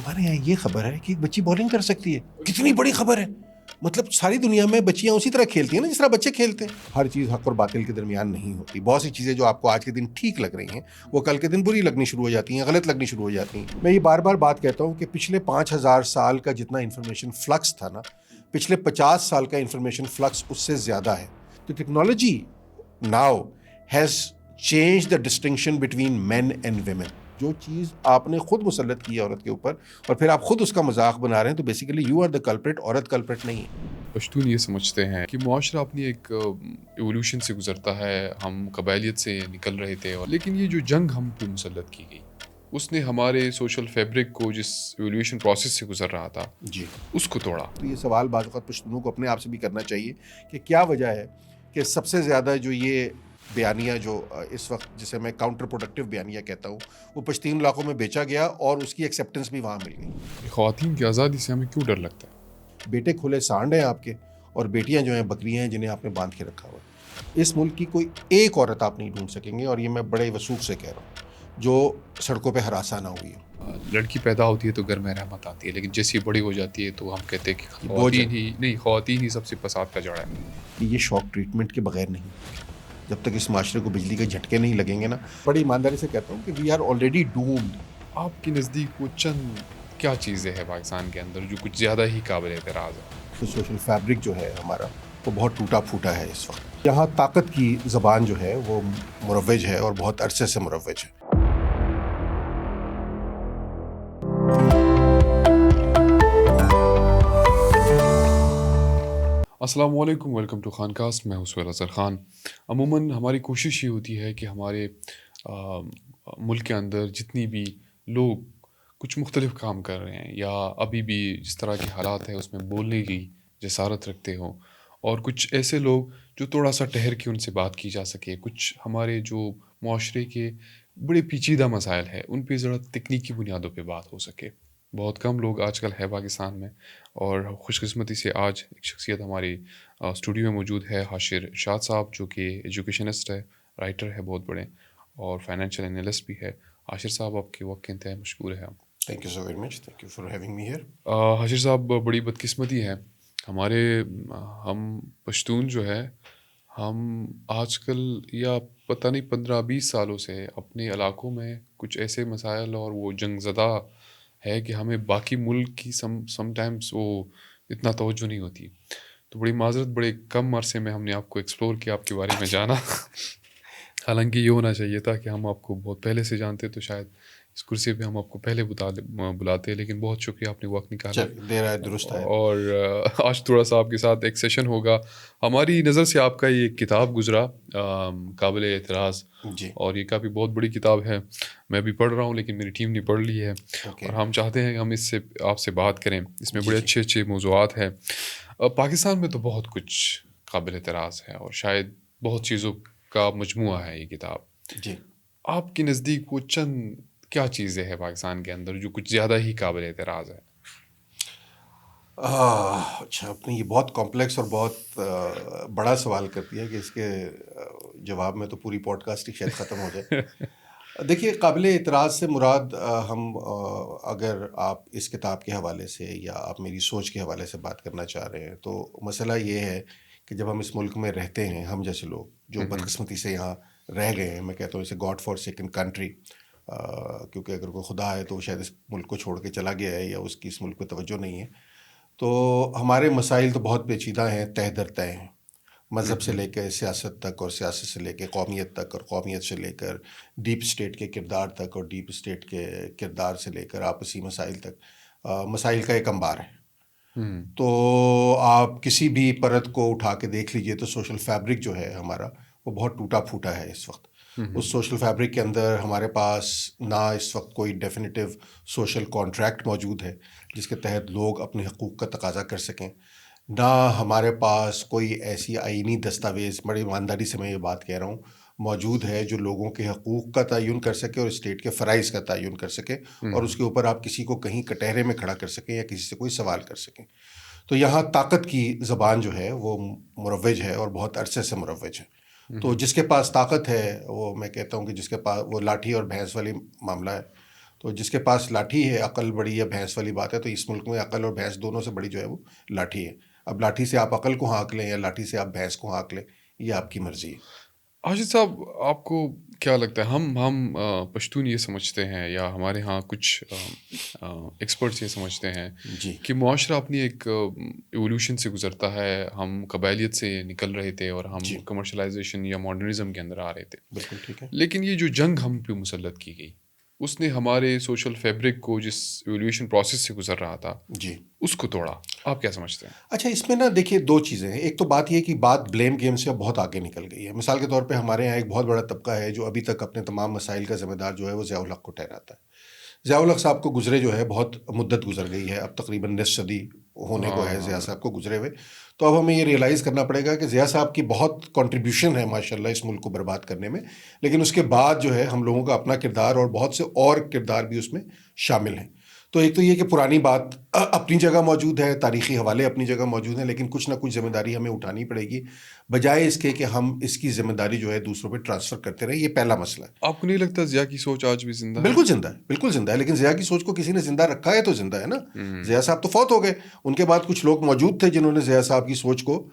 ہمارے یہاں یہ خبر ہے کہ ایک بچی بولنگ کر سکتی ہے. کتنی بڑی خبر ہے. مطلب ساری دنیا میں بچیاں اسی طرح کھیلتی ہیں نا جس طرح بچے کھیلتے ہیں. ہر چیز حق اور باطل کے درمیان نہیں ہوتی. بہت سی چیزیں جو آپ کو آج کے دن ٹھیک لگ رہی ہیں وہ کل کے دن بری لگنی شروع ہو جاتی ہیں, غلط لگنی شروع ہو جاتی ہیں. میں یہ بار بار بات کہتا ہوں کہ پچھلے 5000 سال کا جتنا انفارمیشن فلکس تھا نا, پچھلے 50 سال کا انفارمیشن فلکس اس سے زیادہ ہے. تو technology now has change the distinction between men and women. جو چیز آپ نے خود مسلط کی ہے عورت کے اوپر اور پھر آپ خود اس کا مذاق بنا رہے ہیں, تو basically you are the culprit, عورت کلپریٹ نہیں ہے. پشتون یہ سمجھتے ہیں کہ معاشرہ اپنی ایک ایولیوشن سے گزرتا ہے. ہم قبائلیت سے نکل رہے تھے, لیکن یہ جو جنگ ہم پہ مسلط کی گئی اس نے ہمارے سوشل فیبرک کو, جس ایولیوشن پروسیس سے گزر رہا تھا, اس کو توڑا. تو یہ سوال بعض اوقات پشتونوں کو اپنے آپ سے بھی کرنا چاہیے کہ کیا وجہ ہے کہ سب سے زیادہ جو یہ بیانیہ جو اس وقت جسے میں کاؤنٹر پروڈکٹیو بیانیہ کہتا ہوں وہ پشتین علاقوں میں بیچا گیا اور اس کی ایکسیپٹنس بھی وہاں مل گئی. خواتین کی آزادی سے ہمیں کیوں ڈر لگتا ہے؟ بیٹے کھلے سانڈ ہیں آپ کے, اور بیٹیاں جو ہیں بکریاں ہیں جنہیں آپ نے باندھ کے رکھا ہوا ہے. اس ملک کی کوئی ایک عورت آپ نہیں ڈھونڈ سکیں گے, اور یہ میں بڑے وثوق سے کہہ رہا ہوں, جو سڑکوں پہ ہراساں نہ ہوئی ہو. لڑکی پیدا ہوتی ہے تو گھر میں رحمت آتی ہے, لیکن جیسی بڑی ہو جاتی ہے تو ہم کہتے ہیں کہ بوجھ ہے. خواتین ہی سب سے فساد کا جڑ ہے. یہ شوک ٹریٹمنٹ کے بغیر نہیں. جب تک اس معاشرے کو بجلی کے جھٹکے نہیں لگیں گے نا, بڑی ایمانداری سے کہتا ہوں کہ وی آر آلریڈی ڈومڈ. آپ کے نزدیک وہ چند کیا چیزیں ہیں پاکستان کے اندر جو کچھ زیادہ ہی قابل اعتراض ہے؟ تو سوشل فیبرک جو ہے ہمارا وہ بہت ٹوٹا پھوٹا ہے اس وقت. یہاں طاقت کی زبان جو ہے وہ مروج ہے اور بہت عرصے سے مروج ہے. السلام علیکم, ویلکم ٹو خان کاسٹ. میں ہوں سہیل اظہر خان. عموماً ہماری کوشش یہ ہوتی ہے کہ ہمارے ملک کے اندر جتنی بھی لوگ کچھ مختلف کام کر رہے ہیں یا ابھی بھی جس طرح کے حالات ہیں اس میں بولنے کی جسارت رکھتے ہوں, اور کچھ ایسے لوگ جو تھوڑا سا ٹھہر کے ان سے بات کی جا سکے, کچھ ہمارے جو معاشرے کے بڑے پیچیدہ مسائل ہیں ان پہ ذرا تکنیکی بنیادوں پہ بات ہو سکے. بہت کم لوگ آج کل ہے پاکستان میں, اور خوش قسمتی سے آج ایک شخصیت ہماری اسٹوڈیو میں موجود ہے, حاشر ارشاد صاحب, جو کہ ایجوکیشنسٹ ہے, رائٹر ہے بہت بڑے, اور فائنینشیل انالسٹ بھی ہے. حاشر صاحب آپ کے وقت کے انتہائی مشکور ہے. Thank you so very much, thank you for having me here. Hashir صاحب بڑی بدقسمتی ہے ہمارے, ہم پشتون جو ہے ہم آج کل یا پتہ نہیں 15-20 سالوں سے اپنے علاقوں میں کچھ ایسے مسائل اور وہ جنگ زدہ ہے کہ ہمیں باقی ملک کی سم ٹائمز وہ اتنا توجہ نہیں ہوتی. تو بڑی معذرت, بڑے کم عرصے میں ہم نے آپ کو ایکسپلور کیا, آپ کے بارے میں جانا. حالانکہ یہ ہونا چاہیے تھا کہ ہم آپ کو بہت پہلے سے جانتے تو شاید اس کرسی پہ ہم آپ کو پہلے بلاتے, لیکن بہت شکریہ آپ نے وقت نکالا. درست ہے. اور آج تھوڑا سا آپ کے ساتھ ایک سیشن ہوگا. ہماری نظر سے آپ کا یہ کتاب گزرا قابل اعتراض, جی, اور یہ کافی بہت بڑی کتاب ہے. میں بھی پڑھ رہا ہوں لیکن میری ٹیم نے پڑھ لی ہے, اور ہم چاہتے ہیں کہ ہم اس سے آپ سے بات کریں. اس میں بڑے اچھے اچھے موضوعات ہیں. پاکستان میں تو بہت کچھ قابل اعتراض ہے, اور شاید بہت چیزوں کا مجموعہ ہے یہ کتاب. جی, آپ کے نزدیک وہ چند کیا چیزیں ہیں پاکستان کے اندر جو کچھ زیادہ ہی قابل اعتراض ہے؟ اچھا, آپ نے یہ بہت کمپلیکس اور بہت بڑا سوال کر دیا کہ اس کے جواب میں تو پوری پوڈ کاسٹ ہی شاید ختم ہو جائے. دیکھیے, قابل اعتراض سے مراد ہم اگر آپ اس کتاب کے حوالے سے یا آپ میری سوچ کے حوالے سے بات کرنا چاہ رہے ہیں, تو مسئلہ یہ ہے کہ جب ہم اس ملک میں رہتے ہیں, ہم جیسے لوگ جو بدقسمتی سے یہاں رہ گئے ہیں, میں کہتا ہوں اسے گاڈ فار سیکنڈ کنٹری, کیونکہ اگر کوئی خدا ہے تو شاید اس ملک کو چھوڑ کے چلا گیا ہے یا اس کی اس ملک پہ توجہ نہیں ہے. تو ہمارے مسائل تو بہت پیچیدہ ہیں, تہ در تہ ہیں, مذہب سے لے کے سیاست تک, اور سیاست سے لے کے قومیت تک, اور قومیت سے لے کر ڈیپ اسٹیٹ کے کردار تک, اور ڈیپ اسٹیٹ کے کردار سے لے کر آپسی مسائل تک. مسائل کا ایک انبار ہے. تو آپ کسی بھی پرت کو اٹھا کے دیکھ لیجئے تو سوشل فیبرک جو ہے ہمارا وہ بہت ٹوٹا پھوٹا ہے اس وقت. اس سوشل فیبرک کے اندر ہمارے پاس نہ اس وقت کوئی ڈیفینیٹیو سوشل کانٹریکٹ موجود ہے جس کے تحت لوگ اپنے حقوق کا تقاضا کر سکیں, نہ ہمارے پاس کوئی ایسی آئینی دستاویز, بڑی ایمانداری سے میں یہ بات کہہ رہا ہوں, موجود ہے جو لوگوں کے حقوق کا تعین کر سکے اور اسٹیٹ کے فرائض کا تعین کر سکے, اور اس کے اوپر آپ کسی کو کہیں کٹہرے میں کھڑا کر سکیں یا کسی سے کوئی سوال کر سکیں. تو یہاں طاقت کی زبان جو ہے وہ مروج ہے اور بہت عرصے سے مروج ہے. تو جس کے پاس طاقت ہے, وہ میں کہتا ہوں کہ جس کے پاس وہ لاٹھی اور بھینس والی معاملہ ہے, تو جس کے پاس لاٹھی ہے، عقل بڑی یا بھینس والی بات ہے، تو اس ملک میں عقل اور بھینس دونوں سے بڑی جو ہے وہ لاٹھی ہے. اب لاٹھی سے آپ عقل کو ہانک لیں یا لاٹھی سے آپ بھینس کو ہانک لیں، یہ آپ کی مرضی ہے. آشد صاحب، آپ کو کیا لگتا ہے، ہم پشتون یہ سمجھتے ہیں یا ہمارے ہاں کچھ ایکسپرٹس یہ سمجھتے ہیں جی کہ معاشرہ اپنی ایک ایولیوشن سے گزرتا ہے، ہم قبائلیت سے نکل رہے تھے اور ہم جی کمرشلائزیشن یا ماڈرنزم کے اندر آ رہے تھے. بالکل ٹھیک ہے. لیکن یہ جو جنگ ہم پہ مسلط کی گئی، اس نے ہمارے سوشل فیبرک کو جس ایولیوشن پروسیس سے گزر رہا تھا جی اس کو توڑا. آپ کیا سمجھتے ہیں؟ اچھا، اس میں نا دیکھیے دو چیزیں ہیں. ایک تو بات یہ کہ بات بلیم گیم سے اب بہت آگے نکل گئی ہے. مثال کے طور پہ ہمارے یہاں ایک بہت بڑا طبقہ ہے جو ابھی تک اپنے تمام مسائل کا ذمہ دار جو ہے وہ ضیاء الحق کو ٹھہراتا ہے. ضیاء الحق صاحب کو گزرے جو ہے بہت مدت گزر گئی ہے، اب تقریباً نصف صدی ہونے کو ہے ضیاء ہاں، صاحب کو گزرے ہوئے. تو اب ہمیں یہ ریئلائز کرنا پڑے گا کہ ضیاء صاحب کی بہت کنٹریبیوشن ہے ماشاءاللہ اس ملک کو برباد کرنے میں، لیکن اس کے بعد جو ہے ہم لوگوں کا اپنا کردار اور بہت سے اور کردار بھی اس میں شامل ہیں. تو ایک تو یہ کہ پرانی بات اپنی جگہ موجود ہے، تاریخی حوالے اپنی جگہ موجود ہیں، لیکن کچھ نہ کچھ ذمہ داری ہمیں اٹھانی پڑے گی، بجائے اس کے کہ ہم اس کی ذمہ داری جو ہے دوسروں پہ ٹرانسفر کرتے رہیں. یہ پہلا مسئلہ ہے. آپ کو نہیں لگتا ضیاء کی سوچ آج بھی زندہ ہے؟ بالکل زندہ ہے، بالکل زندہ ہے، لیکن ضیاء کی سوچ کو کسی نے زندہ رکھا ہے تو زندہ ہے نا. ضیاء صاحب تو فوت ہو گئے، ان کے بعد کچھ لوگ موجود تھے جنہوں نے ضیاء صاحب کی سوچ کو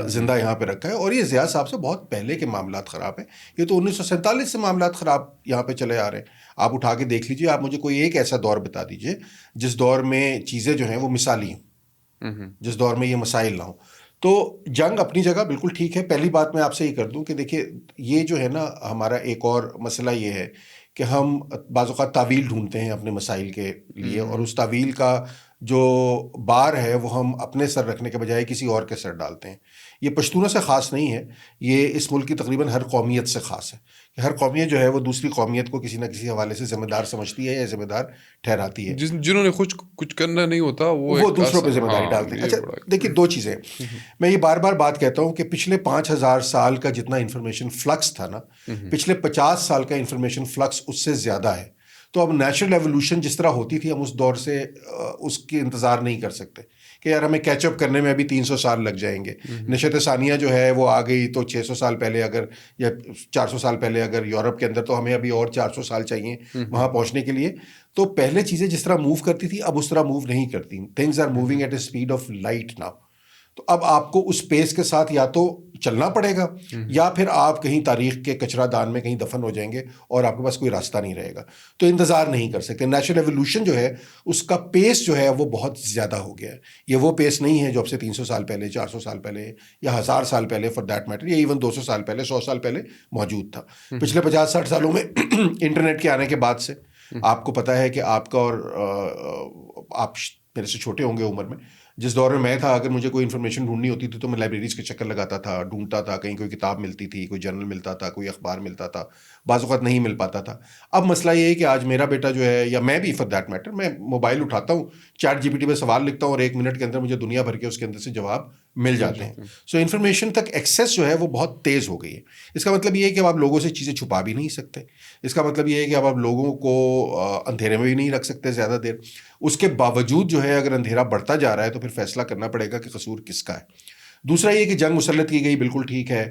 زندہ یہاں پہ رکھا ہے. اور یہ ضیاء صاحب سے بہت پہلے کے معاملات خراب ہیں. یہ تو 1947 سے معاملات خراب یہاں پہ چلے آ رہے ہیں. آپ اٹھا کے دیکھ لیجیے، آپ مجھے کوئی ایک ایسا دور بتا دیجیے جس دور میں چیزیں جو ہیں وہ مثالی ہوں، جس دور میں یہ مسائل نہ ہوں. تو جنگ اپنی جگہ بالکل ٹھیک ہے. پہلی بات میں آپ سے یہ کر دوں کہ دیکھیے یہ جو ہے نا ہمارا ایک اور مسئلہ یہ ہے کہ ہم بعض اوقات تعویل ڈھونڈتے ہیں اپنے مسائل کے لیے، اور اس تعویل کا جو بار ہے وہ ہم اپنے سر رکھنے کے بجائے کسی اور کے سر ڈالتے ہیں. یہ پشتونوں سے خاص نہیں ہے، یہ اس ملک کی تقریباً ہر قومیت سے خاص ہے کہ ہر قومیت جو ہے وہ دوسری قومیت کو کسی نہ کسی حوالے سے ذمہ دار سمجھتی ہے یا ذمہ دار ٹھہراتی ہے. جنہوں نے کچھ کرنا نہیں ہوتا وہ دوسروں پہ ذمہ داری ہاں، ڈالتے ہیں. یہ اچھا بڑا دیکھیے دو چیزیں، میں یہ بار بار بات کہتا ہوں کہ پچھلے 5,000 سال کا جتنا انفارمیشن فلکس تھا نا، پچھلے 50 سال کا انفارمیشن فلکس اس سے زیادہ ہے. تو اب نیچرل ایولیوشن جس طرح ہوتی تھی ہم اس دور سے اس کی انتظار نہیں کر سکتے کہ یار ہمیں کیچ اپ کرنے میں ابھی 300 سال لگ جائیں گے. نشت ثانیہ جو ہے وہ آ گئی تو 600 سال پہلے اگر یا 400 سال پہلے اگر یورپ کے اندر، تو ہمیں ابھی اور 400 سال چاہیے وہاں پہنچنے کے لیے. تو پہلے چیزیں جس طرح موو کرتی تھی اب اس طرح موو نہیں کرتی. Things are moving at a speed of light now. تو اب آپ کو اس پیس کے ساتھ یا تو چلنا پڑے گا یا پھر آپ کہیں تاریخ کے کچرا دان میں کہیں دفن ہو جائیں گے اور آپ کے پاس کوئی راستہ نہیں رہے گا. تو انتظار نہیں کر سکتے. نیچرل ایولیوشن جو ہے اس کا پیس جو ہے وہ بہت زیادہ ہو گیا ہے. یہ وہ پیس نہیں ہے جو اب سے 300 سال پہلے، 400 سال پہلے یا 1000 سال پہلے فار دیٹ میٹر، یا ایون 200 سال پہلے، 100 سال پہلے موجود تھا. پچھلے 50-60 سالوں میں انٹرنیٹ کے آنے کے بعد سے آپ کو پتہ ہے کہ آپ کا اور آپ میرے سے چھوٹے ہوں گے عمر میں، جس دور میں تھا اگر مجھے کوئی انفارمیشن ڈھونڈنی ہوتی تھی تو میں لائبریریز کے چکر لگاتا تھا، ڈھونڈتا تھا، کہیں کوئی کتاب ملتی تھی، کوئی جرنل ملتا تھا، کوئی اخبار ملتا تھا، بعض اوقات نہیں مل پاتا تھا. اب مسئلہ یہ ہے کہ آج میرا بیٹا جو ہے یا میں بھی فار دیٹ میٹر، میں موبائل اٹھاتا ہوں، چیٹ جی پی ٹی پہ سوال لکھتا ہوں اور 1 منٹ کے اندر مجھے دنیا بھر کے اس کے اندر سے جواب مل جاتے ہیں. سو انفارمیشن تک ایکسیس جو ہے وہ بہت تیز ہو گئی ہے. اس کا مطلب یہ ہے کہ اب آپ لوگوں سے چیزیں چھپا بھی نہیں سکتے. اس کا مطلب یہ ہے کہ اب آپ لوگوں کو اندھیرے میں بھی نہیں رکھ سکتے زیادہ دیر. اس کے باوجود جو ہے اگر اندھیرا بڑھتا جا رہا ہے تو پھر فیصلہ کرنا پڑے گا کہ قصور کس کا ہے. دوسرا یہ کہ جنگ مسلط کی گئی، بالکل ٹھیک ہے.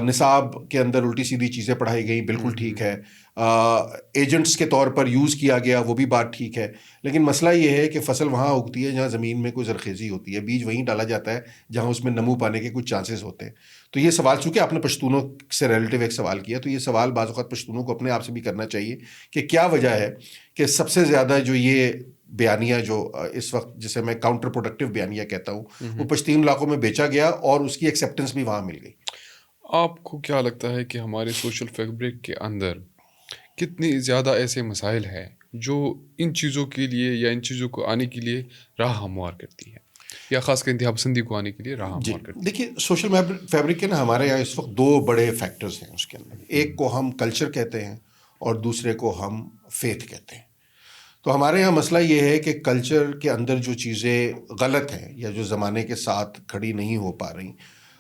نصاب کے اندر الٹی سیدھی چیزیں پڑھائی گئیں، بالکل ٹھیک ہے. ایجنٹس کے طور پر یوز کیا گیا، وہ بھی بات ٹھیک ہے. لیکن مسئلہ یہ ہے کہ فصل وہاں اگتی ہے جہاں زمین میں کوئی زرخیزی ہوتی ہے، بیج وہیں ڈالا جاتا ہے جہاں اس میں نمو پانے کے کچھ چانسز ہوتے ہیں. تو یہ سوال چونکہ آپ نے پشتونوں سے ریلیٹیو ایک سوال کیا، تو یہ سوال بعض اوقات پشتونوں کو اپنے آپ سے بھی کرنا چاہیے کہ کیا وجہ ہے کہ سب سے زیادہ جو یہ بیانیہ جو اس وقت جسے میں کاؤنٹر پروڈکٹیو بیانیہ کہتا ہوں، وہ پشتین علاقوں میں بیچا گیا اور اس کی ایکسیپٹنس بھی وہاں مل گئی. آپ کو کیا لگتا ہے کہ ہمارے سوشل فیبرک کے اندر کتنی زیادہ ایسے مسائل ہیں جو ان چیزوں کے لیے یا ان چیزوں کو آنے کے لیے راہ ہموار کرتی ہے، یا خاص کر انتہا پسندی کو آنے کے لیے راہ ہموار کرتی ہے؟ دیکھیے سوشل فیبرک کے نا ہمارے یہاں اس وقت 2 بڑے فیکٹرز ہیں اس کے اندر. ایک کو ہم کلچر کہتے ہیں اور دوسرے کو ہم فیتھ کہتے ہیں. تو ہمارے یہاں مسئلہ یہ ہے کہ کلچر کے اندر جو چیزیں غلط ہیں یا جو زمانے کے ساتھ کھڑی نہیں ہو پا رہی،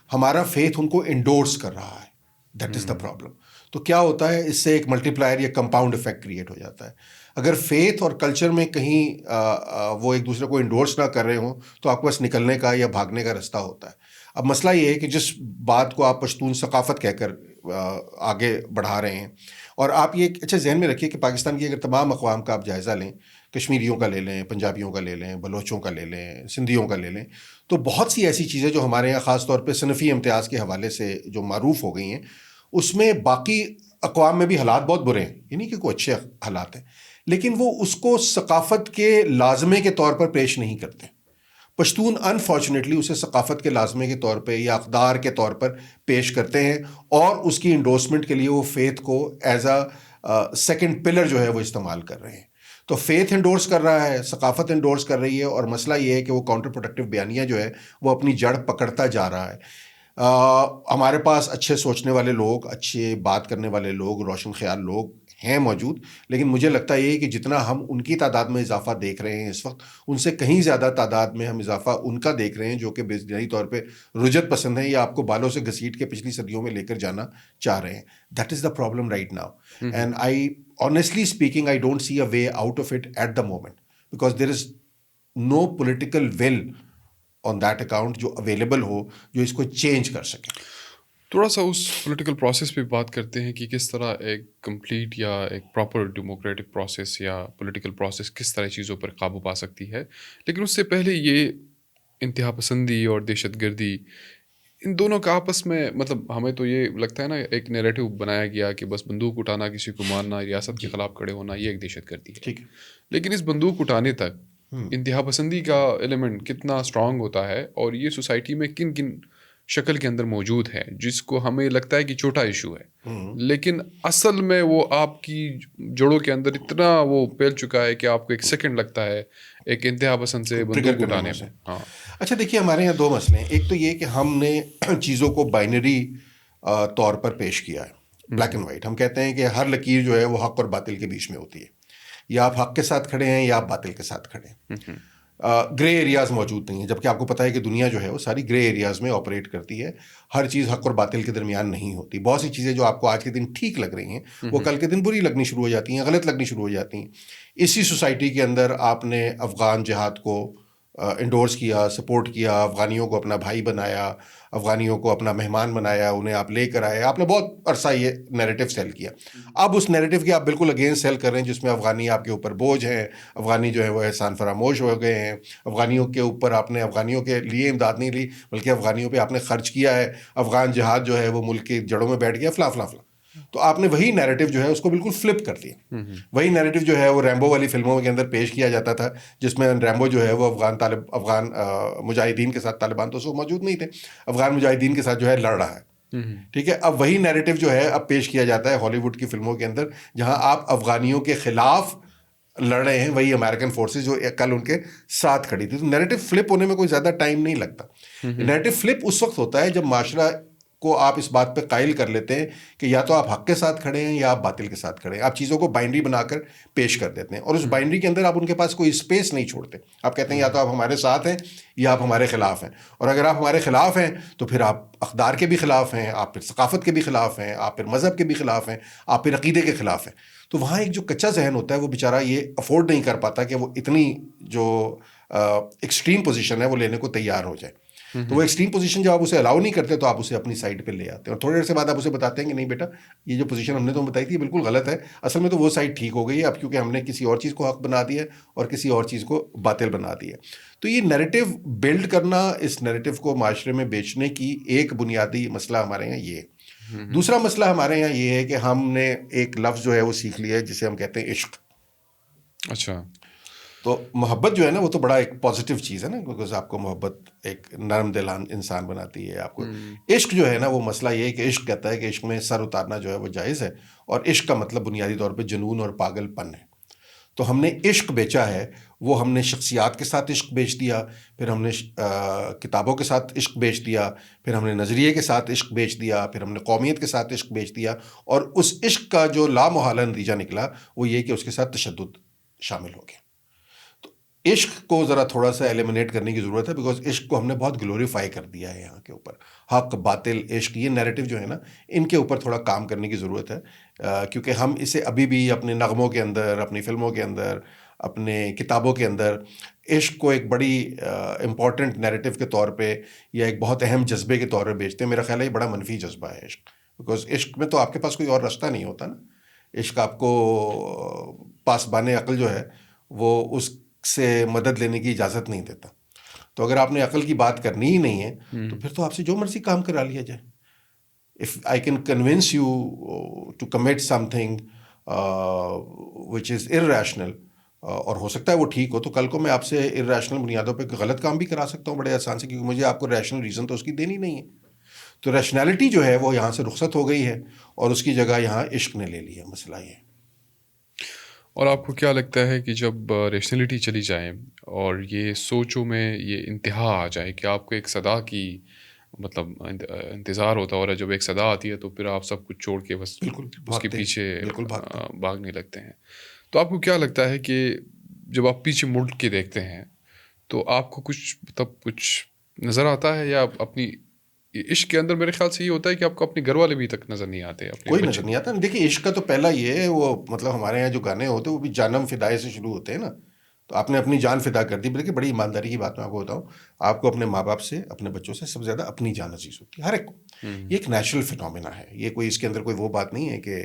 ہمارا فیتھ ان کو انڈورس کر رہا ہے. That is the problem. تو کیا ہوتا ہے، اس سے ایک ملٹی پلائر یا کمپاؤنڈ افیکٹ کریٹ ہو جاتا ہے. اگر فیتھ اور کلچر میں کہیں وہ ایک دوسرے کو انڈورس نہ کر رہے ہوں تو آپ کو بس نکلنے کا یا بھاگنے کا راستہ ہوتا ہے. اب مسئلہ یہ ہے کہ جس بات کو آپ پشتون ثقافت کہہ کر آگے بڑھا رہے ہیں اور آپ یہ اچھا ذہن میں رکھیے کہ پاکستان کی اگر تمام اقوام کا آپ جائزہ لیں، کشمیریوں کا لے لیں، پنجابیوں کا لے لیں، بلوچوں کا لے لیں، سندھیوں کا لے لیں، تو بہت سی ایسی چیزیں جو ہمارے یہاں خاص طور پہ صنفی امتیاز کے حوالے سے جو معروف ہو گئی ہیں، اس میں باقی اقوام میں بھی حالات بہت برے ہیں، یہ نہیں کہ کوئی اچھے حالات ہیں، لیکن وہ اس کو ثقافت کے لازمے کے طور پر پیش نہیں کرتے. پشتون انفارچونیٹلی اسے ثقافت کے لازمے کے طور پہ یا اقدار کے طور پر پیش کرتے ہیں، اور اس کی انڈورسمنٹ کے لیے وہ فیتھ کو ایز اے سیکنڈ پلر جو ہے وہ استعمال کر رہے ہیں. تو فیتھ انڈورس کر رہا ہے، ثقافت انڈورس کر رہی ہے، اور مسئلہ یہ ہے کہ وہ کاؤنٹر پروڈکٹیو بیانیہ جو ہے وہ اپنی جڑ پکڑتا جا رہا ہے. ہمارے پاس اچھے سوچنے والے لوگ، اچھے بات کرنے والے لوگ، روشن خیال لوگ ہیں موجود، لیکن مجھے لگتا ہے یہ کہ جتنا ہم ان کی تعداد میں اضافہ دیکھ رہے ہیں اس وقت، ان سے کہیں زیادہ تعداد میں ہم اضافہ ان کا دیکھ رہے ہیں جو کہ بنیادی طور پہ رجت پسند ہیں، یا آپ کو بالوں سے گھسیٹ کے پچھلی صدیوں میں لے کر جانا چاہ رہے ہیں. That is the problem right now. And I honestly speaking, I don't see a way out of it at the moment, because there is no political will on that account جو اویلیبل ہو جو اس کو change کر سکے. تھوڑا سا اس political process پہ بات کرتے ہیں کہ کس طرح ایک کمپلیٹ یا ایک پراپر ڈیموکریٹک پروسیس یا پولیٹیکل پروسیس کس طرح چیزوں پر قابو پا سکتی ہے. لیکن اس سے پہلے یہ انتہا پسندی اور دہشت گردی، ان دونوں کا آپس میں مطلب ہمیں تو یہ لگتا ہے نا، ایک نیریٹو بنایا گیا کہ بس بندوق اٹھانا، کسی کو مارنا، ریاست کے خلاف کھڑے ہونا، یہ ایک دہشت گردی ہے. ٹھیک ہے، لیکن اس بندوق اٹھانے تک انتہا پسندی کا ایلیمنٹ کتنا اسٹرانگ ہوتا ہے، اور یہ سوسائٹی میں کن کن شکل کے اندر موجود ہے، جس کو ہمیں لگتا ہے کہ چھوٹا ایشو ہے، لیکن اصل میں وہ آپ کی جڑوں کے اندر اتنا وہ پھیل چکا ہے کہ آپ کو ایک سیکنڈ لگتا ہے ایک انتہا پسند سے بندوق اٹھانے میں. ہاں، اچھا دیکھیے، ہمارے یہاں دو مسئلے ہیں. ایک تو یہ کہ ہم نے چیزوں کو بائنری طور پر پیش کیا ہے، بلیک اینڈ وائٹ. ہم کہتے ہیں کہ ہر لکیر جو ہے وہ حق اور باطل کے بیچ میں ہوتی ہے، یا آپ حق کے ساتھ کھڑے ہیں یا آپ باطل کے ساتھ کھڑے ہیں. گرے ایریاز موجود نہیں ہیں، جبکہ آپ کو پتہ ہے کہ دنیا جو ہے وہ ساری گرے ایریاز میں آپریٹ کرتی ہے. ہر چیز حق اور باطل کے درمیان نہیں ہوتی. بہت سی چیزیں جو آپ کو آج کے دن ٹھیک لگ رہی ہیں وہ کل کے دن بری لگنی شروع ہو جاتی ہیں، غلط لگنی شروع ہو جاتی ہیں. اسی سوسائٹی کے اندر آپ نے افغان جہاد کو انڈورس کیا، سپورٹ کیا، افغانیوں کو اپنا بھائی بنایا، افغانیوں کو اپنا مہمان بنایا، انہیں آپ لے کر آئے. آپ نے بہت عرصہ یہ نیریٹو سیل کیا. اب اس نیریٹو کی آپ بالکل اگینسٹ سیل کر رہے ہیں، جس میں افغانی آپ کے اوپر بوجھ ہیں، افغانی جو ہے وہ احسان فراموش ہو گئے ہیں، افغانیوں کے اوپر آپ نے افغانیوں کے لیے امداد نہیں لی بلکہ افغانیوں پہ آپ نے خرچ کیا ہے، افغان جہاد جو ہے وہ ملک کی جڑوں میں بیٹھ گیا، فلاں فلاں فلاں. تو آپ نے وہی نیریٹو جو ہے اس کو بالکل فلپ کر دیا. وہی نیریٹو جو ہے وہ ریمبو والی فلموں کے اندر پیش کیا جاتا تھا، جس میں ریمبو جو ہے وہ افغان مجاہدین کے ساتھ، طالبان تو اس وقت موجود نہیں تھے، افغان مجاہدین کے ساتھ جو ہے لڑ رہا ہے. ٹھیک ہے، اب وہی نیریٹو جو ہے اب پیش کیا جاتا ہے ہالی ووڈ کی فلموں کے اندر، جہاں آپ افغانیوں کے خلاف لڑ رہے ہیں وہی امریکن فورسز جو کل ان کے ساتھ کھڑی تھی. تو نیریٹو فلپ ہونے میں کوئی زیادہ ٹائم نہیں لگتا. نیریٹو فلپ اس وقت ہوتا ہے جب معاشرہ کو آپ اس بات پہ قائل کر لیتے ہیں کہ یا تو آپ حق کے ساتھ کھڑے ہیں یا آپ باطل کے ساتھ کھڑے ہیں. آپ چیزوں کو بائنڈری بنا کر پیش کر دیتے ہیں، اور اس بائنڈری کے اندر آپ ان کے پاس کوئی اسپیس نہیں چھوڑتے. آپ کہتے ہیں یا تو آپ ہمارے ساتھ ہیں یا آپ ہمارے خلاف ہیں، اور اگر آپ ہمارے خلاف ہیں تو پھر آپ اقدار کے بھی خلاف ہیں، آپ پھر ثقافت کے بھی خلاف ہیں، آپ پھر مذہب کے بھی خلاف ہیں، آپ پھر عقیدے کے خلاف ہیں. تو وہاں ایک جو کچا ذہن ہوتا ہے وہ بیچارہ یہ افورڈ نہیں کر پاتا کہ وہ اتنی جو ایکسٹریم پوزیشن ہے وہ لینے کو تیار ہو جائے. تو وہ ایکسٹریم پوزیشن جب آپ اسے الاؤ نہیں کرتے تو آپ اسے اپنی سائڈ پہ لے آتے ہیں، اور تھوڑی دیر سے بعد آپ اسے بتاتے ہیں کہ نہیں بیٹا، یہ جو پوزیشن ہم نے تمہیں بتائی تھی یہ بالکل غلط ہے، اصل میں تو وہ سائڈ ٹھیک ہو گئی ہے اب، کیونکہ ہم نے کسی اور چیز کو حق بنا دیا ہے اور کسی اور چیز کو باطل بنا دیا ہے. تو یہ نیریٹو بلڈ کرنا، اس نیریٹو کو معاشرے میں بیچنے کی ایک بنیادی مسئلہ ہمارے یہاں یہ ہے. دوسرا مسئلہ ہمارے یہاں یہ ہے کہ ہم نے ایک لفظ جو ہے وہ سیکھ لیا ہے جسے ہم کہتے ہیں عشق. اچھا، تو محبت جو ہے نا وہ تو بڑا ایک پازیٹیو چیز ہے نا، بیکاز آپ کو محبت ایک نرم دل انسان بناتی ہے آپ کو. عشق جو ہے نا وہ مسئلہ یہ ہے کہ عشق کہتا ہے کہ عشق میں سر اتارنا جو ہے وہ جائز ہے، اور عشق کا مطلب بنیادی طور پہ جنون اور پاگل پن ہے. تو ہم نے عشق بیچا ہے، وہ ہم نے شخصیات کے ساتھ عشق بیچ دیا، پھر ہم نے کتابوں کے ساتھ عشق بیچ دیا، پھر ہم نے نظریے کے ساتھ عشق بیچ دیا، پھر ہم نے قومیت کے ساتھ عشق بیچ دیا، اور اس عشق کا جو لامحالہ نتیجہ نکلا وہ یہ کہ اس کے ساتھ تشدد شامل ہو گیا. عشق کو ذرا تھوڑا سا ایلیمنیٹ کرنے کی ضرورت ہے، بیکاز عشق کو ہم نے بہت گلوریفائی کر دیا ہے یہاں کے اوپر. حق باطل عشق یہ نیریٹو جو ہے نا ان کے اوپر تھوڑا کام کرنے کی ضرورت ہے، کیونکہ ہم اسے ابھی بھی اپنے نغموں کے اندر، اپنی فلموں کے اندر، اپنے کتابوں کے اندر عشق کو ایک بڑی امپورٹنٹ نیریٹو کے طور پہ یا ایک بہت اہم جذبے کے طور پہ بیچتے ہیں. میرا خیال ہے یہ بڑا منفی جذبہ ہے عشق، بیکاز عشق میں تو آپ کے پاس کوئی اور راستہ نہیں ہوتا نا. عشق آپ کو پاسبان عقل جو ہے وہ اس سے مدد لینے کی اجازت نہیں دیتا. تو اگر آپ نے عقل کی بات کرنی ہی نہیں ہے تو پھر تو آپ سے جو مرضی کام کرا لیا جائے. If I can convince you to commit something which is irrational, اور ہو سکتا ہے وہ ٹھیک ہو, تو کل کو میں آپ سے irrational بنیادوں پہ غلط کام بھی کرا سکتا ہوں بڑے آسان سے, کیونکہ مجھے آپ کو ریشنل ریزن تو اس کی دینی نہیں ہے. تو ریشنالٹی جو ہے وہ یہاں سے رخصت ہو گئی ہے اور اس کی جگہ یہاں عشق نے لے لی ہے. مسئلہ یہ ہے. اور آپ کو کیا لگتا ہے کہ جب ریشنلٹی چلی جائے اور یہ سوچوں میں یہ انتہا آ جائے کہ آپ کو ایک صدا کی مطلب انتظار ہوتا ہے, اور جب ایک صدا آتی ہے تو پھر آپ سب کچھ چھوڑ کے بس اس کے پیچھے بھاگنے لگتے ہیں, تو آپ کو کیا لگتا ہے کہ جب آپ پیچھے مڑ کے دیکھتے ہیں تو آپ کو کچھ نظر آتا ہے, یا اپنی عشق کے اندر میرے خیال سے یہ ہوتا ہے کہ آپ کو اپنے گھر والے بھی تک نظر نہیں آتے, کوئی نظر نہیں آتا. دیکھیے عشق کا تو پہلا یہ ہے, وہ مطلب ہمارے یہاں جو گانے ہوتے ہیں وہ بھی جانم فدائے سے شروع ہوتے ہیں نا. تو آپ نے اپنی جان فدا کر دی. بلکہ بڑی ایمانداری کی بات میں آپ کو بتاؤں, آپ کو اپنے ماں باپ سے, اپنے بچوں سے سب سے زیادہ اپنی جان عزیز ہوتی ہے ہر ایک کو. یہ ایک نیچرل فینومینا ہے, یہ کوئی اس کے اندر کوئی وہ بات نہیں ہے کہ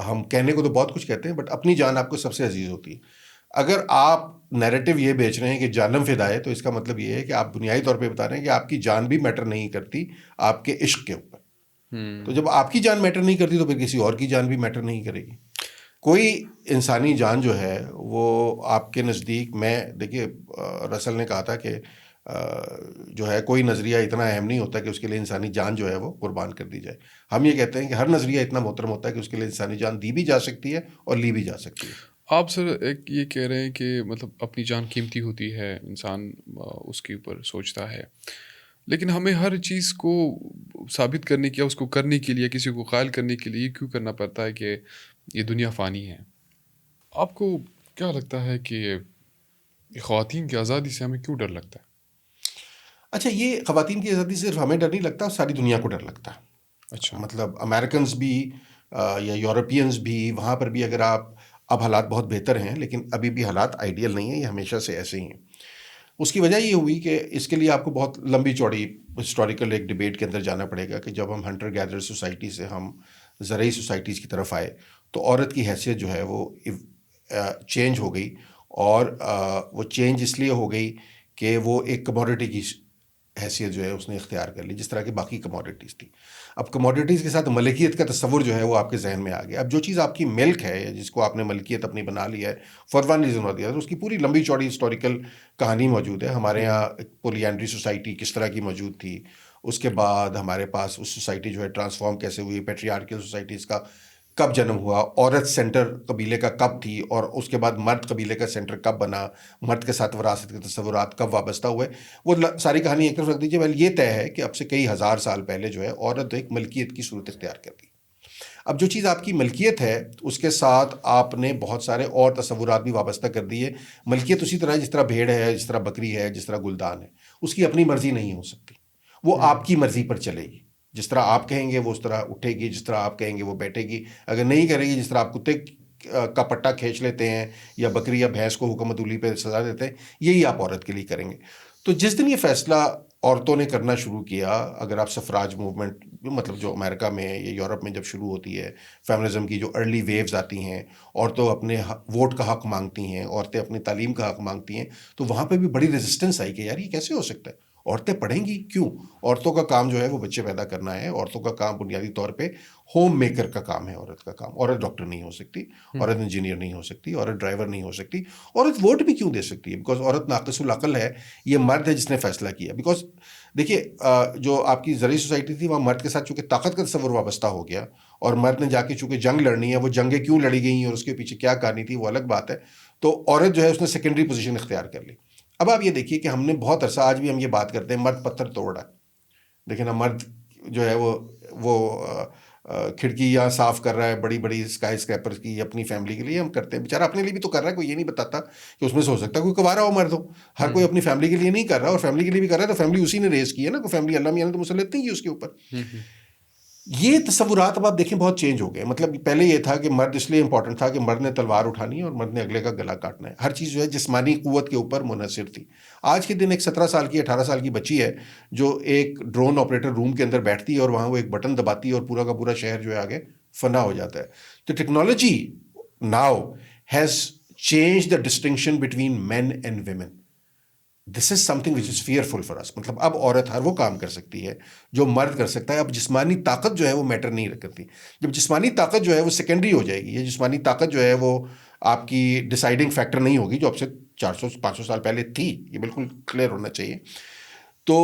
ہم کہنے کو تو بہت کچھ کہتے ہیں, بٹ اپنی جان آپ کو سب سے عزیز ہوتی ہے. اگر آپ نیریٹو یہ بیچ رہے ہیں کہ جانم فدا ہے, تو اس کا مطلب یہ ہے کہ آپ بنیادی طور پہ بتا رہے ہیں کہ آپ کی جان بھی میٹر نہیں کرتی آپ کے عشق کے اوپر. تو جب آپ کی جان میٹر نہیں کرتی تو پھر کسی اور کی جان بھی میٹر نہیں کرے گی. کوئی انسانی جان جو ہے وہ آپ کے نزدیک, میں دیکھیے رسل نے کہا تھا کہ جو ہے کوئی نظریہ اتنا اہم نہیں ہوتا کہ اس کے لیے انسانی جان جو ہے وہ قربان کر دی جائے. ہم یہ کہتے ہیں کہ ہر نظریہ اتنا محترم ہوتا ہے کہ اس کے لیے انسانی جان دی بھی جا سکتی ہے اور لی بھی جا سکتی ہے. آپ سر ایک یہ کہہ رہے ہیں کہ مطلب اپنی جان قیمتی ہوتی ہے, انسان اس کے اوپر سوچتا ہے, لیکن ہمیں ہر چیز کو ثابت کرنے کی, اس کو کرنے کے لیے, کسی کو قائل کرنے کے لیے کیوں کرنا پڑتا ہے کہ یہ دنیا فانی ہے؟ آپ کو کیا لگتا ہے کہ خواتین کی آزادی سے ہمیں کیوں ڈر لگتا ہے؟ اچھا, یہ خواتین کی آزادی سے صرف ہمیں ڈر نہیں لگتا, ساری دنیا کو ڈر لگتا ہے. اچھا, مطلب امریکنز بھی یا یورپینز بھی, وہاں پر بھی اگر آپ, اب حالات بہت بہتر ہیں لیکن ابھی بھی حالات آئیڈیل نہیں ہیں, یہ ہمیشہ سے ایسے ہی ہیں. اس کی وجہ یہ ہوئی کہ اس کے لیے آپ کو بہت لمبی چوڑی ہسٹوریکل ایک ڈیبیٹ کے اندر جانا پڑے گا کہ جب ہم ہنٹر گیدر سوسائٹی سے ہم زرعی سوسائٹیز کی طرف آئے تو عورت کی حیثیت جو ہے وہ چینج ہو گئی. اور وہ چینج اس لیے ہو گئی کہ وہ ایک کموڈٹی کی حیثیت جو ہے اس نے اختیار کر لی, جس طرح کی باقی کموڈٹیز تھی. اب کموڈٹیز کے ساتھ ملکیت کا تصور جو ہے وہ آپ کے ذہن میں آ گیا. اب جو چیز آپ کی ملک ہے, جس کو آپ نے ملکیت اپنی بنا لی ہے فار ون ریزن اور دی ادر, اس کی پوری لمبی چوڑی ہسٹوریکل کہانی موجود ہے. ہمارے یہاں پولی اینڈری سوسائٹی کس طرح کی موجود تھی, اس کے بعد ہمارے پاس اس سوسائٹی جو ہے ٹرانسفارم کیسے ہوئی, پیٹریارکل سوسائٹیز کا کب جنم ہوا, عورت سینٹر قبیلے کا کب تھی, اور اس کے بعد مرد قبیلے کا سینٹر کب بنا, مرد کے ساتھ وراثت کے تصورات کب وابستہ ہوئے, وہ ساری کہانی ایک طرف رکھ دیجیے. ویل یہ طے ہے کہ اب سے کئی ہزار سال پہلے جو ہے عورت ایک ملکیت کی صورت اختیار کر گئی. اب جو چیز آپ کی ملکیت ہے اس کے ساتھ آپ نے بہت سارے اور تصورات بھی وابستہ کر دیے. ملکیت اسی طرح جس طرح بھیڑ ہے, جس طرح بکری ہے, جس طرح گلدان ہے, اس کی اپنی مرضی نہیں ہو سکتی, وہ آپ کی مرضی پر چلے گی. جس طرح آپ کہیں گے وہ اس طرح اٹھے گی, جس طرح آپ کہیں گے وہ بیٹھے گی. اگر نہیں کرے گی, جس طرح آپ کتے کا پٹا کھینچ لیتے ہیں یا بکری یا بھینس کو حکم عدولی پہ سزا دیتے ہیں, یہی آپ عورت کے لیے کریں گے. تو جس دن یہ فیصلہ عورتوں نے کرنا شروع کیا, اگر آپ سفراج موومنٹ مطلب جو امریکہ میں یا یورپ میں جب شروع ہوتی ہے, فیمنزم کی جو ارلی ویوز آتی ہیں, عورتوں اپنے ووٹ کا حق مانگتی ہیں, عورتیں اپنی تعلیم کا حق مانگتی ہیں, تو وہاں پہ بھی بڑی ریزسٹنس آئی کہ یار یہ کیسے ہو سکتا ہے, عورتیں پڑھیں گی کیوں؟ عورتوں کا کام جو ہے وہ بچے پیدا کرنا ہے. عورتوں کا کام بنیادی طور پہ ہوم میکر کا کام ہے. عورت کا کام, عورت ڈاکٹر نہیں ہو سکتی, عورت انجینئر نہیں ہو سکتی, عورت ڈرائیور نہیں ہو سکتی, عورت ووٹ بھی کیوں دے سکتی ہے؟ بیکاز عورت ناقص العقل ہے, یہ مرد ہے جس نے فیصلہ کیا. بیکاز دیکھیے جو آپ کی زرعی سوسائٹی تھی وہاں مرد کے ساتھ چونکہ طاقت کا تصور وابستہ ہو گیا, اور مرد نے جا کے چونکہ جنگ لڑنی ہے, وہ جنگیں کیوں لڑی گئی اور اس کے پیچھے کیا کہانی تھی وہ الگ بات ہے, تو عورت جو ہے اس نے سیکنڈری پوزیشن اختیار کر لی. اب آپ یہ دیکھیے کہ ہم نے بہت عرصہ, آج بھی ہم یہ بات کرتے ہیں مرد پتھر توڑ رہا ہے. لیکن اب مرد جو ہے وہ کھڑکیاں صاف کر رہا ہے بڑی بڑی اسکائی اسکریپر کی اپنی فیملی کے لیے. ہم کرتے ہیں, بیچارہ اپنے لیے بھی تو کر رہا ہے, کوئی یہ نہیں بتاتا کہ اس میں سے ہو سکتا ہے کوئی کبارہ ہو مرد ہو. ہر کوئی اپنی فیملی کے لیے نہیں کر رہا, اور فیملی کے لیے بھی کر رہا ہے تو فیملی اسی نے ریز کی ہے نا, کوئی فیملی اللہ میاں نے تو مسلط نہیں کی اس کے اوپر. یہ تصورات اب آپ دیکھیں بہت چینج ہو گئے. مطلب پہلے یہ تھا کہ مرد اس لیے امپورٹنٹ تھا کہ مرد نے تلوار اٹھانی ہے اور مرد نے اگلے کا گلا کاٹنا ہے. ہر چیز جو ہے جسمانی قوت کے اوپر منحصر تھی. آج کے دن ایک 17 سال کی 18 سال کی بچی ہے جو ایک ڈرون آپریٹر روم کے اندر بیٹھتی ہے اور وہاں وہ ایک بٹن دباتی ہے اور پورا کا پورا شہر جو ہے آگے فنا ہو جاتا ہے. تو technology now has change the distinction between men and women. This is something which is fearful for us. مطلب اب عورت ہر وہ کام کر سکتی ہے جو مرد کر سکتا ہے. اب جسمانی طاقت جو ہے وہ میٹر نہیں کرتی. جب جسمانی طاقت جو ہے وہ سیکنڈری ہو جائے گی, یا جسمانی طاقت جو ہے وہ آپ کی ڈیسائیڈنگ فیکٹر نہیں ہوگی جو اب سے 400-500 سال پہلے تھی, یہ بالکل کلیئر ہونا چاہیے. تو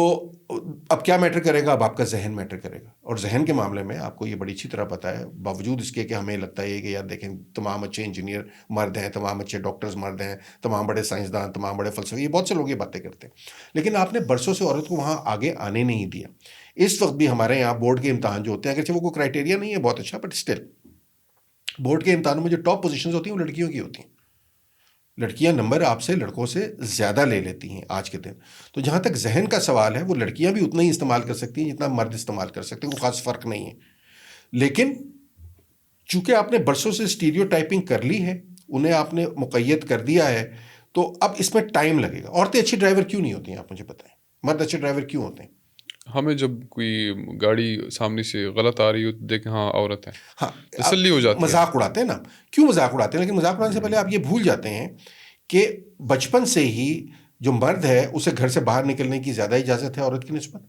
اب کیا میٹر کرے گا؟ اب آپ کا ذہن میٹر کرے گا. اور ذہن کے معاملے میں آپ کو یہ بڑی اچھی طرح پتہ ہے, باوجود اس کے کہ ہمیں لگتا ہے کہ یار دیکھیں تمام اچھے انجینئر مرد ہیں, تمام اچھے ڈاکٹرز مرد ہیں, تمام بڑے سائنسدان, تمام بڑے فلسفی, یہ بہت سے لوگ یہ باتیں کرتے ہیں, لیکن آپ نے برسوں سے عورت کو وہاں آگے آنے نہیں دیا. اس وقت بھی ہمارے یہاں بورڈ کے امتحان جو ہوتے ہیں, اگرچہ وہ کوئی کرائٹیریا نہیں ہے بہت اچھا, بٹ اسٹل بورڈ کے امتحانوں میں جو ٹاپ پوزیشنز ہوتی ہیں وہ لڑکیوں کی ہوتی ہیں. لڑکیاں نمبر آپ سے لڑکوں سے زیادہ لے لیتی ہیں آج کے دن. تو جہاں تک ذہن کا سوال ہے, وہ لڑکیاں بھی اتنا ہی استعمال کر سکتی ہیں جتنا مرد استعمال کر سکتے ہیں, کوئی خاص فرق نہیں ہے. لیکن چونکہ آپ نے برسوں سے اسٹیریو ٹائپنگ کر لی ہے, انہیں آپ نے مقید کر دیا ہے, تو اب اس میں ٹائم لگے گا. عورتیں اچھی ڈرائیور کیوں نہیں ہوتی ہیں آپ مجھے بتائیں, مرد اچھے ڈرائیور کیوں ہوتے ہیں؟ ہمیں جب کوئی گاڑی سامنے سے غلط آ رہی ہو تو دیکھیں ہاں عورت ہے, ہاں, تسلی ہو جاتی ہے. مذاق اڑاتے ہیں نا, کیوں مذاق اڑاتے ہیں؟ لیکن مذاق اڑانے سے پہلے آپ یہ بھول جاتے ہیں کہ بچپن سے ہی جو مرد ہے اسے گھر سے باہر نکلنے کی زیادہ اجازت ہے عورت کی نسبت.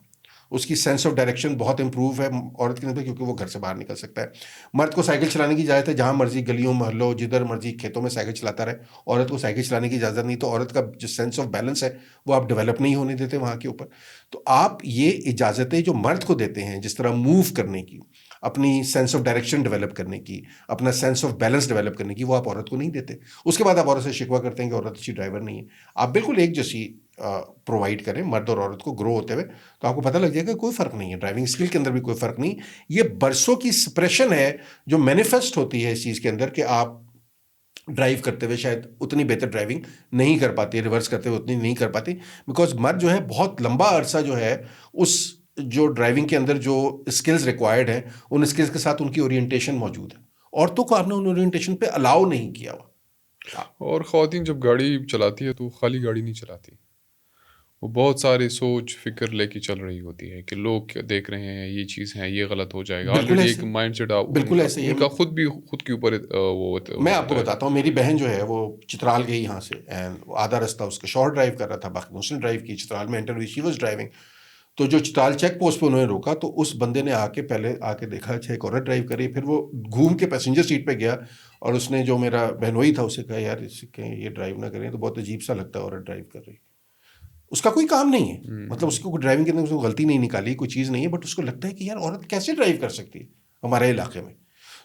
اس کی سینس آف ڈائریکشن بہت امپروو ہے عورت کی نسبت, کیونکہ وہ گھر سے باہر نکل سکتا ہے. مرد کو سائیکل چلانے کی اجازت ہے جہاں مرضی گلیوں محلوں جدھر مرضی کھیتوں میں سائیکل چلاتا رہے. عورت کو سائیکل چلانے کی اجازت نہیں. تو عورت کا جو سینس آف بیلنس ہے وہ آپ ڈیولپ نہیں ہونے دیتے وہاں کے اوپر. تو آپ یہ اجازتیں جو مرد کو دیتے ہیں, جس طرح موو کرنے کی, اپنی سینس آف ڈائریکشن ڈیولپ کرنے کی, اپنا سینس آف بیلنس ڈیولپ کرنے کی, وہ آپ عورت کو نہیں دیتے. اس کے بعد آپ عورت سے شکوہ کرتے ہیں کہ عورت اچھی ڈرائیور نہیں ہے. آپ بالکل ایک جیسی پرووائڈ کریں مرد اور عورت کو گرو ہوتے ہوئے, تو آپ کو پتہ لگ جائے گا کوئی فرق نہیں ہے. ڈرائیونگ اسکل کے اندر بھی کوئی فرق نہیں. یہ برسوں کی سپریشن ہے جو مینیفیسٹ ہوتی ہے اس چیز کے اندر, کہ آپ ڈرائیو کرتے ہوئے شاید اتنی بہتر ڈرائیونگ نہیں کر پاتی, ریورس کرتے ہوئے اتنی نہیں کر پاتی, بیکاز مرد جو ہے بہت لمبا عرصہ جو ہے اس جو ڈرائیونگ کے اندر جو اسکلز ریکوائرڈ ہیں ان اسکلز کے ساتھ ان کی اورینٹیشن موجود ہے. عورتوں کو آپ نے ان اورینٹیشن پہ الاؤ نہیں کیا ہوا. اور خواتین جب گاڑی چلاتی ہے تو وہ خالی گاڑی نہیں چلاتی, وہ بہت سارے سوچ فکر لے کے چل رہی ہوتی ہے کہ لوگ کیا دیکھ رہے ہیں, یہ چیز ہے, یہ غلط ہو جائے گا. بالکل آلریڈی ایسے ایک مائنڈ سیٹ بالکل ایسے ہی ان کا خود کے اوپر وہ میں آپ کو ہوتا ہے. بتاتا ہوں, میری بہن جو ہے وہ چترال گئی یہاں سے, اینڈ آدھا رستہ اس کا شوہر ڈرائیو کر رہا تھا, باقی اس نے ڈرائیو کی. چترال میں انٹر ہوئی, شی واز ڈرائیونگ. تو جو چترال چیک پوسٹ پہ انہوں نے روکا, تو اس بندے نے پہلے آ کے دیکھا اچھا ایک عورت ڈرائیو کر رہی ہے. پھر وہ گھوم کے پیسنجر سیٹ پہ گیا اور اس نے جو میرا بہنوئی تھا اسے کہا یار اس کہیں یہ ڈرائیو نہ کریں, تو بہت عجیب سا لگتا ہے عورت ڈرائیو کر رہی ہے. اس کا کوئی کام نہیں ہے, مطلب اس کو کوئی ڈرائیونگ کے اندر اس کو غلطی نہیں نکالی, کوئی چیز نہیں ہے, بٹ اس کو لگتا ہے کہ یار عورت کیسے ڈرائیو کر سکتی ہے ہمارے علاقے میں.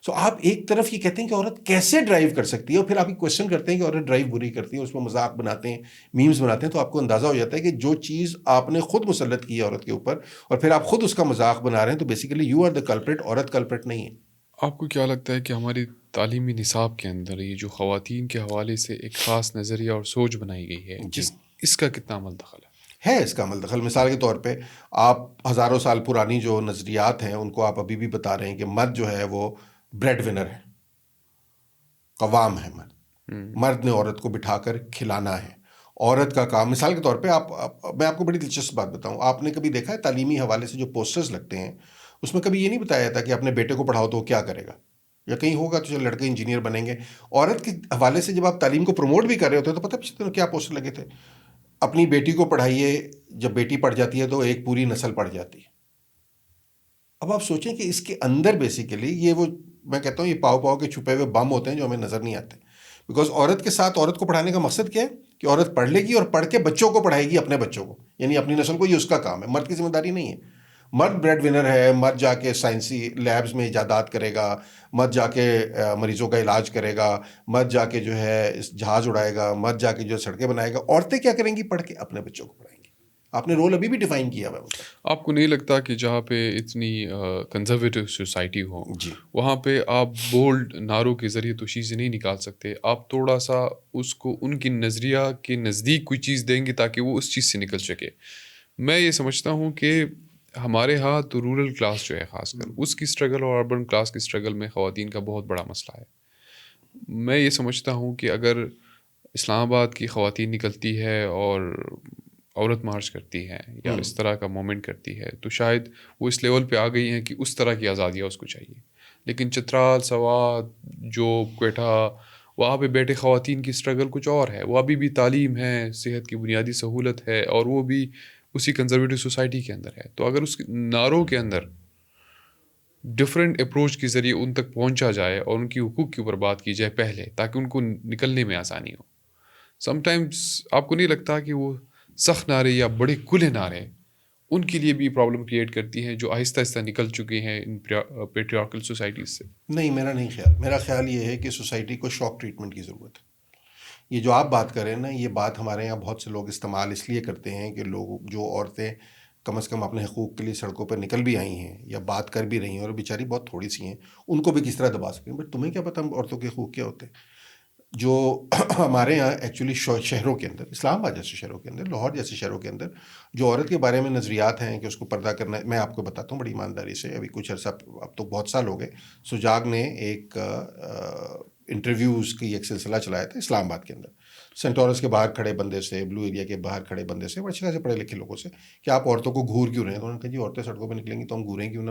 سو آپ ایک طرف یہ کہتے ہیں کہ عورت کیسے ڈرائیو کر سکتی ہے, اور پھر آپ یہ کوشچن کرتے ہیں کہ عورت ڈرائیو بری کرتی ہے, اس میں مذاق بناتے ہیں, میمز بناتے ہیں. تو آپ کو اندازہ ہو جاتا ہے کہ جو چیز آپ نے خود مسلط کی ہے عورت کے اوپر, اور پھر آپ خود اس کا مذاق بنا رہے ہیں, تو basically you are the culprit, عورت کلپریٹ نہیں ہے. آپ کو کیا لگتا ہے کہ ہماری تعلیمی نصاب کے اندر یہ جو خواتین کے حوالے سے ایک خاص نظریہ اور سوچ بنائی گئی ہے, جی اس کا کتنا عمل دخل ہے؟ اس کا عمل دخل. مثال کے طور پہ آپ ہزاروں سال پرانی جو نظریات ہیں ان کو آپ ابھی بھی بتا رہے ہیں کہ مرد جو ہے وہ بریڈ ونر ہے, قوام ہے. مرد نے عورت کو بٹھا کر کھلانا ہے. عورت کا کام, مثال کے طور پہ میں آپ کو بڑی دلچسپ بات بتاؤں, آپ نے کبھی دیکھا ہے تعلیمی حوالے سے جو پوسٹرز لگتے ہیں اس میں کبھی یہ نہیں بتایا جاتا کہ اپنے بیٹے کو پڑھاؤ تو وہ کیا کرے گا, یا کہیں ہوگا تو چلو لڑکے انجینئر بنیں گے. عورت کے حوالے سے جب آپ تعلیم کو پروموٹ بھی کر رہے ہوتے ہیں تو پتہ ہے کیا پوسٹر لگے تھے, اپنی بیٹی کو پڑھائیے, جب بیٹی پڑھ جاتی ہے تو ایک پوری نسل پڑھ جاتی ہے. اب آپ سوچیں کہ اس کے اندر بیسیکلی یہ وہ میں کہتا ہوں یہ پاؤ کے چھپے ہوئے بم ہوتے ہیں جو ہمیں نظر نہیں آتے. بیکاز عورت کے ساتھ عورت کو پڑھانے کا مقصد کیا ہے کہ عورت پڑھ لے گی اور پڑھ کے بچوں کو پڑھائے گی, اپنے بچوں کو, یعنی اپنی نسل کو. یہ اس کا کام ہے, مرد کی ذمہ داری نہیں ہے. مرد بریڈ ونر ہے, مرد جا کے سائنسی لیبز میں ایجادات کرے گا, مرد جا کے مریضوں کا علاج کرے گا, مرد جا کے جو ہے جہاز اڑائے گا, مرد جا کے جو سڑکیں بنائے گا. عورتیں کیا کریں گی؟ پڑھ کے اپنے بچوں کو پڑھائیں گی. آپ نے رول ابھی بھی ڈیفائن کیا ہوا ہے. آپ کو نہیں لگتا کہ جہاں پہ اتنی کنزرویٹو سوسائٹی ہو جی وہاں پہ آپ بولڈ نعروں کے ذریعے تو چیزیں نہیں نکال سکتے, آپ تھوڑا سا اس کو ان کی نظریہ کے نزدیک کوئی چیز دیں گے تاکہ وہ اس چیز سے نکل سکے؟ میں یہ سمجھتا ہوں کہ ہمارے ہاں تو رورل کلاس جو ہے خاص کر اس کی اسٹرگل اور اربن کلاس کی اسٹرگل میں خواتین کا بہت بڑا مسئلہ ہے. میں یہ سمجھتا ہوں کہ اگر اسلام آباد کی خواتین نکلتی ہے اور عورت مارچ کرتی ہے یا اس طرح کا مومنٹ کرتی ہے تو شاید وہ اس لیول پہ آ گئی ہیں کہ اس طرح کی آزادیاں اس کو چاہیے. لیکن چترال، سوات، جوب، کوئٹہ، وہاں پہ بیٹھے خواتین کی اسٹرگل کچھ اور ہے. وہ ابھی بھی تعلیم ہے، صحت کی بنیادی سہولت ہے، اور وہ بھی اسی کنزرویٹو سوسائٹی کے اندر ہے. تو اگر اس نعروں کے اندر ڈفرینٹ اپروچ کے ذریعے ان تک پہنچا جائے اور ان کی حقوق کے اوپر بات کی جائے پہلے، تاکہ ان کو نکلنے میں آسانی ہو. سم ٹائمس آپ کو نہیں لگتا کہ وہ سخت نعرے یا بڑے کھلے نعرے ان کے لیے بھی پرابلم کریٹ کرتی ہیں جو آہستہ آہستہ نکل چکے ہیں ان پیٹریارکل سوسائٹیز سے؟ نہیں، میرا نہیں خیال. میرا خیال یہ ہے کہ سوسائٹی کو شاک ٹریٹمنٹ کی ضرورت ہے. یہ جو آپ بات کر رہے ہیں نا، یہ بات ہمارے یہاں بہت سے لوگ استعمال اس لیے کرتے ہیں کہ لوگ جو عورتیں کم از کم اپنے حقوق کے لیے سڑکوں پر نکل بھی آئی ہیں یا بات کر بھی رہی ہیں اور بیچاری بہت تھوڑی سی ہیں، ان کو بھی کس طرح دبا سکیں. بٹ تمہیں کیا پتہ عورتوں کے حقوق کیا ہوتے ہیں؟ جو ہمارے یہاں ایکچولی شہروں کے اندر، اسلام آباد جیسے شہروں کے اندر، لاہور جیسے شہروں کے اندر جو عورت کے بارے میں نظریات ہیں کہ اس کو پردہ کرنا ہے، میں آپ کو بتاتا ہوں بڑی ایمانداری سے. ابھی کچھ عرصہ، اب تو بہت سال ہو گئے، سجاگ نے ایک انٹرویوز کی ایک سلسلہ چلایا تھا اسلام آباد کے اندر، سینٹورس کے باہر کھڑے بندے سے، بلو ایریا کے باہر کھڑے بندے سے، بڑے خاصے پڑھے لکھے لوگوں سے، کہ آپ عورتوں کو گھور کیوں رہے ہیں؟ تو انہوں نے کہا جی عورتیں سڑکوں پہ نکلیں گی تو ہم گھوریں کیوں نہ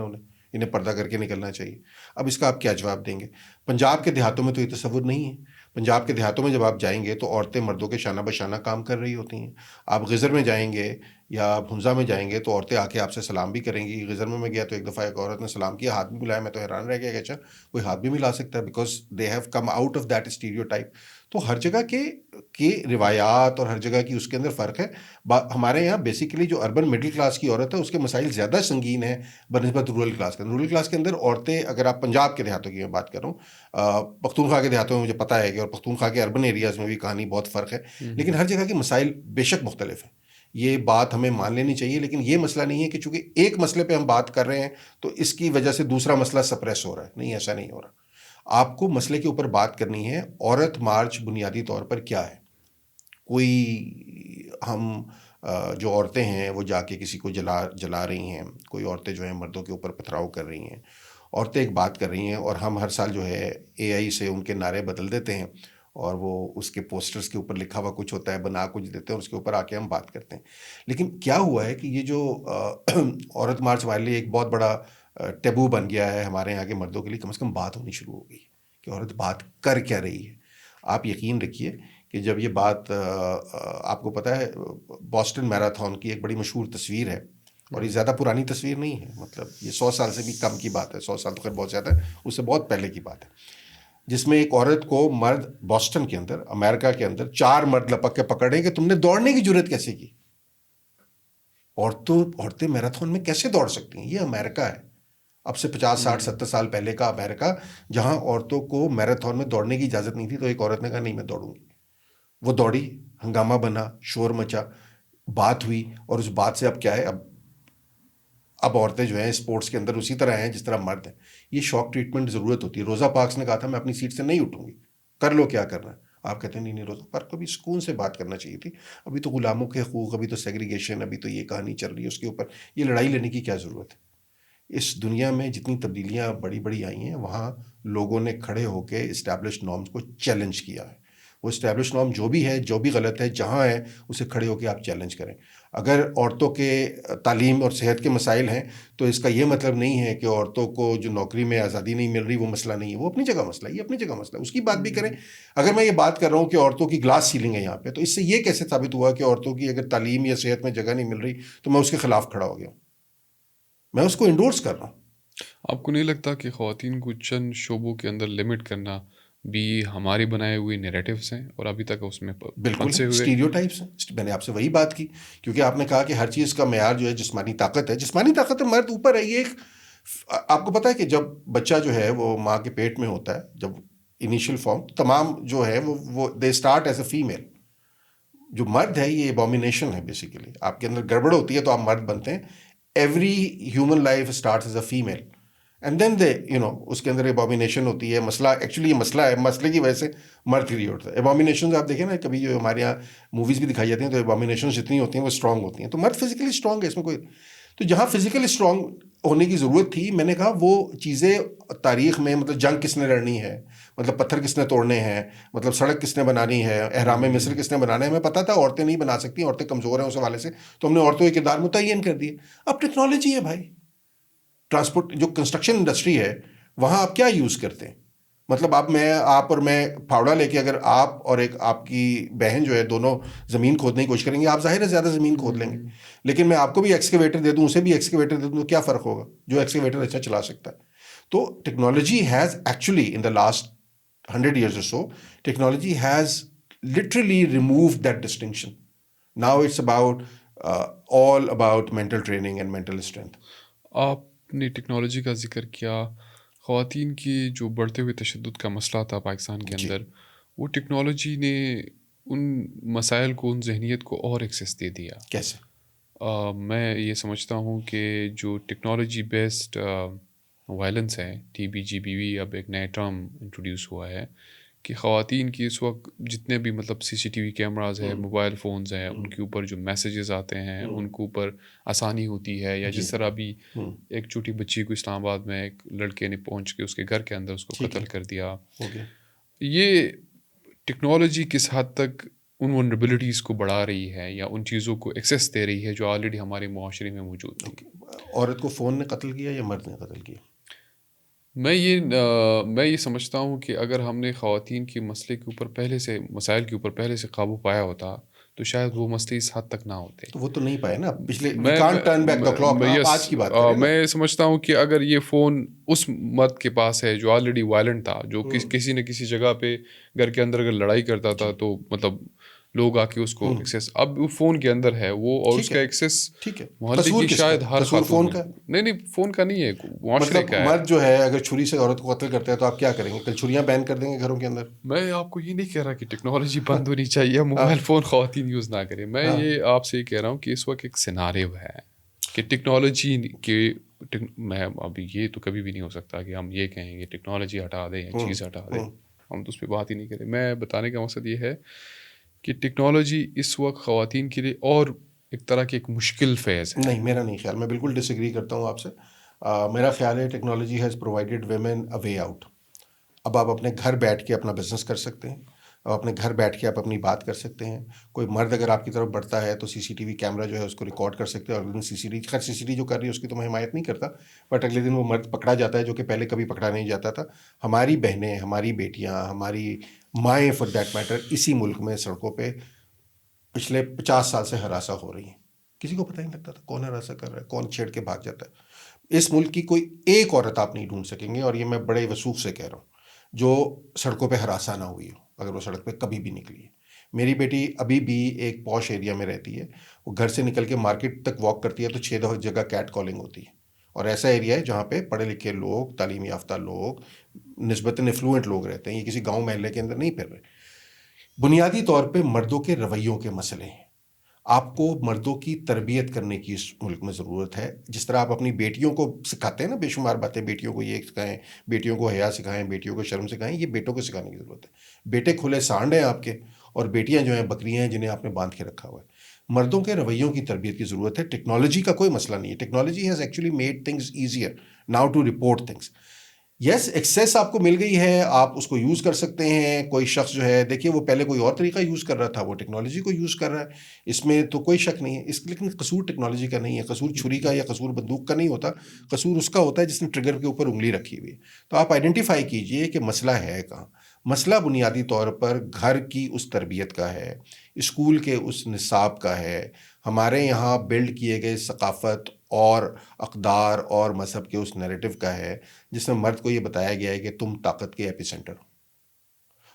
انہیں پردہ کر کے نکلنا چاہیے. اب اس کا آپ کیا جواب دیں گے؟ پنجاب کے دیہاتوں میں تو یہ تصور نہیں ہے. پنجاب کے دیہاتوں میں جب آپ جائیں گے تو عورتیں مردوں کے شانہ بشانہ کام کر رہی ہوتی ہیں. آپ غزر میں جائیں گے یا بھنزا میں جائیں گے تو عورتیں آ کے آپ سے سلام بھی کریں گی. غزر میں گیا تو ایک دفعہ ایک عورت نے سلام کیا، ہاتھ بھی ملایا. میں تو حیران رہ گیا کہ اچھا کوئی ہاتھ بھی ملا سکتا ہے، because they have come out of that stereotype. تو ہر جگہ کے روایات اور ہر جگہ کی اس کے اندر فرق ہے. ہمارے یہاں بیسیکلی جو اربن مڈل کلاس کی عورت ہے اس کے مسائل زیادہ سنگین ہیں بنسبت رورل کلاس کے. رورل کلاس کے اندر عورتیں، اگر آپ پنجاب کے دیہاتوں کی میں بات کروں، پختونخوا کے دیہاتوں میں مجھے پتہ ہے کہ، اور پختونخوا کے اربن ایریاز میں بھی کہانی بہت فرق ہے، لیکن ہر جگہ کے مسائل بے شک مختلف ہیں. یہ بات ہمیں مان لینی چاہیے. لیکن یہ مسئلہ نہیں ہے کہ چونکہ ایک مسئلے پہ ہم بات کر رہے ہیں تو اس کی وجہ سے دوسرا مسئلہ سپریس ہو رہا ہے. نہیں، ایسا نہیں ہو رہا. آپ کو مسئلے کے اوپر بات کرنی ہے. عورت مارچ بنیادی طور پر کیا ہے؟ کوئی ہم جو عورتیں ہیں وہ جا کے کسی کو جلا رہی ہیں، کوئی عورتیں جو ہیں مردوں کے اوپر پتھراؤ کر رہی ہیں، عورتیں ایک بات کر رہی ہیں، اور ہم ہر سال جو ہے اے آئی سے ان کے نعرے بدل دیتے ہیں اور وہ اس کے پوسٹرز کے اوپر لکھا ہوا کچھ ہوتا ہے، بنا کچھ دیتے ہیں اور اس کے اوپر آ کے ہم بات کرتے ہیں. لیکن کیا ہوا ہے کہ یہ جو عورت مارچ ہمارے لیے ایک بہت بڑا ٹیبو بن گیا ہے ہمارے یہاں کے مردوں کے لیے. کم از کم بات ہونی شروع ہو گئی کہ عورت بات کر کیا رہی ہے. آپ یقین رکھیے کہ جب یہ بات، آپ کو پتہ ہے بوسٹن میراتھن کی ایک بڑی مشہور تصویر ہے، اور یہ زیادہ پرانی تصویر نہیں ہے، مطلب یہ 100 سال سے بھی کم کی بات ہے. 100 سال تو خیر بہت زیادہ ہے، اس سے بہت پہلے کی بات ہے، جس میں ایک عورت کو مرد بوسٹن کے اندر، امریکہ کے اندر 4 مرد لپک کے پکڑے کہ تم نے دوڑنے کی جرت کیسے کی؟ عورتیں میراتھن میں کیسے دوڑ سکتی ہیں؟ یہ امریکہ ہے، اب سے 50 60 70 سال پہلے کا امریکہ، جہاں عورتوں کو میراتھن میں دوڑنے کی اجازت نہیں تھی. تو ایک عورت نے کہا نہیں میں دوڑوں گی. وہ دوڑی، ہنگامہ بنا، شور مچا، بات ہوئی، اور اس بات سے اب کیا ہے، اب عورتیں جو ہیں اسپورٹس کے اندر اسی طرح ہیں جس طرح مرد ہیں. یہ شاک ٹریٹمنٹ ضرورت ہوتی ہے. روزہ پارکس نے کہا تھا میں اپنی سیٹ سے نہیں اٹھوں گی، کر لو کیا کرنا ہے. آپ کہتے ہیں نہیں روزہ پارک کو بھی سکون سے بات کرنا چاہیے تھی. ابھی تو غلاموں کے حقوق، ابھی تو سیگریگیشن، ابھی تو یہ کہانی چل رہی ہے، اس کے اوپر یہ لڑائی لینے کی کیا ضرورت ہے؟ اس دنیا میں جتنی تبدیلیاں بڑی بڑی آئی ہیں وہاں لوگوں نے کھڑے ہو کے اسٹیبلشڈ نارمز کو چیلنج کیا ہے. وہ اسٹیبلش نارم جو بھی ہے، جو بھی غلط ہے، جہاں ہے اسے کھڑے ہو کے آپ چیلنج کریں. اگر عورتوں کے تعلیم اور صحت کے مسائل ہیں تو اس کا یہ مطلب نہیں ہے کہ عورتوں کو جو نوکری میں آزادی نہیں مل رہی وہ مسئلہ نہیں ہے. وہ اپنی جگہ مسئلہ ہے، یہ اپنی جگہ مسئلہ ہے، اس کی بات بھی کریں. اگر میں یہ بات کر رہا ہوں کہ عورتوں کی گلاس سیلنگ ہے یہاں پہ، تو اس سے یہ کیسے ثابت ہوا کہ عورتوں کی اگر تعلیم یا صحت میں جگہ نہیں مل رہی تو میں اس کے خلاف کھڑا ہو گیا ہوں؟ میں اس کو انڈورس کر رہا ہوں. آپ کو نہیں لگتا کہ خواتین کو چند شعبوں کے اندر لمٹ کرنا بھی ہمارے بنائے ہوئے نیریٹیوز ہیں اور ابھی تک اس میں بالکل پھنسے ہوئے؟ اسٹیریوٹائپس ہیں. میں نے آپ سے وہی بات کی، کیونکہ آپ نے کہا کہ ہر چیز کا معیار جو ہے جسمانی طاقت ہے. جسمانی طاقت ہے، مرد اوپر ہے. یہ ایک، آپ کو پتہ ہے کہ جب بچہ جو ہے وہ ماں کے پیٹ میں ہوتا ہے، جب انیشیل فارم، تمام جو ہے وہ they start as a female. جو مرد ہے یہ ایبومینیشن ہے بیسیکلی. آپ کے اندر گڑبڑ ہوتی ہے تو آپ مرد بنتے ہیں. Every human life starts as a female and then they اس کے اندر ایبومینیشن ہوتی ہے. مسئلہ ایکچولی یہ مسئلہ ہے، مسئلے کی وجہ سے مرد کریٹ ہوتا ہے. ایبومینیشنز آپ دیکھیں نا، کبھی جو ہمارے یہاں موویز بھی دکھائی جاتی ہیں تو ایبومینیشنز جتنی ہوتی ہیں وہ اسٹرانگ ہوتی ہیں. تو مرد فزیکلی اسٹرانگ ہے، اس میں کوئی، تو جہاں فزیکلی اسٹرانگ ہونے کی ضرورت تھی، میں نے کہا وہ چیزیں تاریخ میں، مطلب جنگ کس نے لڑنی ہے، مطلب پتھر کس نے توڑنے ہیں، مطلب سڑک کس نے بنانی ہے، احرام مصر کس نے بنانا ہے. ہمیں پتہ تھا عورتیں نہیں بنا سکتی، عورتیں کمزور ہیں اس حوالے سے، تو ہم نے عورتوں کے کردار متعین کر دیے. اب ٹیکنالوجی ہے بھائی. ٹرانسپورٹ جو کنسٹرکشن انڈسٹری ہے وہاں آپ کیا یوز کرتے ہیں؟ مطلب آپ اور میں پھاوڑا لے کے اگر آپ اور ایک آپ کی بہن جو ہے دونوں زمین کھودنے کی کوشش کریں گے، آپ ظاہر ہے زیادہ زمین کھود لیں گے. لیکن میں آپ کو بھی ایکسکیویٹر دے دوں، اسے بھی ایکسکیویٹر دے دوں، تو کیا فرق ہوگا؟ جو ایکسکیویٹر اچھا چلا سکتا ہے. تو technology has actually in the last 100 years or so, technology has literally removed that distinction. Now it's about all about mental training and mental strength. آپ نے ٹیکنالوجی کا ذکر کیا. خواتین کی جو بڑھتے ہوئے تشدد کا مسئلہ تھا پاکستان کے جی. اندر، وہ ٹیکنالوجی نے ان مسائل کو، ان ذہنیت کو اور ایکسیس دے دیا. کیسے؟ میں یہ سمجھتا ہوں کہ جو ٹیکنالوجی بیسڈ وائلنس ہے، ٹی بی جی بی وی، اب ایک نیا ٹرم انٹروڈیوس ہوا ہے کہ خواتین کی اس وقت جتنے بھی مطلب سی سی ٹی وی کیمراز ہیں، موبائل فونز ہیں، ان کے اوپر جو میسیجز آتے ہیں ان کے اوپر آسانی ہوتی ہے. یا جس طرح بھی ایک چھوٹی بچی کو اسلام آباد میں ایک لڑکے نے پہنچ کے اس کے گھر کے اندر اس کو قتل کر دیا. یہ ٹیکنالوجی کس حد تک ان ونربلٹیز کو بڑھا رہی ہے یا ان چیزوں کو ایکسیس دے رہی ہے جو آلریڈی ہمارے معاشرے میں موجود تھی. عورت کو فون نے قتل کیا یا مرد نے قتل کیا؟ میں یہ سمجھتا ہوں کہ اگر ہم نے خواتین کے مسئلے کے اوپر پہلے سے، مسائل کے اوپر پہلے سے قابو پایا ہوتا تو شاید وہ مسئلے اس حد تک نہ ہوتے. تو وہ تو نہیں پائے نا. پچھلے we can't turn back the clock. آپ آج کی بات کریں نا. میں سمجھتا ہوں کہ اگر یہ فون اس مرد کے پاس ہے جو آلریڈی وائلنٹ تھا، جو کسی نہ کسی جگہ پہ گھر کے اندر اگر لڑائی کرتا تھا تو مطلب لوگ آ کے اس کو ایکسیس، اب وہ فون کے اندر ہے وہ، اور اس کا ایکسیس محلے کی شاید ہر فون کا نہیں فون کا نہیں ہے، معاشرے کا ہے. مرد جو ہے اگر چھری سے عورت کو قتل کرتا ہے تو آپ کیا کریں گے؟ کل چھریاں بین کر دیں گے گھروں کے اندر. میں آپ کو یہ نہیں کہہ رہا کہ ٹیکنالوجی بند ہونی چاہیے، موبائل فون خواتین یوز نہ کریں. میں یہ آپ سے یہ کہہ رہا ہوں کہ اس وقت ایک سیناریو ہے کہ ٹیکنالوجی کے، میں ابھی یہ تو کبھی بھی نہیں ہو سکتا کہ ہم یہ کہیں گے ٹیکنالوجی ہٹا دیں یا چیز ہٹا دیں، ہم تو اس پہ بات ہی نہیں کریں. میں بتانے کا مقصد یہ ہے کہ ٹیکنالوجی اس وقت خواتین کے لیے اور ایک طرح کی ایک مشکل فیز ہے. نہیں، میرا نہیں خیال. میں بالکل ڈس ایگری کرتا ہوں آپ سے. میرا خیال ہے technology has provided women a way out. اب آپ اپنے گھر بیٹھ کے اپنا بزنس کر سکتے ہیں، اب اپنے گھر بیٹھ کے آپ اپنی بات کر سکتے ہیں. کوئی مرد اگر آپ کی طرف بڑھتا ہے تو سی سی ٹی وی کیمرہ جو ہے اس کو ریکارڈ کر سکتے ہیں، اور اگلے دن سی سی ٹی جو کر رہی ہے اس کی تو میں حمایت نہیں کرتا، بٹ اگلے دن وہ مرد پکڑا جاتا ہے جو کہ پہلے کبھی پکڑا نہیں جاتا تھا. ہماری بہنیں، ہماری بیٹیاں، ہماری مائیں فار دیٹ میٹر اسی ملک میں سڑکوں پہ پچھلے 50 سال سے ہراساں ہو رہی ہیں. کسی کو پتہ نہیں لگتا تھا کون ہراساں کر رہا ہے، کون چھیڑ کے بھاگ جاتا ہے. اس ملک کی کوئی ایک عورت آپ نہیں ڈھونڈ سکیں گے، اور یہ میں بڑے وثوق سے کہہ رہا ہوں، جو سڑکوں پہ ہراساں نہ ہوئی ہو اگر وہ سڑک پہ کبھی بھی نکلی ہے. میری بیٹی ابھی بھی ایک پوش ایریا میں رہتی ہے، وہ گھر سے نکل کے مارکیٹ تک واک کرتی ہے تو 6 جگہ کیٹ کالنگ ہوتی ہے. اور ایسا ایریا ہے جہاں پہ پڑھے لکھے لوگ، تعلیم یافتہ لوگ، نسبتاً افلوئنٹ لوگ رہتے ہیں. یہ کسی گاؤں محلے کے اندر نہیں پھر رہے. بنیادی طور پہ مردوں کے رویوں کے مسئلے ہیں. آپ کو مردوں کی تربیت کرنے کی اس ملک میں ضرورت ہے. جس طرح آپ اپنی بیٹیوں کو سکھاتے ہیں نا بے شمار باتیں، بیٹیوں کو یہ سکھائیں، بیٹیوں کو حیا سکھائیں، بیٹیوں کو شرم سکھائیں، یہ بیٹوں کو سکھانے کی ضرورت ہے. بیٹے کھلے سانڈ ہیں آپ کے، اور بیٹیاں جو ہیں بکریاں ہیں جنہیں آپ نے باندھ کے رکھا ہوا ہے. مردوں کے رویوں کی تربیت کی ضرورت ہے. ٹیکنالوجی کا کوئی مسئلہ نہیں ہے. Technology has actually made things easier now to report things. Yes, access آپ کو مل گئی ہے، آپ اس کو یوز کر سکتے ہیں. کوئی شخص جو ہے، دیکھیے وہ پہلے کوئی اور طریقہ یوز کر رہا تھا، وہ ٹیکنالوجی کو یوز کر رہا ہے، اس میں تو کوئی شک نہیں ہے. لیکن قصور ٹیکنالوجی کا نہیں ہے، قصور چھری کا یا قصور بندوق کا نہیں ہوتا. قصور اس کا ہوتا ہے جس نے ٹریگر کے اوپر انگلی رکھی ہوئی ہے. تو آپ آئیڈینٹیفائی کیجئے کہ مسئلہ ہے کہاں. مسئلہ بنیادی طور پر گھر کی اس تربیت کا ہے، اسکول کے اس نصاب کا ہے، ہمارے یہاں بلڈ کیے گئے ثقافت اور اقدار اور مذہب کے اس نیریٹو کا ہے، جس میں مرد کو یہ بتایا گیا ہے کہ تم طاقت کے ایپی سینٹر ہو،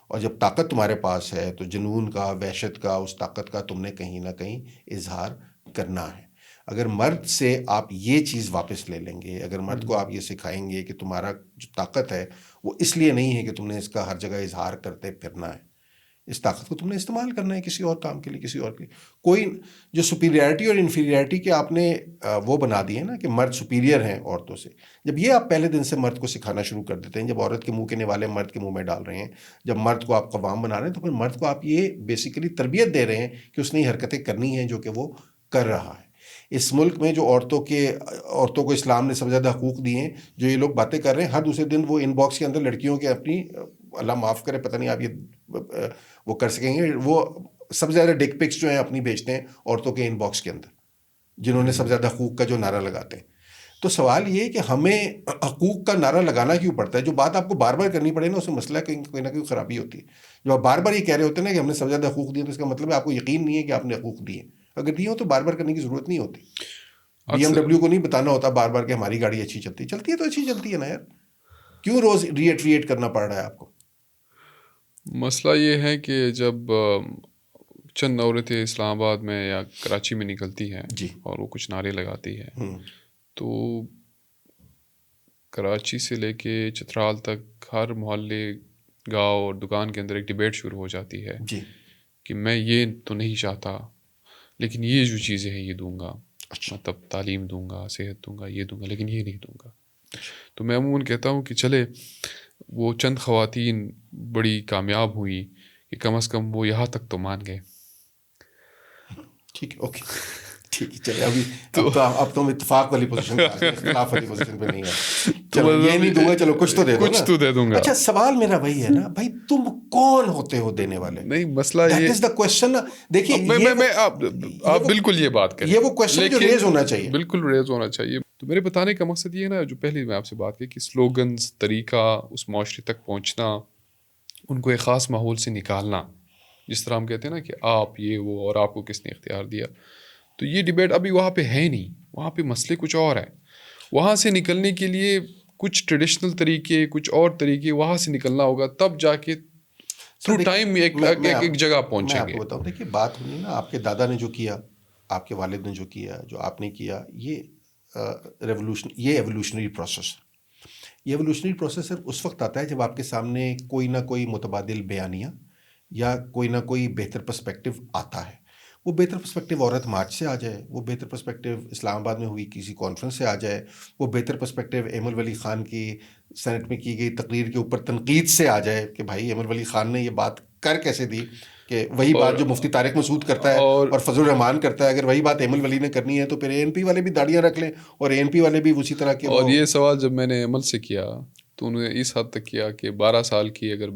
اور جب طاقت تمہارے پاس ہے تو جنون کا، وحشت کا، اس طاقت کا تم نے کہیں نہ کہیں اظہار کرنا ہے. اگر مرد سے آپ یہ چیز واپس لے لیں گے، اگر مرد کو آپ یہ سکھائیں گے کہ تمہارا جو طاقت ہے وہ اس لیے نہیں ہے کہ تم نے اس کا ہر جگہ اظہار کرتے پھرنا ہے، اس طاقت کو تم نے استعمال کرنا ہے کسی اور کام کے لیے، کسی اور کے لیے. کوئی جو سپیریئرٹی اور انفیریئرٹی کے آپ نے وہ بنا دی ہے نا کہ مرد سپیریئر ہیں عورتوں سے، جب یہ آپ پہلے دن سے مرد کو سکھانا شروع کر دیتے ہیں، جب عورت کے منہ کے نوالے مرد کے منہ میں ڈال رہے ہیں، جب مرد کو آپ قوام بنا رہے ہیں، تو پھر مرد کو آپ یہ بیسیکلی تربیت دے رہے ہیں کہ اس نے یہ حرکتیں کرنی ہیں جو کہ وہ کر رہا ہے. اس ملک میں جو عورتوں کو اسلام نے سب سے زیادہ حقوق دیے ہیں، جو یہ لوگ باتیں کر رہے ہیں، ہر دوسرے دن وہ ان باکس کے اندر لڑکیوں کے اپنی، اللہ معاف کرے پتہ نہیں آپ یہ وہ کر سکیں گے، وہ سب سے زیادہ ڈک پکس جو ہیں اپنی بھیجتے ہیں عورتوں کے ان باکس کے اندر، جنہوں نے سب سے زیادہ حقوق کا جو نعرہ لگاتے ہیں. تو سوال یہ ہے کہ ہمیں حقوق کا نعرہ لگانا کیوں پڑتا ہے؟ جو بات آپ کو بار بار کرنی پڑے نا، اس میں مسئلہ کوئی نہ کوئی خرابی ہوتی ہے. جو آپ بار بار یہ کہہ رہے ہوتے ہیں نا کہ ہم نے سب زیادہ حقوق دیے، تو اس کا مطلب ہے آپ کو یقین نہیں ہے کہ آپ نے حقوق دیے. اگر دیے ہو تو بار بار کرنے کی ضرورت نہیں ہوتی. بی ایم ڈبلیو کو نہیں بتانا ہوتا بار بار کہ ہماری گاڑی اچھی چلتی ہے تو اچھی چلتی ہے نا یار. کیوں روز ریٹ کرنا پڑ رہا ہے آپ کو؟ مسئلہ یہ ہے کہ جب چند عورتیں اسلام آباد میں یا کراچی میں نکلتی ہیں جی، اور وہ کچھ نعرے لگاتی ہے، تو کراچی سے لے کے چترال تک ہر محلے، گاؤں اور دکان کے اندر ایک ڈبیٹ شروع ہو جاتی ہے جی. کہ میں یہ تو نہیں چاہتا، لیکن یہ جو چیزیں ہیں یہ دوں گا. اچھا. مطلب تعلیم دوں گا، صحت دوں گا، یہ دوں گا، لیکن یہ نہیں دوں گا. تو میں عموماً کہتا ہوں کہ چلے وہ چند خواتین بڑی کامیاب ہوئی کہ کم از کم وہ یہاں تک تو مان گئے. ٹھیک ہے، اوکے، ٹھیک ہے، چلے اب تو ہم اتفاق والی پوزیشن پہ آ گئے، اختلاف والی پوزیشن پہ نہیں ہے. چلو یہ نہیں دوں گا، چلو کچھ تو دے دو نا. کچھ تو دے دوں گا. اچھا، سوال میرا وہی ہے نا بھائی، تم کون ہوتے ہو دینے والے؟ نہیں، مسئلہ دیٹ یہ از دا کوشچن. دیکھیے آپ بالکل یہ بات کریں، یہ وہ کوشچن جو ریز ہونا چاہیے، بالکل ریز ہونا چاہیے. تو میرے بتانے کا مقصد یہ ہے نا، جو پہلے میں آپ سے بات کی کہ سلوگنز، طریقہ، اس معاشرے تک پہنچنا، ان کو ایک خاص ماحول سے نکالنا، جس طرح ہم کہتے ہیں نا کہ آپ یہ وہ اور آپ کو کس نے اختیار دیا. تو یہ ڈبیٹ ابھی وہاں پہ ہے نہیں، وہاں پہ مسئلے کچھ اور ہیں. وہاں سے نکلنے کے لیے کچھ ٹریڈیشنل طریقے، کچھ اور طریقے وہاں سے نکلنا ہوگا، تب جا کے تھرو ٹائم ایک جگہ پہنچیں گے. میں آپ کو بتاؤں، دیکھیے بات ہونی نا، آپ کے دادا نے جو کیا، آپ کے والد نے جو کیا، جو آپ نے کیا، یہ ایولیوشنری پروسیس. یہ ایولیوشنری پروسیس صرف اس وقت آتا ہے جب آپ کے سامنے کوئی نہ کوئی متبادل بیانیہ یا کوئی نہ کوئی بہتر پرسپیکٹو آتا ہے. وہ بہتر پرسپیکٹو عورت مارچ سے آ جائے، وہ بہتر پرسپیکٹو اسلام آباد میں ہوئی کسی کانفرنس سے آ جائے، وہ بہتر پرسپیکٹو ایمل ولی خان کی سینٹ میں کی گئی تقریر کے اوپر تنقید سے آ جائے کہ بھائی ایمل ولی خان نے یہ بات کر کیسے دی، کہ وہی بات جو مفتی طارق مسعود کرتا ہے اور فضل الرحمان کرتا ہے، اگر وہی بات ایمل ولی نے کرنی ہے تو پھر اے این پی والے بھی داڑیاں رکھ لیں اور اے این پی والے بھی اسی طرح کے. اور یہ سوال جب میں نے ایمل سے کیا تو انہوں نے اس حد تک کیا کہ 12 سال کی اگر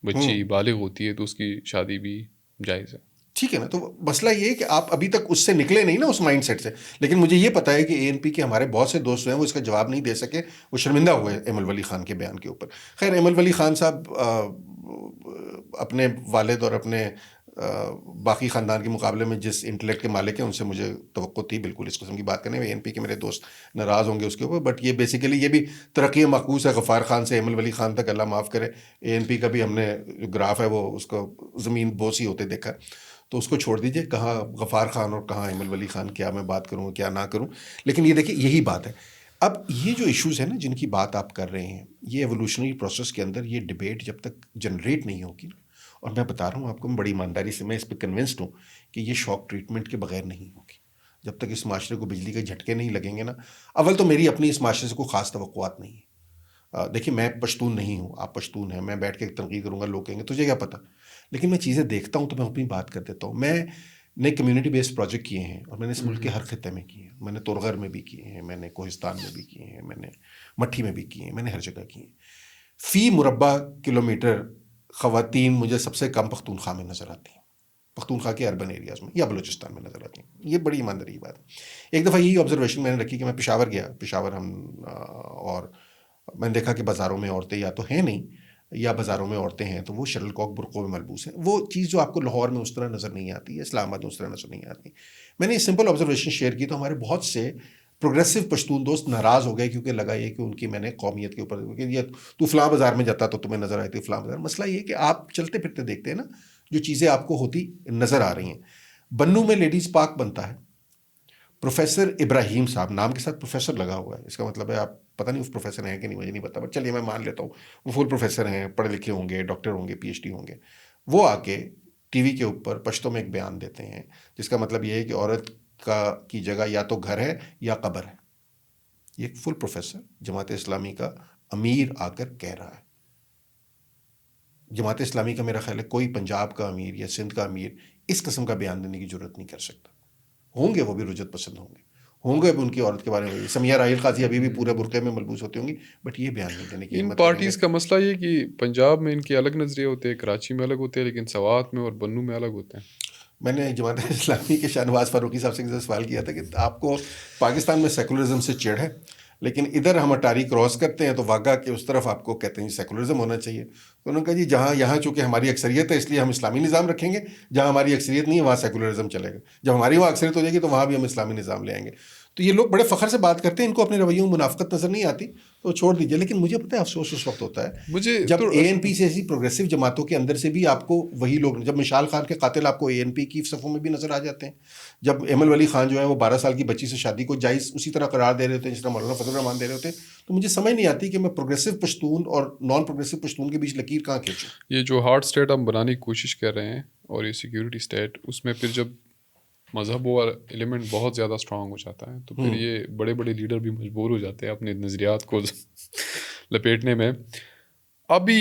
بچی بالغ ہوتی ہے تو اس کی شادی بھی جائز ہے. ٹھیک ہے نا. تو مسئلہ یہ ہے کہ آپ ابھی تک اس سے نکلے نہیں نا، اس مائنڈ سیٹ سے. لیکن مجھے یہ پتا ہے کہ اے این پی کے ہمارے بہت سے دوست ہیں، وہ اس کا جواب نہیں دے سکے، وہ شرمندہ ہوئے ایمل ولی خان کے بیان کے اوپر. خیر، ایمل ولی خان صاحب اپنے والد اور اپنے باقی خاندان کے مقابلے میں جس انٹلیکٹ کے مالک ہیں، ان سے مجھے توقع تھی بالکل اس قسم کی بات کرنے میں. اے این پی کے میرے دوست ناراض ہوں گے اس کے اوپر، بٹ یہ بیسیکلی یہ بھی ترقی معکوس ہے غفار خان سے ایمل ولی خان تک، اللہ معاف کرے. اے این پی کا بھی ہم نے جو گراف ہے وہ اس کو زمین بوسی ہوتے دیکھا، تو اس کو چھوڑ دیجئے، کہاں غفار خان اور کہاں ایمل ولی خان، کیا میں بات کروں کیا نہ کروں. لیکن یہ دیکھیں، یہی بات ہے. اب یہ جو ایشوز ہیں نا جن کی بات آپ کر رہے ہیں، یہ ایولیوشنری پروسیس کے اندر یہ ڈبیٹ جب تک جنریٹ نہیں ہوگی نا، اور میں بتا رہا ہوں آپ کو، میں بڑی ایمانداری سے میں اس پہ کنونسڈ ہوں کہ یہ شاک ٹریٹمنٹ کے بغیر نہیں ہوگی. جب تک اس معاشرے کو بجلی کے جھٹکے نہیں لگیں گے نا. اول تو میری اپنی اس معاشرے سے کوئی خاص توقعات نہیں ہے. دیکھیے میں پشتون نہیں ہوں، آپ پشتون ہیں، میں بیٹھ کے تنقید کروں گا، لوگ کہیں گے تجھے کیا پتہ. لیکن میں چیزیں دیکھتا ہوں تو میں اپنی بات کر دیتا ہوں. میں نے کمیونٹی بیسڈ پروجیکٹ کیے ہیں اور میں نے اس ملک کے ہر خطے میں کیے ہیں. میں نے تورغر میں بھی کیے ہیں، میں نے کوہستان میں بھی کیے ہیں، میں نے مٹھی میں بھی کیے ہیں، میں نے ہر جگہ کیے ہیں. فی مربع کلومیٹر خواتین مجھے سب سے کم پختونخوا میں نظر آتی ہیں، پختونخوا کے اربن ایریاز میں یا بلوچستان میں نظر آتی ہیں. یہ بڑی ایمانداری کی بات ہے. ایک دفعہ یہی آبزرویشن میں نے رکھی کہ میں پشاور گیا. پشاور اور میں نے دیکھا کہ بازاروں میں عورتیں یا تو ہیں نہیں، یا بازاروں میں عورتیں ہیں تو وہ شٹل کاک برقعوں میں ملبوس ہیں. وہ چیز جو آپ کو لاہور میں اس طرح نظر نہیں آتی ہے، اسلام آباد میں اس طرح نظر نہیں آتی. میں نے یہ سمپل آبزرویشن شیئر کی تو ہمارے بہت سے پروگریسو پشتون دوست ناراض ہو گئے، کیونکہ لگا یہ کہ ان کی میں نے قومیت کے اوپر کہ یہ تو فلاں بازار میں جاتا تو تمہیں نظر آئی تھی فلاں بازار. مسئلہ یہ کہ آپ چلتے پھرتے دیکھتے ہیں نا جو چیزیں آپ کو ہوتی نظر آ رہی ہیں. بنو میں لیڈیز پارک بنتا ہے، پروفیسر ابراہیم صاحب نام کے ساتھ پروفیسر لگا ہوا ہے. اس کا مطلب ہے آپ پتہ نہیں اس پروفیسر ہیں کہ نہیں، مجھے نہیں پتا، بٹ چلیے میں مان لیتا ہوں وہ فل پروفیسر ہیں، پڑھے لکھے ہوں گے، ڈاکٹر ہوں گے، پی ایچ ڈی ہوں گے. وہ آ کے ٹی وی کے اوپر پشتوں میں ایک بیان دیتے ہیں جس کا مطلب یہ ہے کہ عورت کی جگہ یا تو گھر ہے یا قبر ہے. یہ ایک فل پروفیسر جماعت اسلامی کا امیر آ کر کہہ رہا ہے. جماعت اسلامی کا میرا خیال ہے کوئی پنجاب کا امیر یا سندھ کا امیر اس قسم کا بیان دینے کی ضرورت نہیں کر سکتا. ہوں گے وہ بھی رجت پسند ہوں گے ان کی عورت کے بارے میں. سمیہ راحیل قاضی ابھی بھی پورے برقعے میں ملبوس ہوتی ہوں گی، بٹ یہ بیان نہیں دینے کی ان پارٹیز کا مسئلہ یہ کہ پنجاب میں ان کے الگ نظریے ہوتے ہیں، کراچی میں الگ ہوتے ہیں، لیکن سوات میں اور بنو میں الگ ہوتے ہیں. میں نے جماعت اسلامی کے شاہنواز فاروقی صاحب سے سوال کیا تھا کہ آپ کو پاکستان میں سیکولرزم سے چڑ ہے، لیکن ادھر ہم اٹاری کراس کرتے ہیں تو واگا کہ اس طرف آپ کو کہتے ہیں سیکولرزم ہونا چاہیے. تو انہوں نے کہا جی جہاں یہاں چونکہ ہماری اکثریت ہے اس لیے ہم اسلامی نظام رکھیں گے، جہاں ہماری اکثریت نہیں ہے وہاں سیکولرزم چلے گا، جب ہماری وہاں اکثریت ہو جائے گی تو وہاں بھی ہم اسلامی نظام لے آئیں گے. تو یہ لوگ بڑے فخر سے بات کرتے ہیں، ان کو اپنے رویوں میں منافقت نظر نہیں آتی تو چھوڑ دیجیے. لیکن مجھے پتہ ہے افسوس اس وقت ہوتا ہے مجھے جب تو اے این پی سے ایسی پروگریسو جماعتوں کے اندر سے بھی آپ کو وہی لوگ، جب مشال خان کے قاتل آپ کو اے این پی کی صفوں میں بھی نظر آ جاتے ہیں، جب ایمل ولی خان جو ہے وہ 12 سال کی بچی سے شادی کو جائز اسی طرح قرار دے رہے ہوتے ہیں جس طرح مولانا فضل الرحمان دے رہے ہوتے ہیں، تو مجھے سمجھ نہیں آتی کہ میں پروگریسو پشتون اور نان پروگریسو پشتون کے بیچ لکیر کہاں کھینچوں. یہ جو ہارڈ اسٹیٹ ہم بنانے کی کوشش کر رہے ہیں اور یہ سیکیورٹی اسٹیٹ، اس میں پھر جب مذہب و ایلیمنٹ بہت زیادہ اسٹرانگ ہو جاتا ہے تو پھر یہ بڑے بڑے لیڈر بھی مجبور ہو جاتے ہیں اپنے نظریات کو لپیٹنے میں. ابھی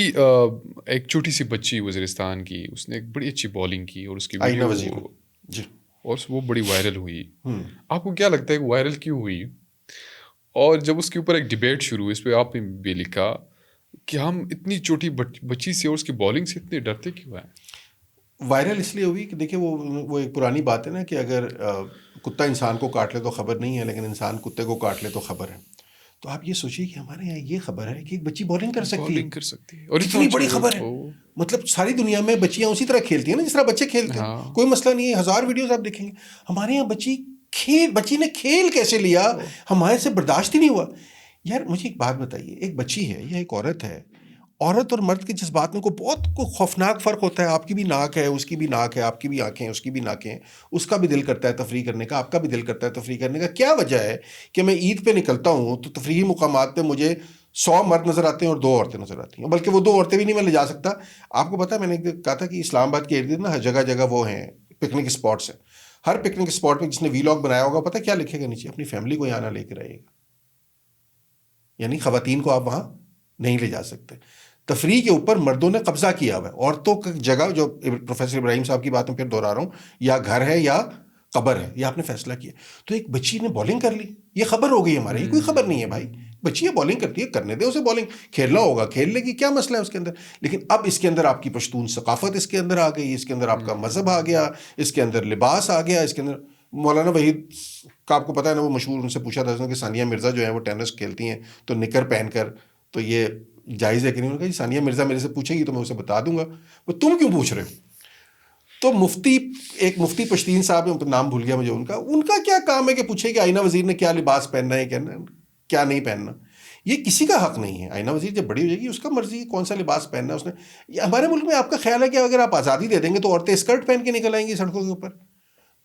ایک چھوٹی سی بچی وزیرستان کی، اس نے ایک بڑی اچھی بالنگ کی اور اس کی آئینہ ویڈیو وزیر جی، اور وہ بڑی وائرل ہوئی. آپ کو کیا لگتا ہے کہ وائرل کیوں ہوئی؟ اور جب اس کے اوپر ایک ڈبیٹ شروع ہوئی، اس پہ آپ نے بھی لکھا کہ ہم اتنی چھوٹی بچی سے اور اس کی بالنگ سے اتنے ڈرتے کیوں ہیں؟ وائرل اس لیے ہوئی کہ دیکھیں وہ ایک پرانی بات ہے نا کہ اگر کتا انسان کو کاٹ لے تو خبر نہیں ہے، لیکن انسان کتے کو کاٹ لے تو خبر ہے. تو آپ یہ سوچیے کہ ہمارے یہاں یہ خبر ہے کہ ایک بچی بالنگ کر سکتی ہے، اور کتنی بڑی خبر ہے. مطلب ساری دنیا میں بچیاں اسی طرح کھیلتی ہیں نا جس طرح بچے کھیلتے ہیں، کوئی مسئلہ نہیں ہے. 1000 ویڈیوز آپ دیکھیں گے. ہمارے یہاں بچی نے کھیل کیسے لیا، ہمارے سے برداشت ہی نہیں ہوا. یار مجھے ایک بات بتائیے، ایک بچی ہے یا ایک عورت ہے، عورت اور مرد کے جذبات میں بہت خوفناک فرق ہوتا ہے. آپ کی بھی ناک ہے، اس کی بھی ناک ہے، آپ کی بھی آنکھیں، اس کی بھی ناکیں، اس کا بھی دل کرتا ہے تفریح کرنے کا، آپ کا بھی دل کرتا ہے تفریح کرنے کا. کیا وجہ ہے کہ میں عید پہ نکلتا ہوں تو تفریحی مقامات پہ مجھے 100 مرد نظر آتے ہیں اور 2 عورتیں نظر آتی ہیں، بلکہ وہ 2 عورتیں بھی نہیں میں لے جا سکتا. آپ کو پتا ہے میں نے کہا تھا کہ اسلام آباد کے ارد گرد نا ہر جگہ جگہ وہ ہیں پکنک اسپاٹس ہیں. ہر پکنک اسپاٹ پہ جس نے ویلاگ بنایا ہوگا پتہ کیا لکھے گا نیچے؟ اپنی فیملی کو یہاں نہ لے کے رہے گا. یعنی خواتین کو آپ وہاں نہیں لے جا سکتے. تفریح کے اوپر مردوں نے قبضہ کیا ہوا ہے. عورتوں کی جگہ، جو پروفیسر ابراہیم صاحب کی بات میں پھر دہرا رہا ہوں، یا گھر ہے یا قبر ہے، یہ آپ نے فیصلہ کیا. تو ایک بچی نے بالنگ کر لی، یہ خبر ہو گئی ہمارے. یہ کوئی خبر نہیں ہے بھائی، بچی ہے بالنگ کرتی ہے، کرنے دے اسے بالنگ، کھیلنا ہوگا کھیل لے گی، کیا مسئلہ ہے اس کے اندر. لیکن اب اس کے اندر آپ کی پشتون ثقافت اس کے اندر آ گئی، اس کے اندر آپ کا مذہب آ گیا، اس کے اندر لباس آ گیا، اس کے اندر مولانا وحید کا آپ کو پتا ہے نا، وہ مشہور، ان سے پوچھا تھا کہ ثانیہ مرزا جو ہے وہ ٹینس کھیلتی ہیں تو نکر پہن کر، تو یہ جائز ہے کہ نہیں؟ کہ ثانیہ مرزا میرے سے پوچھے گی تو میں اسے بتا دوں گا. وہ تم کیوں پوچھ رہے ہو؟ تو ایک مفتی پشتین صاحب ہیں، نام بھول گیا مجھے ان کا کیا کام ہے کہ پوچھے کہ آئینہ وزیر نے کیا لباس پہننا ہے، کیا نہیں پہننا. یہ کسی کا حق نہیں ہے. آئینہ وزیر جب بڑی ہو جائے گی اس کا مرضی کون سا لباس پہننا ہے اس نے. ہمارے ملک میں آپ کا خیال ہے کہ اگر آپ آزادی دے دیں گے تو عورتیں اسکرٹ پہن کے نکل آئیں گی سڑکوں کے اوپر؟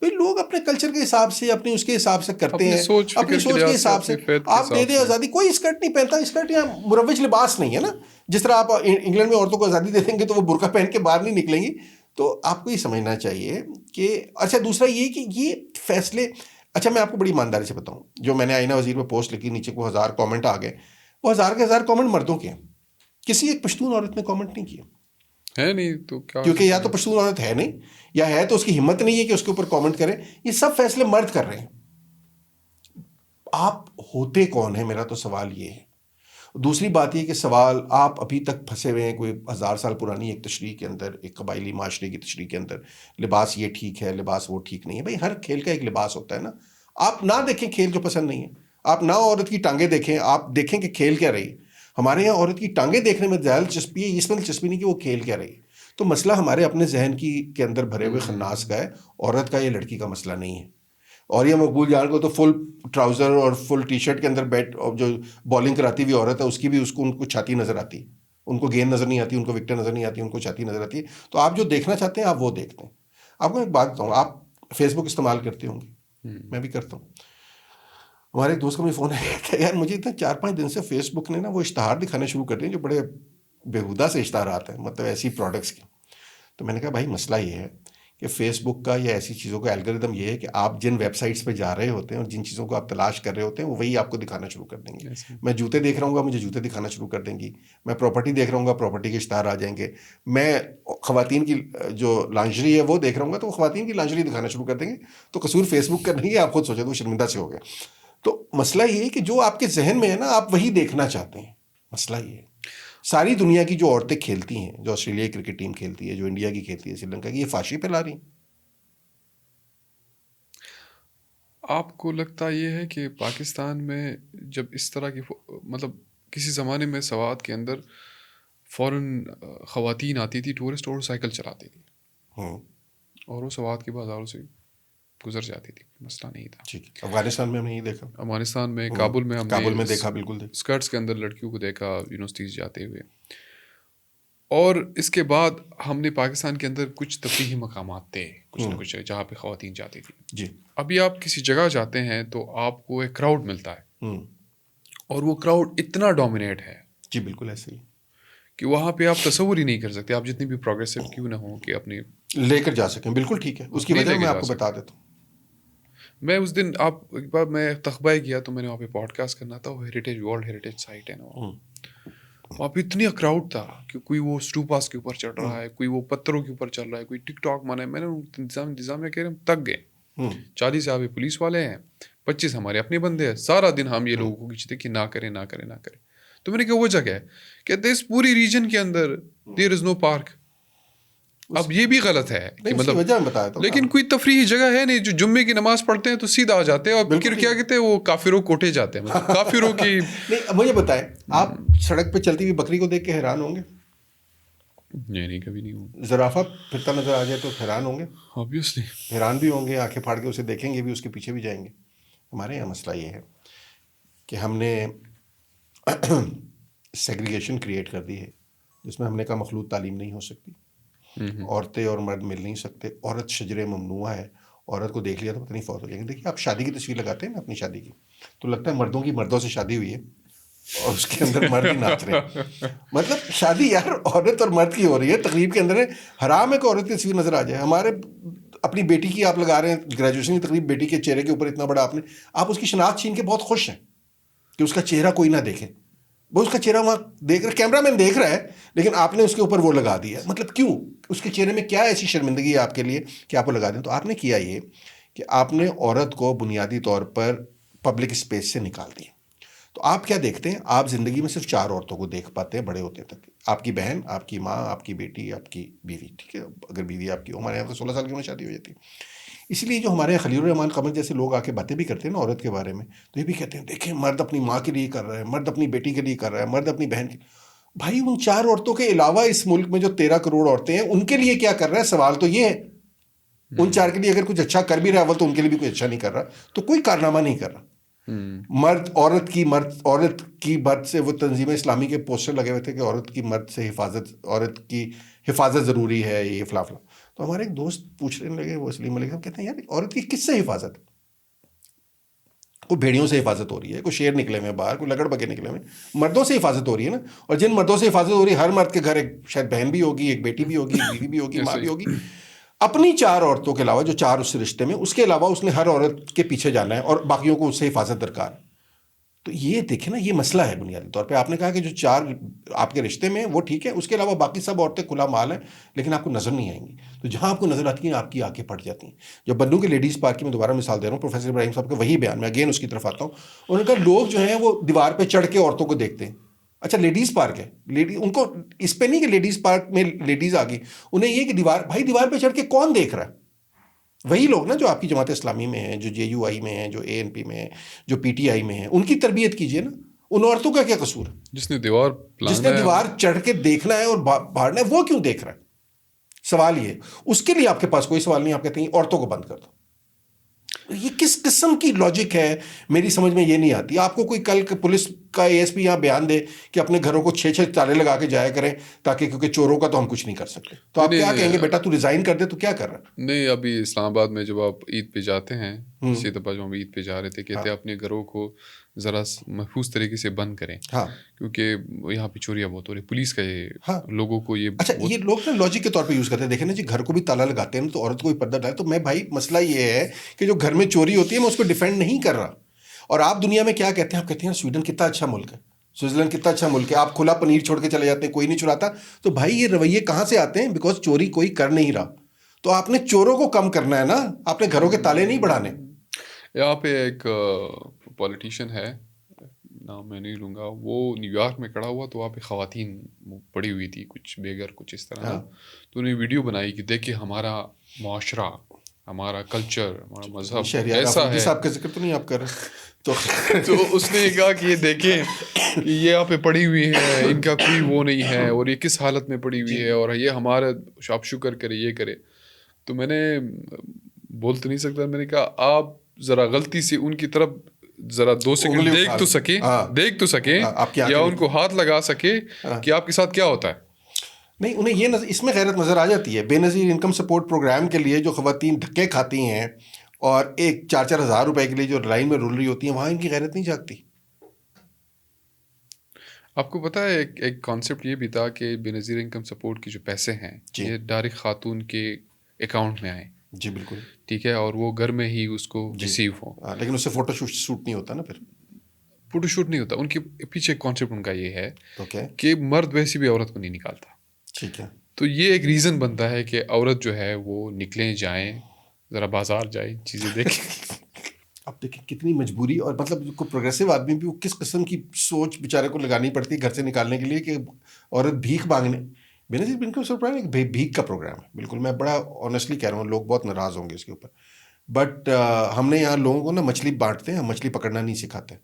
بھائی لوگ اپنے کلچر کے حساب سے، اپنے اس کے حساب سے کرتے ہیں، اپنی سوچ کے حساب سے. آپ دے دیں آزادی، کوئی اسکرٹ نہیں پہنتا. اسکرٹ یہاں مروج لباس نہیں ہے نا. جس طرح آپ انگلینڈ میں عورتوں کو آزادی دے دیں گے تو وہ برقع پہن کے باہر نہیں نکلیں گی. تو آپ کو یہ سمجھنا چاہیے کہ اچھا دوسرا یہ کہ یہ فیصلے، اچھا میں آپ کو بڑی ایمانداری سے بتاؤں، جو میں نے آئینہ وزیر پہ پوسٹ لکھی نیچے کو 1000 کامنٹ آ گئے، وہ 1000 کے 1000 کامنٹ مردوں کے ہیں. کسی ایک پشتون عورت نے کامنٹ نہیں کیا ہے نہیں تو کیا، کیونکہ یا تو پشتون عورت ہے نہیں، یا ہے تو اس کی ہمت نہیں ہے کہ اس کے اوپر کامنٹ کرے. یہ سب فیصلے مرد کر رہے ہیں. آپ ہوتے کون ہیں، میرا تو سوال یہ ہے. دوسری بات یہ کہ سوال آپ ابھی تک پھنسے ہوئے ہیں کوئی 1000 سال پرانی ایک تشریح کے اندر، ایک قبائلی معاشرے کی تشریح کے اندر. لباس یہ ٹھیک ہے، لباس وہ ٹھیک نہیں ہے. بھائی ہر کھیل کا ایک لباس ہوتا ہے نا. آپ نہ دیکھیں کھیل جو پسند نہیں ہے، آپ نہ عورت کی ٹانگیں دیکھیں، آپ دیکھیں کہ کھیل کیا رہی. ہمارے یہاں عورت کی ٹانگیں دیکھنے میں زیادہ دلچسپی ہے، اس میں دلچسپی نہیں کہ وہ کھیل کیا رہی. تو مسئلہ ہمارے اپنے ذہن کے اندر بھرے ہوئے خناس کا ہے، عورت کا، یہ لڑکی کا مسئلہ نہیں ہے. اور یہ مقبول جان کو تو فل ٹراؤزر اور فل ٹی شرٹ کے اندر بیٹ، جو بالنگ کراتی ہوئی عورت ہے اس کی بھی ان کو چھاتی نظر آتی ہے، ان کو گیند نظر نہیں آتی، ان کو وکٹیں نظر نہیں آتی، ان کو چھاتی نظر آتی ہے. تو آپ جو دیکھنا چاہتے ہیں آپ وہ دیکھتے ہیں. آپ کو ایک بات بتاؤں، آپ فیس بک استعمال کرتے ہوں گے، میں بھی کرتا ہوں. ہمارے ایک دوست کا مجھے فون آیا کہ یار مجھے اتنا 4-5 دن سے فیس بک نے نا وہ اشتہار دکھانے شروع کر دیے جو بڑے بےہودہ سے اشتہارات ہیں، مطلب ایسی پروڈکٹس کے. تو میں نے کہا بھائی مسئلہ یہ ہے کہ فیس بک کا یا ایسی چیزوں کا الگوریتم یہ ہے کہ آپ جن ویب سائٹس پہ جا رہے ہوتے ہیں اور جن چیزوں کو آپ تلاش کر رہے ہوتے ہیں وہ وہی آپ کو دکھانا شروع کر دیں گے. میں جوتے دیکھ رہا ہوں گا، مجھے جوتے دکھانا شروع کر دیں گی. میں پراپرٹی دیکھ رہا ہوں گا، پراپرٹی کے اشتہار آ جائیں گے. میں خواتین کی جو لانجری ہے وہ دیکھ رہا ہوں گا تو وہ خواتین کی لانجری دکھانا شروع کر دیں گے. تو قصور فیس بک کا نہیں ہے، آپ خود سوچیں تو شرمندہ سے ہو گیا. تو مسئلہ یہ ہے کہ جو آپ کے ذہن میں ہے نا آپ وہی دیکھنا چاہتے ہیں. مسئلہ یہ ہے ساری دنیا کی جو عورتیں کھیلتی ہیں، جو آسٹریلیا کی کرکٹ ٹیم کھیلتی ہے، جو انڈیا کی کھیلتی ہے، سری لنکا کی، یہ فحاشی پھیلا رہی ہیں. آپ کو لگتا یہ ہے کہ پاکستان میں جب اس طرح کی مطلب کسی زمانے میں سوات کے اندر فوراً خواتین آتی تھی ٹورسٹ اور سائیکل چلاتی تھی ہوں اور وہ سوات کے بازاروں سے گزر جاتی تھی, مسئلہ نہیں تھا. ٹھیک ہے. افغانستان میں ہم نے یہ دیکھا, افغانستان میں کابل میں ہم نے کابل میں دیکھا, بالکل دیکھا. اسکرٹس کے اندر لڑکیوں کو دیکھا یونیورسٹیز جاتے ہوئے. اور اس کے بعد ہم نے پاکستان کے اندر کچھ تفریحی مقامات تھے کچھ نہ کچھ جہاں پہ خواتین جاتی تھی. جی. ابھی آپ کسی جگہ جاتے ہیں تو آپ کو ایک کراؤڈ ملتا ہے ہوں. اور وہ کراؤڈ اتنا ڈومینیٹ ہے. جی بالکل ایسے ہی کہ وہاں پہ آپ تصور ہی نہیں کر سکتے, آپ جتنی بھی پروگریسو کیوں نہ ہوں کہ اپنی لے کر جا سکیں. بالکل ٹھیک ہے, اس کی وجہ میں آپ کو بتا دیتا ہوں. میں اس دن ایک بار میں تخبہ گیا تو میں نے وہاں پہ پوڈ کاسٹ کرنا تھا, وہ ہیریٹیج ورلڈ ہیریٹیج سائٹ ہے نا, وہاں پہ اتنی کراؤڈ تھا کہ کوئی وہ اسٹوپاس کے اوپر چڑھ رہا ہے, کوئی وہ پتھروں کے اوپر چل رہا ہے, کوئی ٹک ٹاک مانا ہے. میں نے انتظامیہ کہہ رہے ہم تک گئے. 40 صاحب پولیس والے ہیں, 25 ہمارے اپنے بندے ہیں. سارا دن ہم یہ لوگوں کو کھینچتے کہ نہ کریں نہ کریں نہ کریں. تو میں نے کہا وجہ کیا ہے, کہتے اس پوری ریجن کے اندر دیر از نو پارک. اب یہ بھی غلط ہے کہ مطلب لیکن کوئی تفریحی جگہ ہے نہیں. جو جمعے کی نماز پڑھتے ہیں تو سیدھا آ جاتے ہیں اور پھر کیا کہتے ہیں وہ کافروں کوٹے جاتے ہیں, مطلب کافروں کی. نہیں مجھے بتائیں, آپ سڑک پہ چلتی ہوئی بکری کو دیکھ کے حیران ہوں گے؟ نہیں کبھی نہیں ہوں. زرافہ پھرتا نظر آ جائے تو حیران ہوں گے؟ آبویسلی حیران بھی ہوں گے, آنکھیں پھاڑ کے اسے دیکھیں گے بھی, اس کے پیچھے بھی جائیں گے. ہمارے یہاں مسئلہ یہ ہے کہ ہم نے سیگریگیشن کریٹ کر دی ہے جس میں ہم نے کہا مخلوط تعلیم نہیں ہو سکتی, عورتیں اور مرد مل نہیں سکتے, عورت شجر ممنوع ہے, عورت کو دیکھ لیا تو پتہ نہیں فوت ہو جائیں گے. دیکھیے آپ شادی کی تصویر لگاتے ہیں نا اپنی شادی کی, تو لگتا ہے مردوں کی مردوں سے شادی ہوئی ہے اور اس کے اندر مرد ہی ناچ رہے ہیں. مطلب شادی یار عورت اور مرد کی ہو رہی ہے, تقریب کے اندر حرام ہے کہ عورت کی تصویر نظر آ جائے. ہمارے اپنی بیٹی کی آپ لگا رہے ہیں گریجویشن کی تقریب, بیٹی کے چہرے کے اوپر اتنا بڑا آپ اس کی شناخت چھین کے بہت خوش ہیں کہ اس کا چہرہ کوئی نہ دیکھے. وہ اس کا چہرہ وہاں دیکھ رہا, کیمرہ مین دیکھ رہا ہے, لیکن آپ نے اس کے اوپر وہ لگا دیا. مطلب کیوں؟ اس کے چہرے میں کیا ایسی شرمندگی ہے آپ کے لیے کہ آپ وہ لگا دیں؟ تو آپ نے کیا یہ کہ آپ نے عورت کو بنیادی طور پر پبلک اسپیس سے نکال دیا. تو آپ کیا دیکھتے ہیں, آپ زندگی میں صرف 4 عورتوں کو دیکھ پاتے ہیں بڑے ہوتے تک. آپ کی بہن, آپ کی ماں, آپ کی بیٹی, آپ کی بیوی. ٹھیک ہے, اگر بیوی آپ کی, ہمارے یہاں تو 16 سال کی عمر شادی ہو جاتی ہے. اس لیے جو ہمارے یہاں خلیل الرحمان قمر جیسے لوگ آ کے باتیں بھی کرتے ہیں نا عورت کے بارے میں, تو یہ بھی کہتے ہیں دیکھیں مرد اپنی ماں کے لیے کر رہا ہے, مرد اپنی بیٹی کے لیے کر رہا ہے, مرد اپنی بہن کے. بھائی ان 4 عورتوں کے علاوہ اس ملک میں جو 13 کروڑ عورتیں ہیں ان کے لیے کیا کر رہا ہے؟ سوال تو یہ ہے. ان 4 کے لیے اگر کچھ اچھا کر بھی رہا ہے تو ان کے لیے بھی کوئی اچھا نہیں کر رہا, تو کوئی کارنامہ نہیں کر رہا. عورت کی مرد سے وہ تنظیم اسلامی کے پوسٹر لگے ہوئے تھے کہ عورت کی مرد سے حفاظت, عورت کی حفاظت ضروری ہے, یہ فلاں فلاں. تو ہمارے ایک دوست پوچھنے لگے, وہ سلیم علیہ صاحب کہتے ہیں یار عورت کی کس سے حفاظت؟ کوئی بھیڑیوں سے حفاظت ہو رہی ہے, کوئی شیر نکلے ہوئے باہر, کوئی لگڑ بگے نکلے ہوئے, مردوں سے حفاظت ہو رہی ہے نا. اور جن مردوں سے حفاظت ہو رہی ہے, ہر مرد کے گھر ایک شاید بہن بھی ہوگی, ایک بیٹی بھی ہوگی, ایک بیوی بھی ہوگی, ماں بھی ہوگی. اپنی 4 عورتوں کے علاوہ جو 4 اس رشتے میں, اس کے علاوہ اس نے ہر عورت کے پیچھے جانا ہے اور باقیوں کو اس سے حفاظت درکار. تو یہ دیکھیں نا, یہ مسئلہ ہے بنیادی طور پہ. آپ نے کہا کہ جو 4 آپ کے رشتے میں وہ ٹھیک ہے, اس کے علاوہ باقی سب عورتیں کھلا مال ہیں, لیکن آپ کو نظر نہیں آئیں گی. تو جہاں آپ کو نظر آتی ہیں آپ کی آنکھیں پھٹ جاتی ہیں. جو بنوں کے لیڈیز پارک کی میں دوبارہ مثال دے رہا ہوں, پروفیسر ابراہیم صاحب کا وہی بیان, میں اگین اس کی طرف آتا ہوں. انہوں نے کہا لوگ جو ہیں وہ دیوار پہ چڑھ کے عورتوں کو دیکھتے ہیں. اچھا لیڈیز پارک ہے, ان کو اس پہ نہیں کہ لیڈیز پارک میں لیڈیز آ گئی, انہیں یہ کہ دیوار پہ چڑھ کے کون دیکھ رہا ہے؟ وہی لوگ نا جو آپ کی جماعت اسلامی میں ہیں, جو JUI میں ہیں, جو ANP میں ہیں, جو PTI میں ہیں, ان کی تربیت کیجیے نا. ان عورتوں کا کیا قصور ہے؟ جس نے دیوار چڑھ کے دیکھنا ہے اور بھاڑنا ہے, وہ کیوں دیکھ رہا ہے؟ سوال یہ, اس کے لیے آپ کے پاس کوئی سوال نہیں. آپ کہتے ہیں عورتوں کو بند کر دو. یہ کس قسم کی لاجک ہے میری سمجھ میں یہ نہیں آتی. آپ کو کوئی کل پولیس کا ASP یہاں بیان دے کہ اپنے گھروں کو 6 تالے لگا کے جایا کریں تاکہ, کیونکہ چوروں کا تو ہم کچھ نہیں کر سکتے. تو آپ کیا کہیں گے, بیٹا تو ریزائن کر دے, تو کیا کر رہا ہے؟ نہیں ابھی اسلام آباد میں جب آپ عید پہ جاتے ہیں, اسی دفعہ جو ہم عید پہ جا رہے تھے, کہتے ہیں اپنے گھروں کو ذرا محفوظ طریقے سے بند کریں, کیونکہ یہاں پہ چوریاں بہت ہو رہی. پولیس کا یہ لوگوں کو یہ اچھا یہ لوگ نا لاجک کے طور پہ یوز کرتے ہیں. دیکھیں نا جی, گھر کو بھی تالا لگاتے ہیں تو عورت کو بھی پردہ ڈالے. تو میں بھائی مسئلہ یہ ہے کہ جو گھر میں چوری ہوتی ہے میں اس کو ڈیفینڈ نہیں کر رہا. اور آپ دنیا میں کیا کہتے ہیں, آپ کہتے ہیں سویڈن کتنا اچھا ملک ہے, سوئٹزرلینڈ کتنا اچھا ملک ہے, آپ کھلا پنیر چھوڑ کے چلے جاتے ہیں, کوئی نہیں چراتا. تو بھائی یہ رویے کہاں سے آتے ہیں؟ بیکاز چوری کوئی کر نہیں رہا. تو آپ نے چوروں کو کم کرنا ہے نا, آپ نے گھروں کے تالے نہیں بڑھانے. یہاں پہ ایک پولیٹیشین ہے, نام میں نہیں لوں گا, وہ نیو یارک میں کھڑا ہوا تو وہاں پہ خواتین پڑی ہوئی تھی, کچھ بے گھر کچھ اس طرح نا. تو انہیں ویڈیو بنائی کہ دیکھیں ہمارا معاشرہ ہمارا کلچر, ہمارا مذہب شہریار ایسا آفریدی ہے. صاحب کا ذکر تو نہیں آپ کر رہے تو تو اس نے یہ کہا کہ یہ دیکھیں کہ یہ یہاں پہ پڑی ہوئی ہے, ان کا کوئی وہ نہیں ہے, اور یہ کس حالت میں پڑی ہوئی ہے, اور یہ ہمارا آپ شکر کرے, یہ کرے. تو میں نے بول تو نہیں سکتا, میں نے کہا آپ ذرا غلطی سے ان کی طرف ذرا 2 سیکنڈ دیکھ تو سکیں آپ کی یا آنکھیں ان کو ہاتھ لگا سکے کہ آپ کے ساتھ کیا ہوتا ہے. نہیں, انہیں یہ اس میں غیرت نظر آ جاتی ہے. بے نظیر انکم سپورٹ پروگرام کے لیے جو خواتین دھکے کھاتی ہیں اور 4-4 ہزار روپے کے لیے جو لائن میں رول رہی ہوتی ہیں, وہاں ان کی غیرت نہیں جاگتی. آپ کو پتہ ہے ایک کانسیپٹ یہ بھی تھا کہ بے نظیر انکم سپورٹ کے جو پیسے ہیں یہ ڈائریکٹ خاتون کے اکاؤنٹ میں آئیں. جی بالکل ٹھیک ہے, اور وہ گھر میں ہی اس کو ریسیو ہو. لیکن اس سے فوٹو شوٹ نہیں ہوتا نا, پھر فوٹو شوٹ نہیں ہوتا. ان کے پیچھے کانسیپٹ ان کا یہ ہے اوکے کہ مرد ویسے بھی عورت کو نہیں نکالتا. ٹھیک ہے, تو یہ ایک ریزن بنتا ہے کہ عورت جو ہے وہ نکلیں, جائیں, ذرا بازار جائیں, چیزیں دیکھیں. اب دیکھیں کتنی مجبوری, اور مطلب کو پروگریسو آدمی بھی وہ کس قسم کی سوچ بیچارے کو لگانی پڑتی ہے گھر سے نکالنے کے لیے کہ عورت بھیک مانگنے. بے نظیر انکم سپورٹ ایک بھیک کا پروگرام ہے. بالکل, میں بڑا آنیسٹلی کہہ رہا ہوں, لوگ بہت ناراض ہوں گے اس کے اوپر, بٹ ہم نے یہاں لوگوں کو نا مچھلی بانٹتے ہیں, ہم مچھلی پکڑنا نہیں سکھاتے.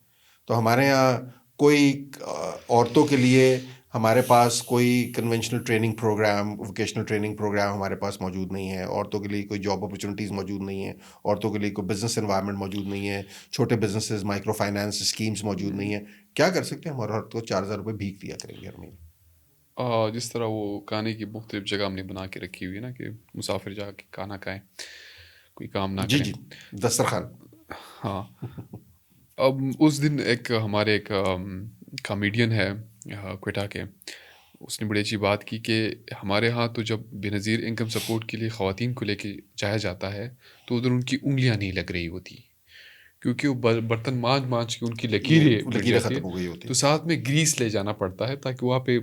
تو ہمارے یہاں کوئی عورتوں کے لیے ہمارے پاس کوئی conventional training program, vocational training program ہمارے پاس موجود نہیں ہے. عورتوں کے لیے کوئی جاب اپرچونیٹیز موجود نہیں ہیں. عورتوں کے لیے کوئی بزنس انوائرمنٹ موجود نہیں ہے. چھوٹے بزنسز, مائکرو فائنانس اسکیمز موجود نہیں ہیں. کیا کر سکتے ہیں, ہمارے عورت کو 4,000 روپے بھیک دیا کریں گے ہر مہینے. جس طرح وہ کھانے کی مختلف جگہ ہم نے بنا کے رکھی ہوئی ہے نا کہ مسافر جا کے کھانا کھائیں, کوئی کام نہ کریں. جی دسترخوان. ہاں, اب اس دن ہمارے ایک کامیڈین ہے کوئٹہ کے, اس نے بڑی اچھی بات کی کہ ہمارے ہاں تو جب بے نظیر انکم سپورٹ کے لیے خواتین کو لے کے جایا جاتا ہے تو ادھر ان کی انگلیاں نہیں لگ رہی ہوتی, کیونکہ وہ برتن مانج کے ان کی لکیریں ختم ہو گئی ہوتی. تو ساتھ میں گریس لے جانا پڑتا ہے تاکہ وہاں پہ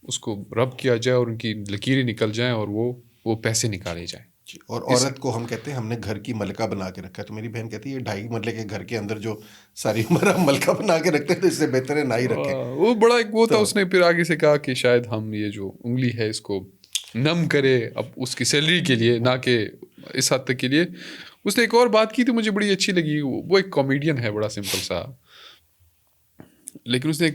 اس کو رب کیا جائے اور ان کی لکیریں نکل جائیں اور وہ پیسے نکالے جائیں. اور عورت کو ہم کہتے ہیں ہم نے گھر کی ملکہ بنا کے رکھا ہے. تو میری بہن کہتی ہے یہ 2.5 مرلے کے گھر کے اندر جو ساری عمر ہم ملکہ بنا کے رکھتے ہیں تو اس سے بہتر ہے نہ ہی رکھیں. وہ بڑا ایک وہ تھا, اس نے پھر آگے سے کہا کہ شاید ہم یہ جو انگلی ہے اس کو نم کرے اب اس کی سیلری کے لیے, نہ کہ اس حد تک کے لیے. اس نے ایک اور بات کی تھی مجھے بڑی اچھی لگی, وہ ایک کامیڈین ہے بڑا سمپل سا, لیکن اس نے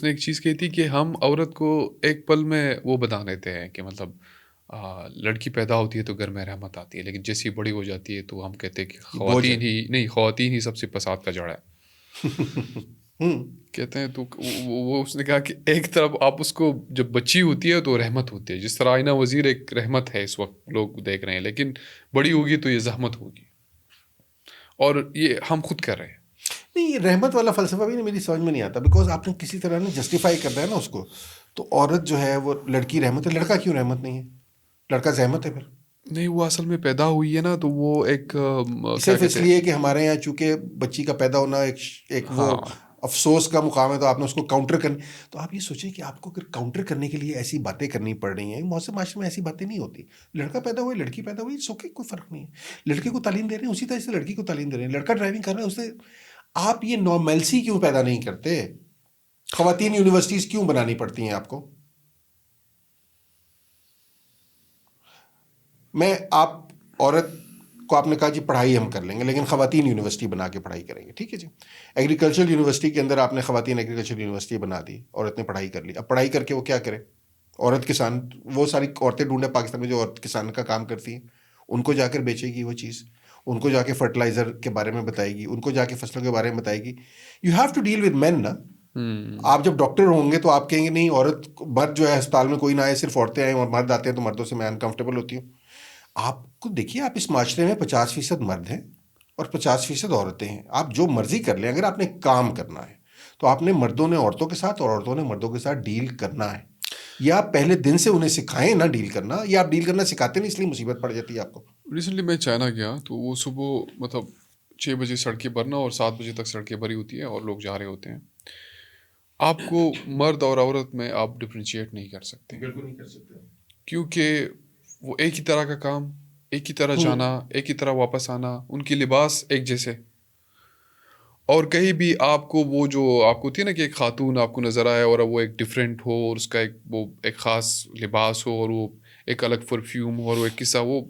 ایک چیز کہی تھی کہ ہم عورت کو ایک پل میں وہ بتا دیتے ہیں کہ مطلب لڑکی پیدا ہوتی ہے تو گھر میں رحمت آتی ہے, لیکن جیسی بڑی ہو جاتی ہے تو ہم کہتے ہیں کہ خواتین ہی سب سے فساد کا جڑ ہے. کہتے ہیں تو وہ اس نے کہا کہ ایک طرف آپ اس کو جب بچی ہوتی ہے تو رحمت ہوتی ہے, جس طرح آئینہ وزیر ایک رحمت ہے اس وقت لوگ دیکھ رہے ہیں, لیکن بڑی ہوگی تو یہ زحمت ہوگی, اور یہ ہم خود کر رہے ہیں. نہیں, یہ رحمت والا فلسفہ بھی میری سمجھ میں نہیں آتا, بیکاز آپ نے کسی طرح جسٹیفائی کرنا ہے نا اس کو. تو عورت جو ہے وہ لڑکی رحمت ہے, لڑکا کیوں رحمت نہیں ہے, لڑکا زحمت ہے. پھر نہیں, وہ اصل میں پیدا ہوئی ہے نا, تو وہ ایک صرف اس لیے کہ ہمارے یہاں چونکہ بچی کا پیدا ہونا ایک وہ افسوس کا مقام ہے, تو آپ نے اس کو کاؤنٹر کرنے. تو آپ یہ سوچیں کہ آپ کو اگر کاؤنٹر کرنے کے لیے ایسی باتیں کرنی پڑ رہی ہیں, موسم معاشرے میں ایسی باتیں نہیں ہوتی. لڑکا پیدا ہوئے, لڑکی پیدا ہوئی, سوکے کوئی فرق نہیں ہے. لڑکے کو تعلیم دے رہے ہیں اسی طرح سے لڑکی کو تعلیم دے رہے ہیں. لڑکا ڈرائیونگ کر رہا ہے, اسے آپ یہ نارملسی کیوں پیدا نہیں کرتے؟ خواتین یونیورسٹیز کیوں بنانی پڑتی ہیں آپ کو؟ آپ عورت کو آپ نے کہا جی پڑھائی ہم کر لیں گے, لیکن خواتین یونیورسٹی بنا کے پڑھائی کریں گے. ٹھیک ہے جی, ایگریکلچر یونیورسٹی کے اندر آپ نے خواتین ایگریکلچر یونیورسٹی بنا دی, عورت نے پڑھائی کر لی. اب پڑھائی کر کے وہ کیا کرے؟ عورت کسان, وہ ساری عورتیں ڈھونڈے پاکستان میں جو عورت کسان کا کام کرتی ہیں, ان کو جا کر بیچے گی وہ چیز, ان کو جا کے فرٹیلائزر کے بارے میں بتائے گی, ان کو جا کے فصلوں کے بارے میں بتائے گی. You have to deal with men نا. آپ جب ڈاکٹر ہوں گے تو آپ کہیں گے نہیں عورت مرد جو ہے اسپتال میں کوئی نہ آئے, صرف عورتیں آئیں, اور مرد آتے ہیں تو مردوں سے میں انکمفرٹیبل ہوتی ہوں. آپ کو دیکھیے, آپ اس معاشرے میں 50% مرد ہیں اور 50% عورتیں ہیں. آپ جو مرضی کر لیں, اگر آپ نے کام کرنا ہے تو آپ نے مردوں نے عورتوں کے ساتھ اور عورتوں نے مردوں کے ساتھ ڈیل کرنا ہے. یا آپ پہلے دن سے انہیں سکھائیں نا ڈیل کرنا, یا آپ ڈیل کرنا سکھاتے نہیں اس لیے مصیبت پڑ جاتی ہے آپ کو. ریسنٹلی میں چائنا گیا تو وہ صبح مطلب 6 بجے سڑکیں بھرنا اور 7 بجے تک سڑکیں بھری ہوتی ہیں اور لوگ جا رہے ہوتے ہیں. آپ کو مرد اور عورت میں آپ ڈفرینشیٹ نہیں کر سکتے. بالکل نہیں کر سکتے, کیونکہ وہ ایک ہی طرح کا کام, ایک ہی طرح جانا, ایک ہی طرح واپس آنا, ان کے لباس ایک جیسے. اور کہیں بھی آپ کو وہ جو آپ کو ہوتی ہے نا کہ ایک خاتون آپ کو نظر آئے اور وہ ایک ڈفرینٹ ہو, اور اس کا ایک خاص لباس ہو, اور وہ ایک الگ پرفیوم ہو, اور وہ ایک قصہ, وہ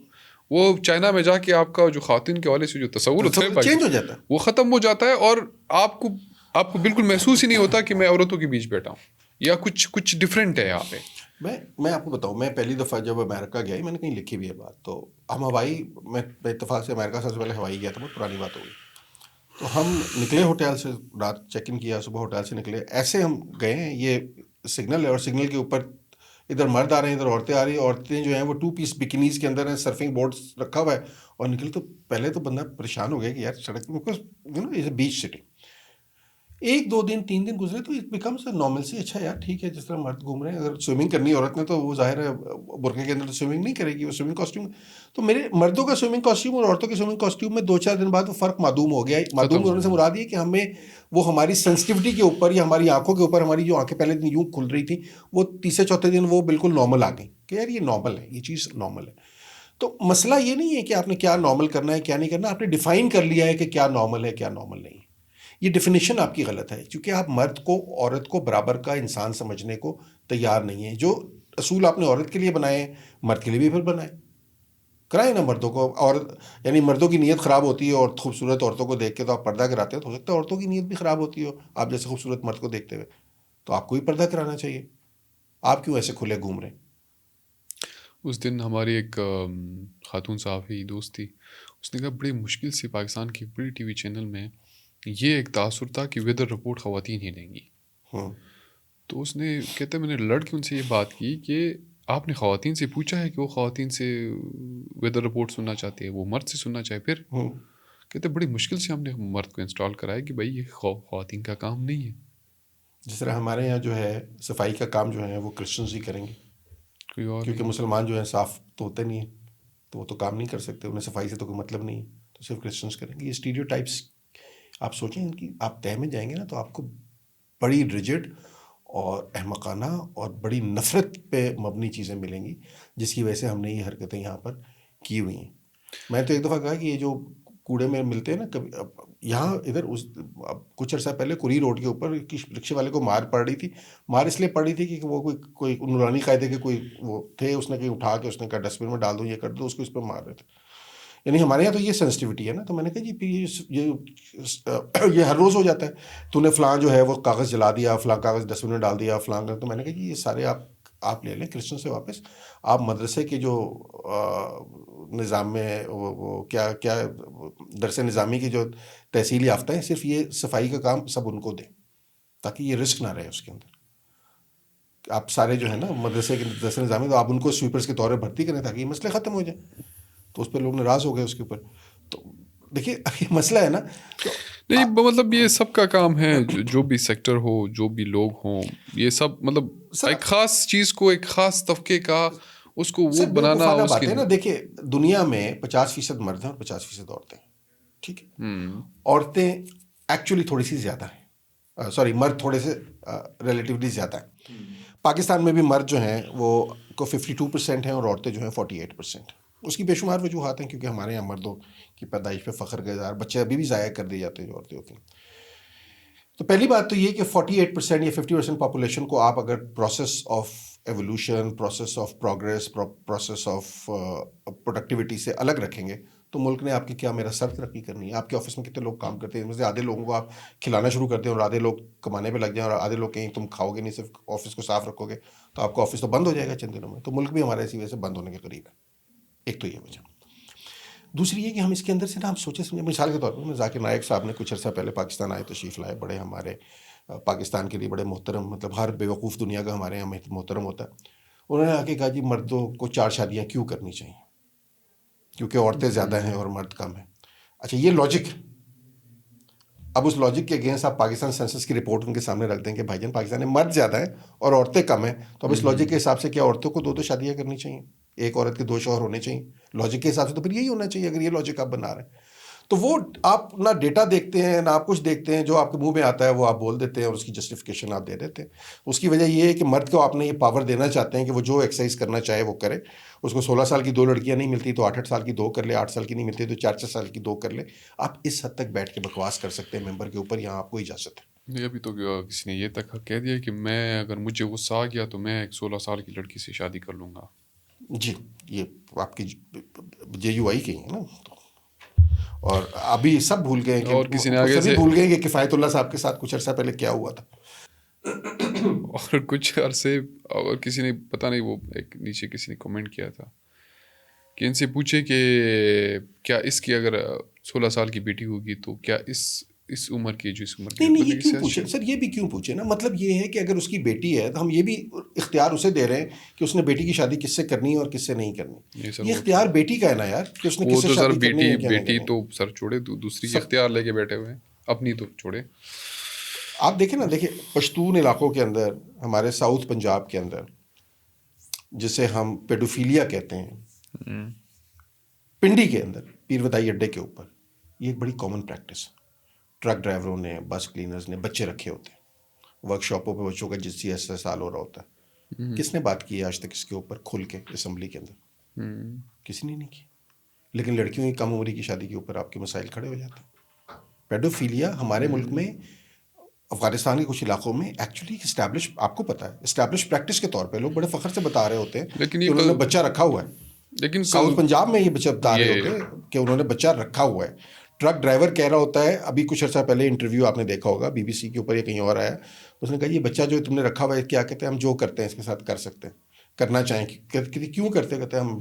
وہ چائنا میں جا کے آپ کا جو خواتین کے حوالے سے جو تصور ہوتا ہے چینج ہو جاتا ہے. وہ ختم ہو جاتا ہے, اور آپ کو بالکل محسوس ہی نہیں ہوتا کہ میں عورتوں کے بیچ بیٹھا ہوں یا کچھ ڈفرینٹ ہے یہاں پہ. میں آپ کو بتاؤں, میں پہلی دفعہ جب امریکہ گیا, میں نے کہیں لکھی بھی ہے بات, تو ہم ہوائی, میں اتفاق سے امریکہ سب سے پہلے ہوائی گیا تھا, بہت پرانی بات ہو گئی. تو ہم نکلے ہوٹل سے, رات چیک ان کیا, صبح ہوٹل سے نکلے, ایسے ہم گئے ہیں, یہ سگنل ہے اور سگنل کے اوپر ادھر مرد آ رہے ہیں, ادھر عورتیں آ رہی ہیں, عورتیں جو ہیں وہ 2 پیس بکنیز کے اندر ہیں, سرفنگ بورڈ رکھا ہوا ہے, اور نکلے. تو پہلے تو بندہ پریشان ہو گیا کہ یار سڑک پہ بیچ سٹی. 1-2 دن 3 دن گزرے تو اٹ بیکمس اے نارمل سی, اچھا یار ٹھیک ہے, جس طرح مرد گھوم رہے ہیں, اگر سوئمنگ کرنی ہے عورت نے تو وہ ظاہر ہے برقعے کے اندر تو سوئمنگ نہیں کرے گی, وہ سوئمنگ کاسٹیوم. تو میرے مردوں کا سوئمنگ کاسٹیوم اور عورتوں کے سوئمنگ کاسٹیوم میں 2-4 دن بعد وہ فرق معدوم ہو گیا. معدوم ہونے سے مراد یہ کہ ہمیں وہ ہماری سینسٹیوٹی کے اوپر یا ہماری آنکھوں کے اوپر, ہماری جو آنکھیں پہلے دن یوں کھل رہی تھیں, وہ تیسرے چوتھے دن وہ بالکل نارمل آ گئی کہ یار یہ نارمل ہے, یہ چیز نارمل ہے. تو مسئلہ یہ نہیں ہے کہ آپ نے کیا نارمل کرنا ہے کیا نہیں کرنا, آپ نے ڈیفائن کر لیا ہے کہ کیا نارمل ہے کیا نارمل نہیں ہے. یہ ڈیفینیشن آپ کی غلط ہے, کیونکہ آپ مرد کو عورت کو برابر کا انسان سمجھنے کو تیار نہیں ہے. جو اصول آپ نے عورت کے لیے بنائے ہیں مرد کے لیے بھی پھر بنائیں, کرائیں نا مردوں کو. اور یعنی مردوں کی نیت خراب ہوتی ہے اور خوبصورت عورتوں کو دیکھ کے تو آپ پردہ کراتے ہیں, تو ہو سکتا ہے عورتوں کی نیت بھی خراب ہوتی ہو آپ جیسے خوبصورت مرد کو دیکھتے ہوئے, تو آپ کو بھی پردہ کرانا چاہیے. آپ کیوں ایسے کھلے گھوم رہے ہیں؟ اس دن ہماری ایک خاتون صحافی دوست تھی, اس نے کہا بڑی مشکل سے پاکستان کی بڑی ٹی وی چینل میں یہ ایک تاثر تھا کہ ویدر رپورٹ خواتین ہی دیں گی. تو اس نے کہتے میں نے لڑ کے ان سے یہ بات کی کہ آپ نے خواتین سے پوچھا ہے کہ وہ خواتین سے ویدر رپورٹ سننا چاہتی ہے, وہ مرد سے سننا چاہے. پھر کہتے بڑی مشکل سے ہم نے مرد کو انسٹال کرایا کہ بھائی یہ خواتین کا کام نہیں ہے. جس طرح ہمارے یہاں جو ہے صفائی کا کام جو ہے وہ کرسچنز ہی کریں گے, کوئی اور کیونکہ مسلمان جو ہیں صاف تو ہوتے نہیں ہیں, تو وہ تو کام نہیں کر سکتے, انہیں صفائی سے تو کوئی مطلب نہیں ہے, تو صرف کرسچنز کریں گے. یہ اسٹیریوٹائپس آپ سوچیں ان کی, آپ تہہ میں جائیں گے نا تو آپ کو بڑی ریجڈ اور احمقانہ اور بڑی نفرت پہ مبنی چیزیں ملیں گی, جس کی وجہ سے ہم نے یہ حرکتیں یہاں پر کی ہوئی ہیں. میں تو ایک دفعہ کہا کہ یہ جو کوڑے میں ملتے ہیں نا, کبھی یہاں ادھر کچھ عرصہ پہلے کری روڈ کے اوپر رکشے والے کو مار پڑ رہی تھی. مار اس لیے پڑ رہی تھی کہ وہ کوئی نورانی قاعدے کے کوئی وہ تھے, اس نے کہیں اٹھا کے اس نے کہا ڈسٹ بن میں ڈال دو, یہ کر دو, اس کو اس پہ مار رہے تھے. یعنی ہمارے یہاں تو یہ سینسٹیوٹی ہے نا. تو میں نے کہا جی یہ ہر روز ہو جاتا ہے, تو نے فلاں جو ہے وہ کاغذ جلا دیا, فلاں کاغذ ڈسٹ بن میں ڈال دیا, فلاں. تو میں نے کہا جی یہ سارے آپ لے لیں کرسچن سے واپس. آپ مدرسے کے جو نظام میں وہ کیا درس نظامی کی جو تحصیل یافتہ ہیں, صرف یہ صفائی کا کام سب ان کو دیں, تاکہ یہ رسک نہ رہے اس کے اندر. آپ سارے جو ہے نا مدرسے کے درس نظامی, تو آپ ان کو سویپرز کے طور پر بھرتی کریں تاکہ یہ مسئلے ختم ہو جائیں. تو اس پہ لوگ ناراض ہو گئے اس کے اوپر. تو دیکھیے یہ مسئلہ ہے نا. نہیں مطلب یہ سب کا کام ہے, جو بھی سیکٹر ہو, جو بھی لوگ ہوں, یہ سب مطلب ایک خاص چیز کو, ایک خاص طبقے کا اس کو وہ بنانا. اس کی نا دیکھیے دنیا میں 50% مرد ہیں اور 50% عورتیں ہیں, ٹھیک ہے. عورتیں ایکچولی تھوڑی سی زیادہ ہیں, سوری مرد تھوڑے سے ریلیٹیولی زیادہ ہیں. پاکستان میں بھی مرد جو ہیں وہ کو 52% ہیں اور عورتیں جو ہیں 48%. اس کی بے شمار وجوہات ہیں, کیونکہ ہمارے یہاں مردوں کی پیدائش پہ فخر کا اظہار, بچے ابھی بھی ضائع کر دیے جاتے ہیں جو عورتیں ہوتی ہیں. تو پہلی بات تو یہ کہ 48% یا 50% پاپولیشن کو آپ اگر process of evolution, process of progress, process of productivity سے الگ رکھیں گے تو ملک نے آپ کی کیا میرا سر ترقی کرنی ہے. آپ کے آفس میں کتنے لوگ کام کرتے ہیں, ان میں سے آدھے لوگوں کو آپ کھلانا شروع کرتے ہیں اور آدھے لوگ کمانے پہ لگ جائیں, اور آدھے لوگ کہیں تم کھاؤ گے نہیں, صرف آفس کو صاف رکھو گے, تو آپ کا آفس تو بند ہو جائے گا چند دنوں میں. تو ملک بھی ہمارا اسی وجہ سے بند ہونے کے قریب ہے. ایک تو یہ وجہ. دوسری یہ کہ ہم اس کے اندر سے نا ہم سوچے سمجھے, مثال کے طور پر ذاکر نائک صاحب نے کچھ عرصہ پہلے پاکستان آئے, تشریف لائے, بڑے ہمارے پاکستان کے لیے بڑے محترم, مطلب ہر بیوقوف دنیا کا ہمارے یہاں محترم ہوتا ہے. انہوں نے آ کے کہا جی مردوں کو 4 شادیاں کیوں کرنی چاہیے, کیونکہ عورتیں زیادہ ہیں اور مرد کم ہیں. اچھا یہ لاجک ہے. اب اس لاجک کے اگینسٹ آپ پاکستان سینسس کی رپورٹ ان کے سامنے رکھ دیں کہ بھائی جان پاکستان میں مرد زیادہ ہیں اور عورتیں کم ہیں, تو اب اس لاجک کے حساب سے کیا عورتوں کو 2 شادیاں کرنی چاہیے, ایک عورت کے 2 شوہر ہونے چاہیے؟ لاجک کے حساب سے تو پھر یہی ہونا چاہیے, اگر یہ لاجک آپ بنا رہے ہیں. تو وہ آپ نہ ڈیٹا دیکھتے ہیں نہ آپ کچھ دیکھتے ہیں, جو آپ کے منہ میں آتا ہے وہ آپ بول دیتے ہیں اور اس کی جسٹیفیکیشن آپ دے دیتے ہیں. اس کی وجہ یہ ہے کہ مرد کو آپ نے یہ پاور دینا چاہتے ہیں کہ وہ جو ایکسرسائز کرنا چاہے وہ کرے. اس کو 16 سال کی 2 لڑکیاں نہیں ملتی تو 8 سال کی 2 کر لے, 8 سال کی نہیں ملتی تو 4 سال کی 2 کر لے. آپ اس حد تک بیٹھ کے بکواس کر سکتے ہیں ممبر کے اوپر, یہاں آپ کو اجازت ہے. نہیں ابھی تو کسی نے یہ تک کہہ دیا کہ میں اگر مجھے غصہ آ گیا تو میں ایک 16 سال کی لڑکی سے شادی کر لوں گا. جی یہ آپ کی JUI کی ہے نا, اور ابھی سب بھول گئے اور کسی نے کہ آگے سبھی سے بھول گئے کہ کفایت اللہ صاحب کے ساتھ کچھ عرصہ پہلے کیا ہوا تھا. اور کچھ عرصے اور کسی نے پتہ نہیں وہ ایک نیچے کسی نے کمنٹ کیا تھا کہ ان سے پوچھے کہ کیا اس کی اگر 16 سال کی بیٹی ہوگی تو کیا اس عمر کی جو اس عمر کی نہیں یہ کیوں پوچھے سر, یہ بھی کیوں پوچھے نا, مطلب یہ ہے کہ اگر اس کی بیٹی ہے تو ہم یہ بھی اختیار اسے دے رہے ہیں کہ اس نے بیٹی کی شادی کس سے کرنی ہے اور کس سے نہیں کرنی. یہ اختیار بیٹی کا ہے نا یار, کہ اس نے وہ کس سے تو سر شادی کرنی ہے کیا نہیں بیٹی کرنی. تو سر چھوڑے دوسری کی اختیار لے کے بیٹھے ہوئے ہیں, اپنی تو چھوڑے. آپ دیکھیں نا, دیکھیں پشتون علاقوں کے اندر, ہمارے ساؤتھ پنجاب کے اندر جسے ہم پیڈوفیلیا کہتے ہیں, پنڈی کے اندر پیر ودائی اڈے کے اوپر, یہ ایک بڑی کامن پریکٹس. ٹرک ڈرائیوروں نے, بس کلینرز نے بچے رکھے ہوتے ہیں, ورک شاپوں پہ بچوں کا جنسی استحصال ہو رہا ہوتا ہے. کس نے بات کی ہے آج تک اس کے اوپر کھل کے اسمبلی کے اندر؟ کسی نے نہیں کی. لیکن لڑکیوں کی کم عمری کی شادی کے اوپر آپ کے مسائل کھڑے ہو جاتے ہیں. پیڈوفیلیا ہمارے ملک میں, افغانستان کے کچھ علاقوں میں ایکچولی اسٹیبلش, آپ کو پتہ ہے اسٹیبلش پریکٹس کے طور پہ لوگ بڑے فخر سے بتا رہے ہوتے ہیں کہ انہوں نے بچہ رکھا ہوا ہے. لیکن ساؤتھ پنجاب میں یہ بچہ بتا رہے ہوتے ہیں کہ انہوں نے بچہ رکھا ہوا ہے. ٹرک ڈرائیور کہہ رہا ہوتا ہے, ابھی کچھ عرصہ پہلے انٹرویو آپ نے دیکھا ہوگا BBC کے اوپر یا کہیں اور آیا, اس نے کہا یہ بچہ جو تم نے رکھا ہوا ہے کیا کہتے ہیں, ہم جو کرتے ہیں اس کے ساتھ کر سکتے ہیں, کرنا چاہیں. کیوں کرتے کہتے ہیں ہم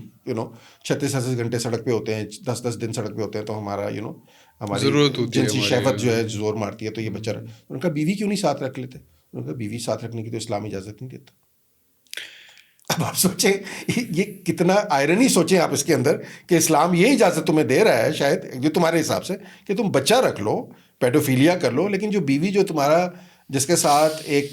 36 گھنٹے سڑک پہ ہوتے ہیں, 10 دن سڑک پہ ہوتے ہیں, تو ہمارا ہماری ضرورت ہوتی ہے, جنسی شہوت جو ہے زور مارتی ہے, تو یہ بچہ ان کا بیوی کیوں نہیں ساتھ رکھ لیتے؟ ان کا بیوی ساتھ رکھنے کی تو اسلام اجازت نہیں دیتا. اب آپ سوچیں یہ کتنا آئرنی سوچیں آپ اس کے اندر, کہ اسلام یہ اجازت تمہیں دے رہا ہے شاید جو تمہارے حساب سے کہ تم بچہ رکھ لو, پیڈوفیلیا کر لو, لیکن جو بیوی جو تمہارا جس کے ساتھ ایک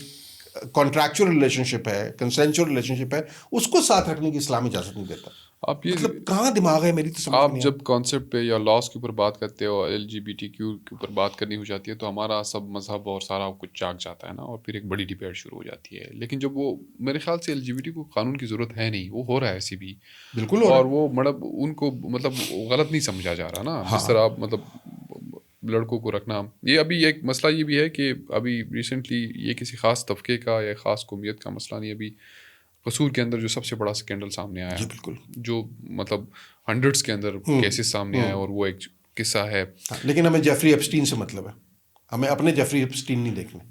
کانٹریکچوئل ریلیشن شپ ہے, کنسینچوئل ریلیشن شپ ہے, اس کو ساتھ رکھنے کی اسلام اجازت نہیں دیتا. آپ یہ مطلب کہاں دماغ ہے میری تو سمجھ آپ نہیں. جب کانسیپٹ پہ یا لاس کے اوپر بات کرتے ہو, LGBTQ کے اوپر بات کرنی ہو جاتی ہے, تو ہمارا سب مذہب اور سارا کچھ جاگ جاتا ہے نا, اور پھر ایک بڑی ڈبیٹ شروع ہو جاتی ہے. لیکن جب وہ میرے خیال سے LGBT کو قانون کی ضرورت ہے نہیں, وہ ہو رہا ہے ایسے بھی بالکل, اور وہ مطلب ان کو مطلب غلط نہیں سمجھا جا رہا نا. جس طرح آپ مطلب لڑکوں کو رکھنا, یہ ابھی ایک مسئلہ یہ بھی ہے کہ ابھی ریسنٹلی یہ کسی خاص طبقے کا یا خاص قومیت کا مسئلہ نہیں, ابھی قصور کے اندر جو سب سے بڑا سکینڈل سامنے آیا, جی بالکل, جو مطلب ہنڈریڈس کے اندر کیسز سامنے آئے, اور وہ ایک قصہ ہے. لیکن ہمیں جیفری ایپسٹین سے مطلب ہے, ہمیں اپنے جیفری ایپسٹین نہیں دیکھنے.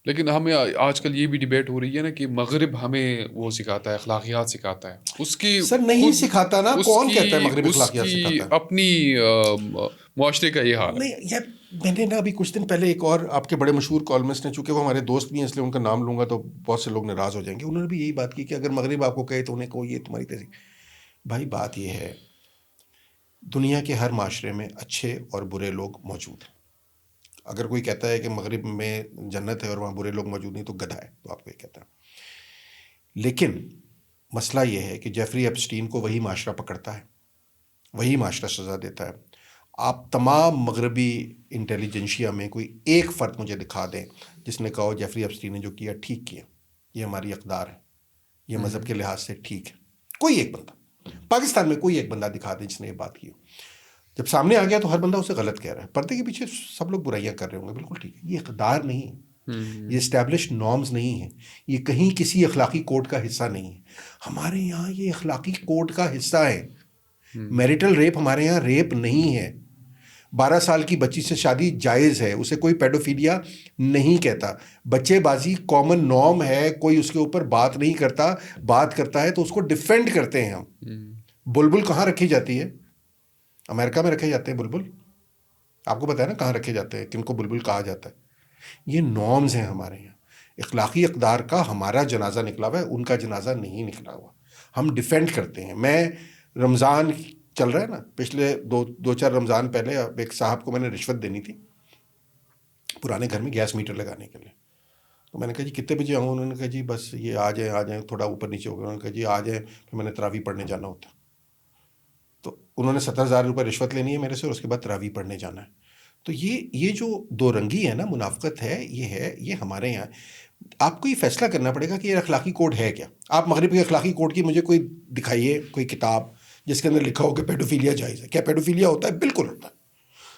لیکن ہمیں آج کل یہ بھی ڈیبیٹ ہو رہی ہے نا کہ مغرب ہمیں وہ سکھاتا ہے, اخلاقیات سکھاتا ہے. اس کی سر نہیں سکھاتا نا, کون کہتا ہے مغرب اس اخلاقیات کی سکھاتا ہے؟ اپنی معاشرے کا یہ حال ہے. نہیں یار, میں نے نا ابھی کچھ دن پہلے ایک اور آپ کے بڑے مشہور کالمسٹ ہیں, چونکہ وہ ہمارے دوست بھی ہیں اس لیے ان کا نام لوں گا تو بہت سے لوگ ناراض ہو جائیں گے, انہوں نے بھی یہی بات کی کہ اگر مغرب آپ کو کہے تو انہیں کہو یہ تمہاری تہذیب. بھائی بات یہ ہے, دنیا کے ہر معاشرے میں اچھے اور برے لوگ موجود ہیں. اگر کوئی کہتا ہے کہ مغرب میں جنت ہے اور وہاں برے لوگ موجود نہیں تو گدھا ہے, تو آپ کو یہ کہتا ہے. لیکن مسئلہ یہ ہے کہ جیفری ایپسٹین کو وہی معاشرہ پکڑتا ہے, وہی معاشرہ سزا دیتا ہے. آپ تمام مغربی انٹیلیجنشیا میں کوئی ایک فرد مجھے دکھا دیں جس نے کہا جیفری ایپسٹین نے جو کیا ٹھیک کیا, یہ ہماری اقدار ہے, یہ مذہب کے لحاظ سے ٹھیک ہے. کوئی ایک بندہ پاکستان میں کوئی ایک بندہ دکھا دیں جس نے یہ بات کی. جب سامنے آ گیا تو ہر بندہ اسے غلط کہہ رہا ہے, پردے کے پیچھے سب لوگ برائیاں کر رہے ہوں گے, بالکل ٹھیک ہے. یہ اقدار نہیں ہے, یہ اسٹیبلش نارمز نہیں ہیں, یہ کہیں کسی اخلاقی کوڈ کا حصہ نہیں ہے. ہمارے یہاں یہ اخلاقی کوڈ کا حصہ ہے. میریٹل ریپ ہمارے یہاں ریپ نہیں ہے. 12 سال کی بچی سے شادی جائز ہے, اسے کوئی پیڈوفیلیا نہیں کہتا. بچے بازی کامن نارم ہے, کوئی اس کے اوپر بات نہیں کرتا, بات کرتا ہے تو اس کو ڈیفینڈ کرتے ہیں ہم. بلبل کہاں رکھی جاتی ہے؟ امریکہ میں رکھے جاتے ہیں بلبل. آپ کو پتا ہے نا کہاں رکھے جاتے ہیں, کن کو بلبل کہا جاتا ہے. یہ نارمز ہیں ہمارے یہاں. اخلاقی اقدار کا ہمارا جنازہ نکلا ہوا ہے, ان کا جنازہ نہیں نکلا ہوا. ہم ڈیفینڈ کرتے ہیں. میں رمضان چل رہا ہے نا, پچھلے دو چار رمضان پہلے ایک صاحب کو میں نے رشوت دینی تھی پرانے گھر میں گیس میٹر لگانے کے لیے. تو میں نے کہا جی کتنے بجے آؤں؟ انہوں نے کہا جی بس یہ آ جائیں تھوڑا اوپر نیچے ہو گیا. انہوں نے کہا جی آ جائیں, پھر میں نے تراویح پڑھنے جانا ہوتا. تو انہوں نے 70,000 روپے رشوت لینی ہے میرے سے, اور اس کے بعد تراویح پڑھنے جانا ہے. تو یہ جو دو رنگی ہے نا, منافقت ہے, یہ ہمارے یہاں. آپ کو یہ فیصلہ کرنا پڑے گا کہ یہ اخلاقی کوڈ ہے کیا. آپ مغرب کے اخلاقی کوڈ کی مجھے کوئی دکھائیے کوئی کتاب جس کے اندر لکھا ہو کہ پیڈوفیلیا جائز ہے. کیا پیڈوفیلیا ہوتا ہے؟ بالکل ہوتا ہے.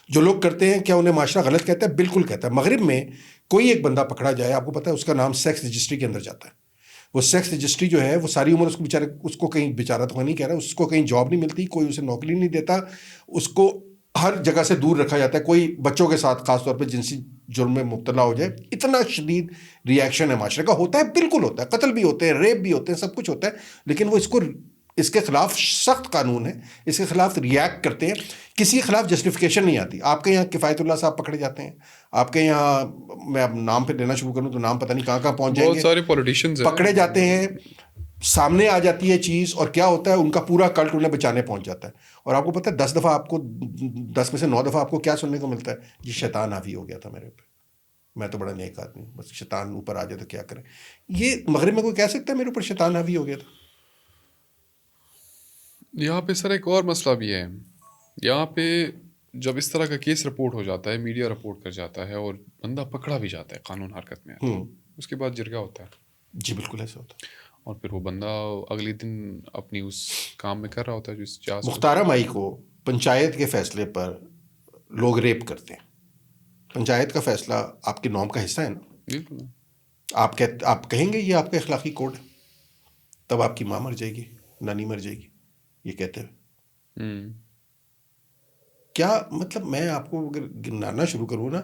جو لوگ کرتے ہیں کیا انہیں معاشرہ غلط کہتا ہے؟ بالکل کہتا ہے. مغرب میں کوئی ایک بندہ پکڑا جائے, آپ کو پتہ ہے اس کا نام سیکس رجسٹری کے اندر جاتا ہے. وہ سیکس رجسٹری جو ہے وہ ساری عمر اس کو کہیں بیچارہ تو نہیں کہہ رہا، اس کو کہیں جاب نہیں ملتی، کوئی اسے نوکری نہیں دیتا، اس کو ہر جگہ سے دور رکھا جاتا ہے. کوئی بچوں کے ساتھ خاص طور پہ جنسی جرم میں مبتلا ہو جائے، اتنا شدید ریئیکشن ہے معاشرے کا. ہوتا ہے، بالکل ہوتا ہے، قتل بھی ہوتے ہیں، ریپ بھی ہوتے ہیں، سب کچھ ہوتا ہے، لیکن وہ اس کے خلاف سخت قانون ہے، اس کے خلاف ریئیکٹ کرتے ہیں. کسی کے خلاف جسٹیفیکیشن نہیں آتی. آپ کے یہاں کفایت اللہ صاحب پکڑے جاتے ہیں، آپ کے یہاں میں اب نام پہ لینا شروع کروں تو نام پتہ نہیں کہاں کہاں پہنچ جائیں بہت گے، سارے پولیٹیشینز پکڑے جاتے ہیں، سامنے آ جاتی ہے چیز، اور کیا ہوتا ہے ان کا پورا کلٹ انہیں بچانے پہنچ جاتا ہے. اور آپ کو پتہ ہے 10 دفعہ آپ کو 10 میں سے 9 دفعہ آپ کو کیا سننے کو ملتا ہے؟ یہ شیطان حاوی ہو گیا تھا میرے پہ، میں تو بڑا نیک آدمی ہوں، بس شیطان اوپر آ جائے تو کیا کریں. یہ مغرب میں کوئی کہہ سکتا ہے میرے اوپر شیطان حاوی ہو گیا تھا؟ یہاں پہ سر ایک اور مسئلہ بھی ہے. یہاں پہ جب اس طرح کا کیس رپورٹ ہو جاتا ہے، میڈیا رپورٹ کر جاتا ہے اور بندہ پکڑا بھی جاتا ہے، قانون حرکت میں آتا ہے، اس کے بعد جرگہ ہوتا ہے. جی بالکل ایسا ہوتا ہے. اور پھر وہ بندہ اگلے دن اپنی اس کام میں کر رہا ہوتا ہے جو اس جہاز. مختارہ مائی کو پنچایت کے فیصلے پر لوگ ریپ کرتے ہیں. پنچایت کا فیصلہ آپ کے نام کا حصہ ہے نا. بالکل. آپ کہیں گے یہ آپ کا اخلاقی کوڈ ہے؟ تب آپ کی ماں مر جائے گی، نانی مر جائے گی یہ کہتے ہوئے. کیا مطلب میں آپ کو اگر گنانا شروع کروں نا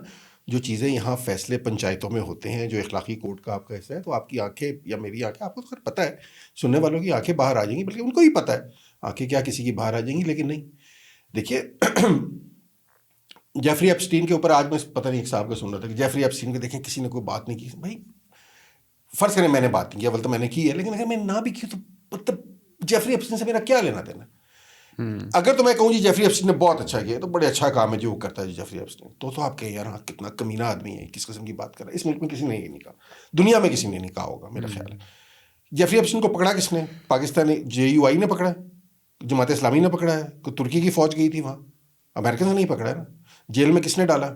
جو چیزیں یہاں فیصلے پنچایتوں میں ہوتے ہیں جو اخلاقی کوڈ کا آپ کا حصہ ہے، تو آپ کی آنکھیں یا میری آنکھیں، آپ کو تو خیر پتہ ہے، سننے والوں کی آنکھیں باہر آ جائیں گی، بلکہ ان کو ہی پتہ ہے آنکھیں کیا کسی کی باہر آ جائیں گی. لیکن نہیں، دیکھیے جیفری ایپسٹین کے اوپر آج میں پتہ نہیں ایک صاحب کا سن رہا تھا کہ جیفری ایپسٹین کے دیکھیں کسی نے کوئی بات نہیں کی. بھائی فرض کریں میں نے بات نہیں کی، اول تو میں نے کی ہے، لیکن اگر میں نہ بھی کی تو مطلب جیفری ایپسٹین سے میرا کیا لینا دینا؟ اگر تو میں کہوں جی جیفری ایپسٹین نے بہت اچھا کیا تو بڑے اچھا کام ہے جو وہ کرتا ہے جیفری ایپسٹین، تو آپ کہیں یار ہاں کتنا کمینہ آدمی ہے، کس قسم کی بات کر رہا ہے. اس ملک میں کسی نے یہ نہیں کہا، دنیا میں کسی نے نہیں کہا ہوگا میرا خیال ہے. جیفری ایپسٹین کو پکڑا کس نے؟ پاکستانی JUI نے پکڑا ہے، جماعت اسلامی نے پکڑا ہے، کوئی ترکی کی فوج گئی تھی وہاں، امریکنز نے نہیں پکڑا ہے نا. جیل میں کس نے ڈالا؟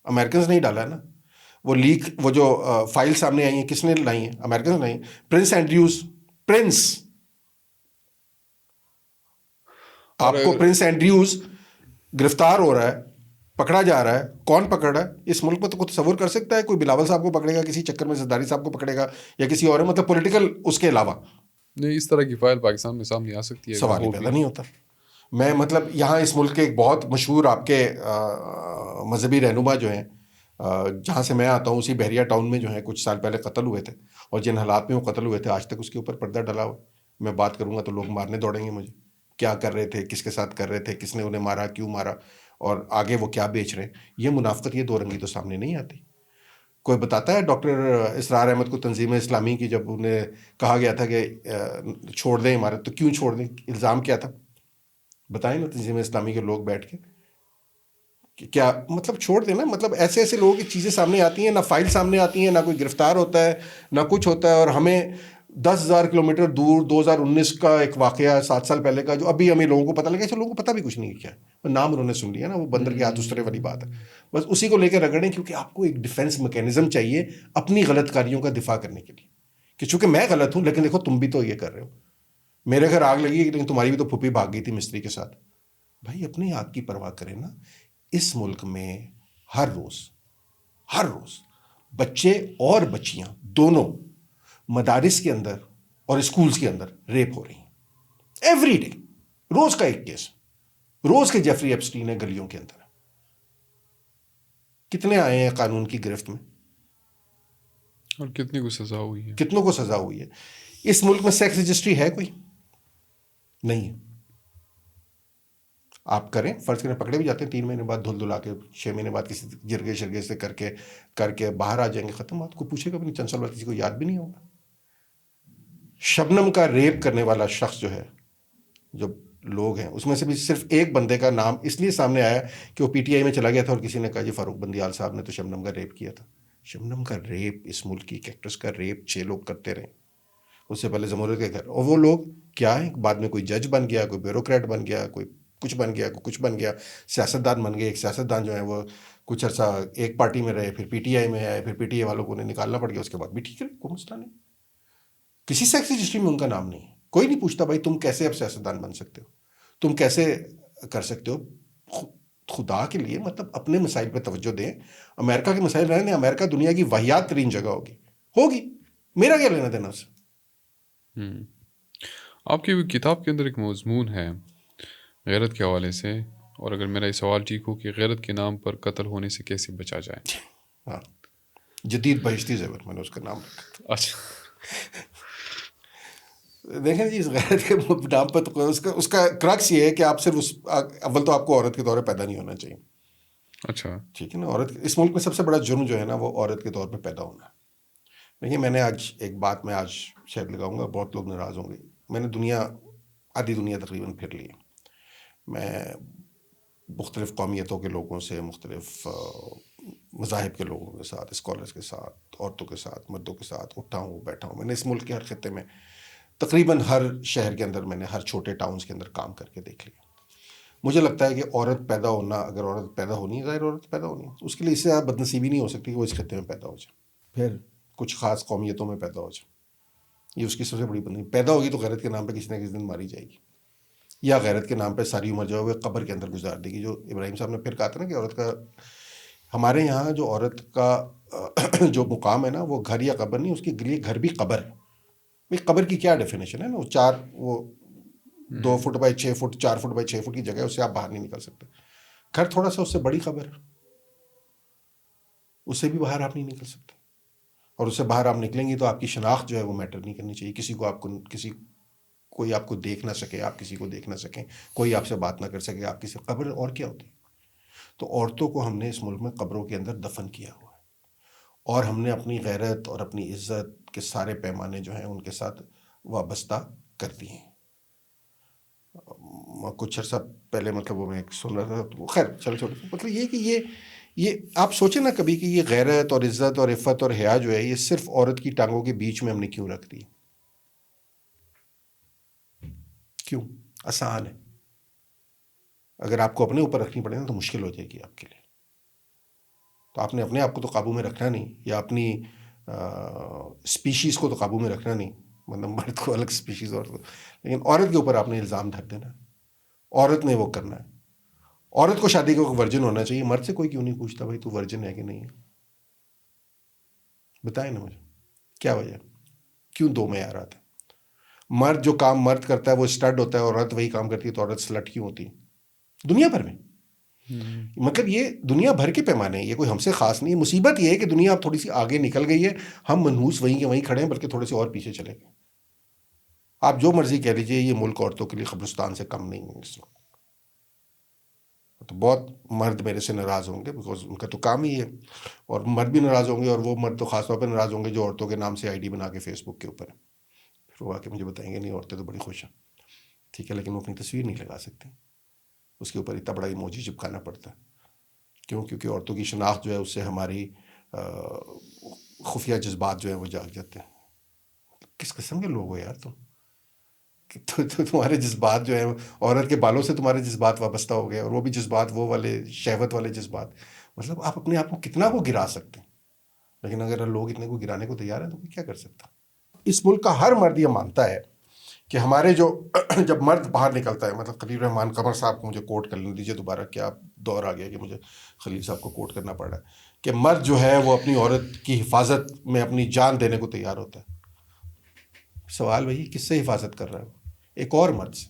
امریکنز نے ہی ڈالا ہے نا. وہ لیک، وہ جو فائل سامنے آئی ہیں کس نے لائی ہیں؟ امریکنز نے. پرنس اینڈریوز، پرنس، آپ کو پرنس اینڈریوز گرفتار ہو رہا ہے، پکڑا جا رہا ہے، کون پکڑ رہا ہے؟ اس ملک میں تو کوئی تصور کر سکتا ہے کوئی بلاول صاحب کو پکڑے گا کسی چکر میں، زرداری صاحب کو پکڑے گا یا کسی اور مطلب پولیٹیکل اس کے علاوہ؟ نہیں، اس طرح کی فائل پاکستان میں سامنے آ سکتی ہے، سوال ہی پیدا نہیں ہوتا. میں مطلب یہاں اس ملک کے ایک بہت مشہور آپ کے مذہبی رہنما جو ہیں، جہاں سے میں آتا ہوں اسی بحریہ ٹاؤن میں جو ہیں کچھ سال پہلے قتل ہوئے تھے، اور جن حالات میں وہ قتل ہوئے تھے آج تک اس کے اوپر پردہ ڈلا ہوا. میں بات کروں گا تو لوگ مارنے دوڑیں گے مجھے، کیا کر رہے تھے، کس کے ساتھ کر رہے تھے، کس نے انہیں مارا، کیوں مارا، اور آگے وہ کیا بیچ رہے ہیں. یہ منافقت، یہ دو رنگی تو سامنے نہیں آتی. کوئی بتاتا ہے ڈاکٹر اسرار احمد کو تنظیم اسلامی کی جب انہیں کہا گیا تھا کہ چھوڑ دیں عمارت، تو کیوں چھوڑ دیں؟ الزام کیا تھا بتائیں نا تنظیم اسلامی کے لوگ بیٹھ کے کہ کیا مطلب چھوڑ دینا. مطلب ایسے ایسے لوگوں کی چیزیں سامنے آتی ہیں، نہ فائل سامنے آتی ہیں، نہ کوئی گرفتار ہوتا ہے، نہ کچھ ہوتا ہے. اور ہمیں 10,000 کلومیٹر دور 2019 کا ایک واقعہ 7 سال پہلے کا جو ابھی ہمیں لوگوں کو پتہ لگا، ایسے لوگوں کو پتہ بھی کچھ نہیں کیا ہے، نام انہوں نے سن لیا نا، وہ بندر کے ہاتھ اسرے والی بات ہے. بس اسی کو لے کے رگڑیں، کیونکہ آپ کو ایک ڈیفینس میکینزم چاہیے اپنی غلط کاریوں کا دفاع کرنے کے لیے کہ چونکہ میں غلط ہوں، لیکن دیکھو تم بھی تو یہ کر رہے ہو، میرے گھر آگ لگی لیکن تمہاری بھی تو پھوپھی بھاگ گئی تھی مستری کے ساتھ. بھائی اپنی آگ کی پرواہ کریں نا. اس ملک میں ہر روز بچے اور بچیاں دونوں مدارس کے اندر اور اسکولز کے اندر ریپ ہو رہی ہیں ایوری ڈے. روز کا ایک کیس، روز کے جیفری ایپسٹین ہے گلیوں کے اندر. کتنے آئے ہیں قانون کی گرفت میں، اور کتنے کو سزا ہوئی ہے، کتنوں کو سزا ہوئی ہے. اس ملک میں سیکس رجسٹری ہے کوئی؟ نہیں ہے. آپ کریں، فرض کریں پکڑے بھی جاتے ہیں 3 مہینے بعد دھل دھلا کے، 6 مہینے بعد کسی جرگے شرگے سے کر کے باہر آ جائیں گے، ختم بات. کو پوچھے گا بھی نہیں، چند سال بعد کسی کو یاد بھی نہیں ہوگا. شبنم کا ریپ کرنے والا شخص جو ہے، جو لوگ ہیں اس میں سے بھی صرف ایک بندے کا نام اس لیے سامنے آیا کہ وہ PTI میں چلا گیا تھا اور کسی نے کہا جی فاروق بندیال صاحب نے تو شبنم کا ریپ کیا تھا. شبنم کا ریپ، اس ملک کی ایک ایکٹریس کا ریپ 6 لوگ کرتے رہے. اس سے پہلے زمورت کے گھر، اور وہ لوگ کیا ہیں، بعد میں کوئی جج بن گیا، کوئی بیوروکریٹ بن گیا، کوئی کچھ بن گیا، کوئی کچھ بن گیا، سیاستدان بن گئے. ایک سیاستدان جو ہے وہ کچھ عرصہ ایک پارٹی میں رہے، پھر PTI میں آئے، پھر PTI والوں کو انہیں نکالنا پڑ گیا، اس کے بعد بھی ٹھیک ہے، کوئی مسئلہ نہیں. کسی سیکس رجسٹری میں ان کا نام نہیں ہے. کوئی نہیں پوچھتا بھائی تم کیسے اب سیاستدان بن سکتے ہو، تم کیسے کر سکتے ہو. خدا کے لیے مطلب اپنے مسائل پہ توجہ دیں. امریکہ کے مسائل رہنے، امریکہ دنیا کی واحد ترین جگہ ہوگی. میرا کیا لینا دینا اس سے؟ ہوں۔ آپ کی کتاب کے اندر ایک مضمون ہے غیرت کے حوالے سے، اور اگر میرا یہ سوال ٹھیک ہو کہ غیرت کے نام پر قتل ہونے سے کیسے بچا جائے؟ ہاں، جدید بہشتی زیور میں نے اس کا نام رکھا اچھا، تھا۔ دیکھیں جی، اس غیرت کے نام پر تو اس کا کرکس یہ ہے کہ آپ صرف اول تو آپ کو عورت کے طور پہ پیدا نہیں ہونا چاہیے، اچھا، ٹھیک ہے نا۔ عورت اس ملک میں سب سے بڑا جرم جو ہے نا وہ عورت کے طور پہ پیدا ہونا ہے۔ دیکھیے، میں نے آج ایک بات میں آج شاید لگاؤں گا، بہت لوگ ناراض ہوں گے، میں نے آدھی دنیا تقریباً پھر لی ہے۔ میں مختلف قومیتوں کے لوگوں سے، مختلف مذاہب کے لوگوں کے ساتھ، اسکالرس کے ساتھ، عورتوں کے ساتھ، مردوں کے ساتھ اٹھا ہوں، بیٹھا ہوں۔ میں نے اس ملک کے ہر خطے میں تقریباً ہر شہر کے اندر، میں نے ہر چھوٹے ٹاؤنس کے اندر کام کر کے دیکھ لیا۔ مجھے لگتا ہے کہ عورت پیدا ہونا، اگر عورت پیدا ہونی ہے، ظاہر عورت پیدا ہونی ہے، اس کے لیے اس سے آپ بدنصیبی نہیں ہو سکتی کہ وہ اس خطے میں پیدا ہو جائے، پھر کچھ خاص قومیتوں میں پیدا ہو جائے۔ یہ اس کی سب سے بڑی بدنصیبی، پیدا ہوگی تو غیرت کے نام پہ کسی نہ کسی دن ماری جائے گی، یا غیرت کے نام پہ ساری عمر جو ہے وہ قبر کے اندر گزار دے گی۔ جو ابراہیم صاحب نے پھر کہا تھا نا کہ عورت کا، ہمارے یہاں جو عورت کا جو مقام ہے نا، وہ گھر یا قبر نہیں، اس کے لیے گھر بھی قبر ہے۔ بھائی قبر کی کیا ڈیفینیشن ہے نا، وہ 2 feet by 6 feet, 4 feet by 6 feet کی جگہ ہے، اس سے آپ باہر نہیں نکل سکتے۔ گھر تھوڑا سا اس سے بڑی قبر ہے، اس سے بھی باہر آپ نہیں نکل سکتے، اور اس سے باہر آپ نکلیں گی تو آپ کی شناخت جو ہے وہ میٹر نہیں کرنی چاہیے۔ کوئی آپ کو دیکھ نہ سکے، آپ کسی کو دیکھ نہ سکیں، کوئی آپ سے بات نہ کر سکے، آپ کسی قبر اور کیا ہوتی ہے۔ تو عورتوں کو ہم نے اس ملک میں قبروں کے اندر دفن کیا ہوا ہے، اور ہم نے اپنی غیرت اور اپنی عزت کے سارے پیمانے جو ہیں ان کے ساتھ وابستہ کر دیے ہیں۔ کچھ عرصہ پہلے وہ میں سن رہا تھا، تو خیر چلو چھوڑو، یہ کہ یہ آپ سوچیں نا کبھی کہ یہ غیرت اور عزت اور عفت اور حیا جو ہے، یہ صرف عورت کی ٹانگوں کے بیچ میں ہم نے کیوں رکھ دی؟ کیوں؟ آسان ہے۔ اگر آپ کو اپنے اوپر رکھنی پڑے نا تو مشکل ہو جائے گی آپ کے لیے۔ تو آپ نے اپنے آپ کو تو قابو میں رکھنا نہیں، یا اپنی اسپیشیز کو تو قابو میں رکھنا نہیں، مرد کو الگ اسپیشیز، اور لیکن عورت کے اوپر آپ نے الزام دھر دینا ہے، عورت نے وہ کرنا ہے۔ عورت کو شادی کا ورجن ہونا چاہیے، مرد سے کوئی کیوں نہیں پوچھتا بھائی تو ورجن ہے کہ نہیں ہے؟ بتائیں نا مجھے کیا وجہ، کیوں دو معیارات ہیں؟ مرد جو کام مرد کرتا ہے وہ اسٹڈ ہوتا ہے، اور عورت وہی کام کرتی ہے تو عورت سلٹ کیوں ہوتی ہے دنیا بھر میں؟ یہ دنیا بھر کے پیمانے ہیں، یہ کوئی ہم سے خاص نہیں ہے۔ مصیبت یہ ہے کہ دنیا اب تھوڑی سی آگے نکل گئی ہے، ہم منحوس وہیں کے وہیں کھڑے ہیں، بلکہ تھوڑے سے اور پیچھے چلے گئے۔ آپ جو مرضی کہہ لیجئے، یہ ملک عورتوں کے لیے قبرستان سے کم نہیں ہے اس وقت۔ تو بہت مرد میرے سے ناراض ہوں گے، بیکاز ان کا تو کام ہی ہے، اور مرد بھی ناراض ہوں گے، اور وہ مرد تو خاص طور پہ ناراض ہوں گے جو عورتوں کے نام سے آئی ڈی بنا کے فیس بک کے اوپر ہے، پھر وہ آ کے مجھے بتائیں گے نہیں عورتیں تو بڑی خوش ہیں، ٹھیک ہے، لیکن وہ اپنی تصویر نہیں لگا سکتی، اس کے اوپر اتنا بڑا ایموجی چپکانا پڑتا ہے۔ کیوں؟ کیونکہ عورتوں کی شناخت جو ہے اس سے ہماری خفیہ جذبات جو ہیں وہ جاگ جاتے ہیں۔ کس قسم کے لوگ ہو یار تم؟ تمہارے جذبات جو ہیں، عورت کے بالوں سے تمہارے جذبات وابستہ ہو گئے، اور وہ بھی جذبات وہ والے شہوت والے جذبات۔ آپ اپنے آپ کو کتنا کو گرا سکتے ہیں، لیکن اگر لوگ اتنے کو گرانے کو تیار ہیں تو کوئی کیا کر سکتا؟ اس ملک کا ہر مرد یہ مانتا ہے کہ ہمارے جب مرد باہر نکلتا ہے، خلیل رحمان قمر صاحب کو مجھے کوٹ کر لیجیے دوبارہ، کیا دور آ گیا کہ مجھے خلیل صاحب کو کوٹ کرنا پڑ رہا ہے، کہ مرد جو ہے وہ اپنی عورت کی حفاظت میں اپنی جان دینے کو تیار ہوتا ہے۔ سوال وہی، کس سے حفاظت کر رہا ہے؟ ایک اور مرد سے،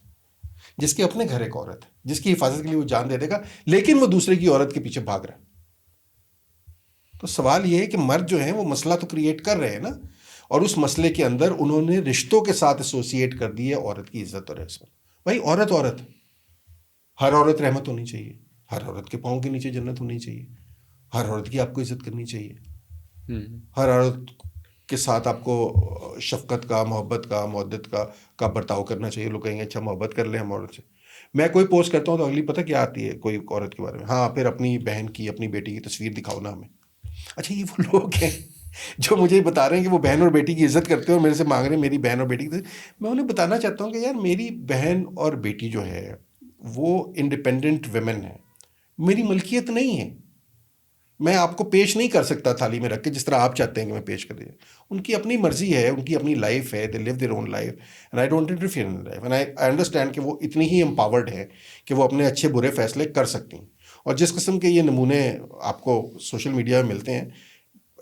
جس کے اپنے گھر ایک عورت ہے، جس کی حفاظت کے لیے وہ جان دے دے گا، لیکن وہ دوسرے کی عورت کے پیچھے بھاگ رہا ہے۔ تو سوال یہ ہے کہ مرد جو ہیں وہ مسئلہ تو کریٹ کر رہے ہیں نا، اور اس مسئلے کے اندر انہوں نے رشتوں کے ساتھ ایسوسیٹ کر دی ہے عورت کی عزت اور عصمت۔ بھائی عورت ہر عورت رحمت ہونی چاہیے، ہر عورت کے پاؤں کے نیچے جنت ہونی چاہیے، ہر عورت کی آپ کو عزت کرنی چاہیے، ہر عورت کے ساتھ آپ کو شفقت کا، محبت کا، مودت کا برتاؤ کرنا چاہیے۔ لوگ کہیں گے اچھا محبت کر لیں ہم عورت سے۔ میں کوئی پوسٹ کرتا ہوں تو اگلی پتہ کیا آتی ہے کوئی عورت کے بارے میں، ہاں پھر اپنی بہن کی، اپنی بیٹی کی تصویر دکھاؤ نا ہمیں۔ اچھا یہ وہ لوگ ہیں جو مجھے بتا رہے ہیں کہ وہ بہن اور بیٹی کی عزت کرتے ہیں اور میرے سے مانگ رہے ہیں میری بہن اور بیٹی کی۔ میں انہیں بتانا چاہتا ہوں کہ یار میری بہن اور بیٹی جو ہے وہ انڈیپینڈنٹ ویمن ہے، میری ملکیت نہیں ہے۔ میں آپ کو پیش نہیں کر سکتا تھالی میں رکھ کے جس طرح آپ چاہتے ہیں کہ میں پیش کر دیا۔ ان کی اپنی مرضی ہے، ان کی اپنی لائف ہے، they live their own life and I don't interfere in life and I understand کہ وہ اتنی ہی امپاورڈ ہے کہ وہ اپنے اچھے برے فیصلے کر سکتی ہیں۔ اور جس قسم کے یہ نمونے آپ کو سوشل میڈیا میں ملتے ہیں،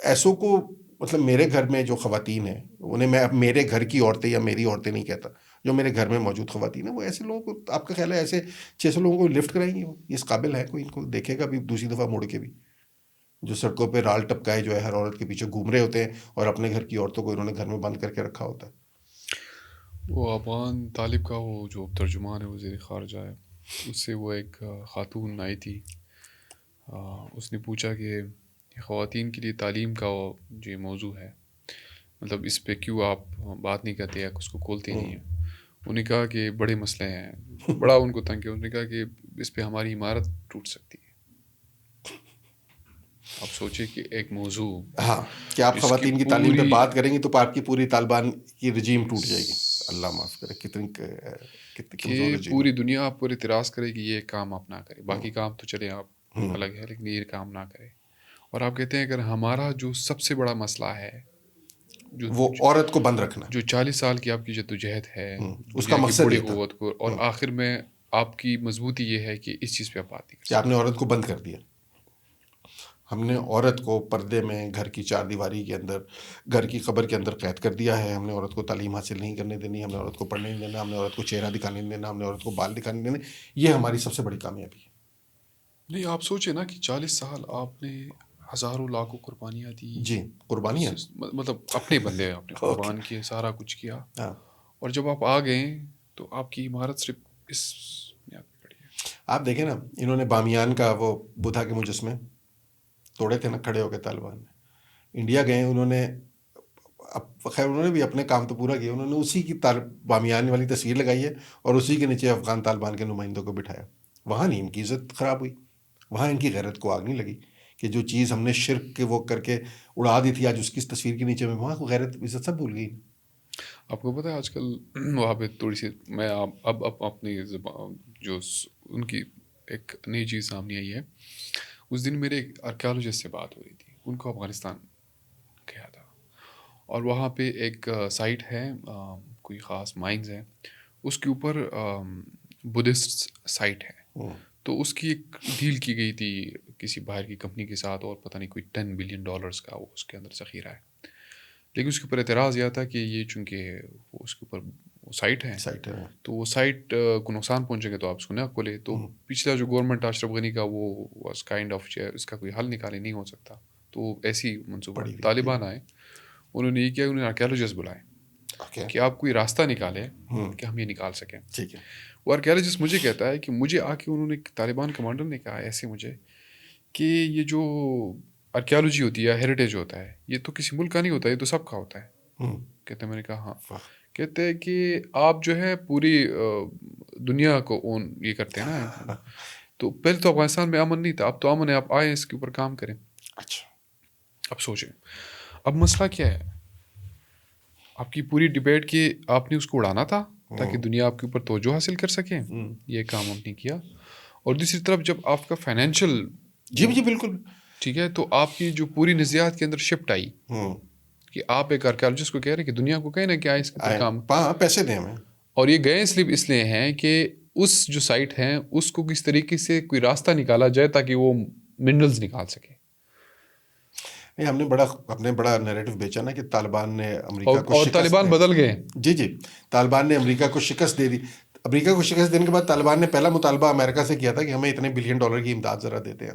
ایسوں کو مطلب میرے گھر میں جو خواتین ہیں انہیں میں اب میرے گھر کی عورتیں یا میری عورتیں نہیں کہتا, جو میرے گھر میں موجود خواتین ہیں وہ ایسے لوگوں کو, آپ کا خیال ہے ایسے 600 لوگوں کو لفٹ کرائیں گی؟ وہ اس قابل ہے کوئی ان کو دیکھے گا بھی دوسری دفعہ مڑ کے بھی؟ جو سڑکوں پہ رال ٹپکائے جو ہے ہر عورت کے پیچھے گھوم رہے ہوتے ہیں اور اپنے گھر کی عورتوں کو انہوں نے گھر میں بند کر کے رکھا ہوتا ہے. وہ ابان طالب کا وہ جو ترجمان ہے وزیر خارجہ ہے, اس سے وہ ایک خاتون آئی تھی, اس نے پوچھا کہ خواتین کے لیے تعلیم کا جو یہ موضوع ہے, مطلب اس پہ کیوں آپ بات نہیں کرتے یا اس کو کھولتے نہیں ہیں. انہوں نے کہا کہ بڑے مسئلے ہیں, بڑا ان کو تنگ کیا. انہوں نے کہا کہ اس پہ ہماری عمارت ٹوٹ سکتی ہے. آپ سوچیں کہ ایک موضوع, ہاں, کہ آپ خواتین کی تعلیم پہ بات کریں گی تو آپ کی پوری طالبان کی رجیم ٹوٹ جائے گی. اللہ معاف کرے, کتنی کمزور رجیم. پوری دنیا آپ پر اعتراض کرے کہ یہ کام آپ نہ کریں, باقی کام تو چلے آپ الگ ہے, لیکن یہ کام نہ کرے. اور آپ کہتے ہیں اگر ہمارا جو سب سے بڑا مسئلہ ہے وہ عورت کو بند رکھنا, جو 40 سال کی آپ کی جدوجہد ہے اس کا مقصد بڑی یہ تھا, قوت کو, اور آخر میں آپ کی مضبوطی یہ ہے کہ اس چیز پہ آپ بات نہیں کہ آپ نے عورت کو بند کر دیا. ہم نے عورت کو پردے میں گھر کی چار دیواری کے اندر, گھر کی قبر کے اندر قید کر دیا ہے. ہم نے عورت کو تعلیم حاصل نہیں کرنے دینی, ہم نے عورت کو پڑھنے نہیں دینا, ہم نے عورت کو چہرہ دکھانے نہیں دینا, ہم نے عورت کو بال دکھانے نہیں دینے. یہ ہماری سب سے بڑی کامیابی ہے. نہیں, آپ سوچیں نا کہ 40 سال آپ نے ہزاروں لاکھوں قربانیاں دی. جی, قربانیاں مطلب اپنے بندے آپ نے قربان کیے, سارا کچھ کیا, اور جب آپ آ گئے تو آپ کی عمارت صرف اس بنیاد پہ کھڑی ہے. آپ دیکھیں نا, انہوں نے بامیان کا وہ بدھا کے مجسمے توڑے تھے نا کھڑے ہو کے طالبان نے. انڈیا گئے انہوں نے, خیر انہوں نے بھی اپنے کام تو پورا کیا, انہوں نے اسی کی بامیان والی تصویر لگائی ہے اور اسی کے نیچے افغان طالبان کے نمائندوں کو بٹھایا. وہاں نہیں ان کی عزت خراب ہوئی, وہاں ان کی غیرت کو آگ نہیں لگی کہ جو چیز ہم نے شرک کے وہ کر کے اڑا دی تھی, آج اس کی تصویر کے نیچے میں وہاں کو غیرت عزت سب بھول گئی. آپ کو پتہ ہے آج کل وہاں پہ تھوڑی سی, میں اب اپنی زبان جو ان کی ایک نئی چیز سامنے آئی ہے. اس دن میرے ایک آرکیالوجسٹ سے بات ہو رہی تھی, ان کو افغانستان گیا تھا, اور وہاں پہ ایک سائٹ ہے, کوئی خاص مائنز ہے, اس کے اوپر بدھسٹ سائٹ ہے. تو اس کی ایک ڈیل کی گئی تھی کسی باہر کی کمپنی کے ساتھ, اور پتہ نہیں کوئی $10 بلین کا وہ اس کے اندر ذخیرہ ہے. لیکن اس کے اوپر اعتراض یہ تھا کہ یہ چونکہ وہ اس کے اوپر وہ سائٹ ہے, تو وہ سائٹ کو نقصان پہنچے گا تو آپ اس کو نہ کھولے. تو پچھلا جو گورنمنٹ اشرف غنی کا وہ واز کائنڈ آف, اس کا کوئی حل نکالے نہیں ہو سکتا. تو ایسی منصوبہ طالبان آئے, انہوں نے یہ کیا, انہوں نے آرکیالوجسٹ بلائے کہ آپ کوئی راستہ نکالے کہ ہم یہ نکال سکیں. وہ آرکیالوجسٹ مجھے کہتا ہے کہ مجھے آ کے انہوں نے, طالبان کمانڈر نے کہا ایسے مجھے کہ یہ جو آرکیالوجی ہوتی ہے, ہیریٹیج ہوتا ہے, یہ تو کسی ملک کا نہیں ہوتا, یہ تو سب کا ہوتا ہے. کہتے ہیں, میں نے کہا ہاں. کہتے ہیں کہ آپ جو ہے پوری دنیا کو اون یہ کرتے ہیں نا, تو پہلے تو افغانستان میں امن نہیں تھا, اب تو امن ہے, آپ آئیں اس کے اوپر کام کریں. اچھا, اب سوچیں اب مسئلہ کیا ہے. آپ کی پوری ڈبیٹ کہ آپ نے اس کو اڑانا تھا تاکہ دنیا آپ کے اوپر توجہ حاصل کر سکے, یہ کام ہم نے کیا. اور دوسری طرف جب آپ کا فائنینشیل, جی بالکل ٹھیک ہے, تو آپ کی جو پوری نظریات کے اندر شفٹ آئی کہ آپ ایک آرکیالوجسٹ کو کہہ رہے ہیں کہ دنیا کو کہیں نا کہ آئے اس کے کام, پیسے دیں ہمیں. اور یہ گئے اس لیے ہیں کہ اس جو سائٹ ہیں اس کو کس طریقے سے کوئی راستہ نکالا جائے تاکہ وہ منرلز نکال سکے. ہم نے بڑا نیریٹو بیچا نا کہ طالبان نے امریکہ کو اور طالبان بدل گئے. جی, طالبان نے امریکہ کو شکست دے دی. امریکہ کو شکست دینے کے بعد طالبان نے پہلا مطالبہ امریکہ سے کیا تھا کہ ہمیں اتنے $1 بلین کی امداد ذرا دیتے ہیں,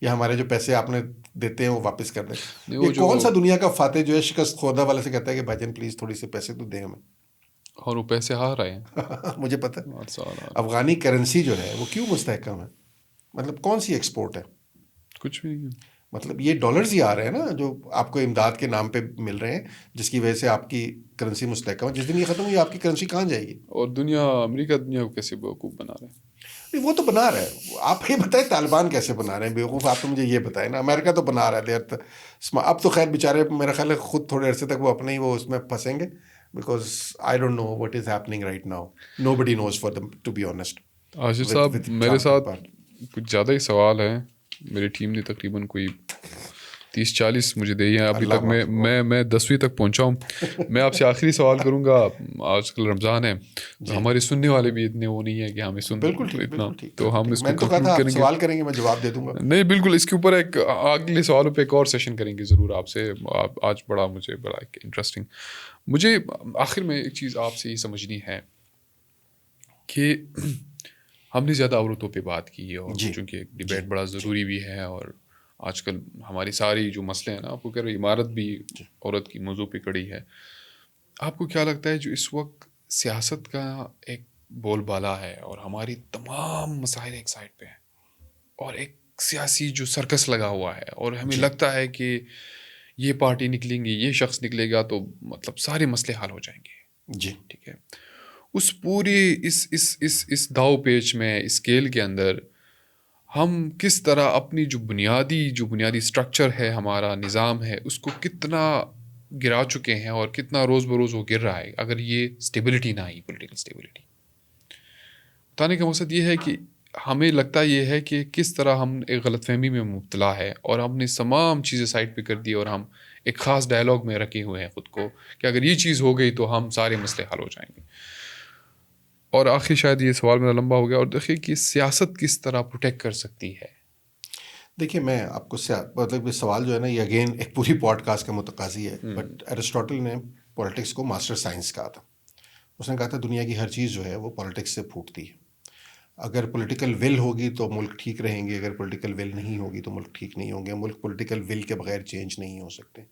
یا ہمارے جو پیسے آپ نے دیتے ہیں وہ واپس کر دیں. یہ کون سا دنیا کا فاتح جو ہے شکست خوردہ والے سے کہتا ہے کہ بھائی جان پلیز تھوڑی سے پیسے تو دیں ہمیں, اور وہ پیسے ہار رہے ہیں. مجھے پتہ ہے افغانی کرنسی جو ہے وہ کیوں مستحکم ہے, مطلب کون سی ایکسپورٹ ہے, کچھ بھی نہیں. مطلب یہ ڈالرز ہی آ رہے ہیں نا جو آپ کو امداد کے نام پہ مل رہے ہیں, جس کی وجہ سے آپ کی کرنسی مستحکم ہے. جس دن یہ ختم ہوئی آپ کی کرنسی کہاں جائے گی؟ اور امریکہ دنیا کو کیسے بیوقوف بنا رہے ہیں؟ وہ تو بنا رہا ہے, آپ یہ بتائیں طالبان کیسے بنا رہے ہیں بیوقوف, آپ تو مجھے یہ بتائیں نا. امریکہ تو بنا رہا ہے, اب تو خیر بیچارے میرا خیال ہے خود تھوڑے عرصے تک وہ اپنے ہی وہ اس میں پھنسیں گے, because I don't know what is happening right now, nobody knows for them to be honest. Asif صاحب میرے ساتھ کچھ زیادہ ہی سوال ہیں, میری ٹیم نے تقریباً کوئی 30-40 مجھے دے ہیں ابھی تک. میں 10ویں تک پہنچا ہوں. میں آپ سے آخری سوال کروں گا. آج کل رمضان ہے تو ہمارے سننے والے بھی اتنے وہ نہیں ہے کہ ہمیں سن اتنا, تو ہم اس کو کنکلوڈ کریں گے. سوال کریں گے میں جواب دے دوں گا. نہیں بالکل, اس کے اوپر ایک اگلے سوالوں پہ ایک اور سیشن کریں گے ضرور آپ سے. آج مجھے بڑا انٹرسٹنگ. مجھے آخر میں ایک چیز آپ سے یہ سمجھنی ہے کہ ہم نے زیادہ عورتوں پہ بات کی ہے, اور چونکہ ڈبیٹ بڑا ضروری بھی ہے, اور آج کل ہماری ساری جو مسئلے ہیں نا, آپ کو کہہ رہے عمارت بھی عورت کی موضوع پہ کڑی ہے. آپ کو کیا لگتا ہے جو اس وقت سیاست کا ایک بول بالا ہے اور ہماری تمام مسائل ایک سائڈ پہ ہیں, اور ایک سیاسی جو سرکس لگا ہوا ہے, اور ہمیں لگتا ہے کہ یہ پارٹی نکلیں گی, یہ شخص نکلے گا تو مطلب سارے مسئلے حل ہو جائیں گے. جی ٹھیک ہے. اس پوری اس داؤ پیچ میں, اس کھیل کے اندر ہم کس طرح اپنی جو بنیادی سٹرکچر ہے, ہمارا نظام ہے, اس کو کتنا گرا چکے ہیں, اور کتنا روز بروز وہ گر رہا ہے اگر یہ اسٹیبلٹی نہ آئی, پولیٹیکل اسٹیبلٹی. بتانے کا مقصد یہ ہے کہ ہمیں لگتا یہ ہے کہ کس طرح ہم ایک غلط فہمی میں مبتلا ہے, اور ہم نے تمام چیزیں سائڈ پہ کر دی, اور ہم ایک خاص ڈائلاگ میں رکھے ہوئے ہیں خود کو کہ اگر یہ چیز ہو گئی تو ہم سارے مسئلے حل ہو جائیں گے. اور آخری شاید یہ سوال میرا لمبا ہو گیا, اور دیکھیے کہ سیاست کس طرح پروٹیکٹ کر سکتی ہے. دیکھیے میں آپ کو مطلب یہ سوال جو ہے نا, یہ اگین ایک پوری پوڈ کاسٹ کا متقاضی ہے. بٹ ایرسٹوٹل نے پولیٹکس کو ماسٹر سائنس کہا تھا. اس نے کہا تھا دنیا کی ہر چیز جو ہے وہ پولیٹکس سے پھوٹتی ہے. اگر پولیٹیکل ول ہوگی تو ملک ٹھیک رہیں گے, اگر پولیٹیکل ول نہیں ہوگی تو ملک ٹھیک نہیں ہوں گے. ملک پولیٹیکل ول کے بغیر چینج نہیں ہو سکتے.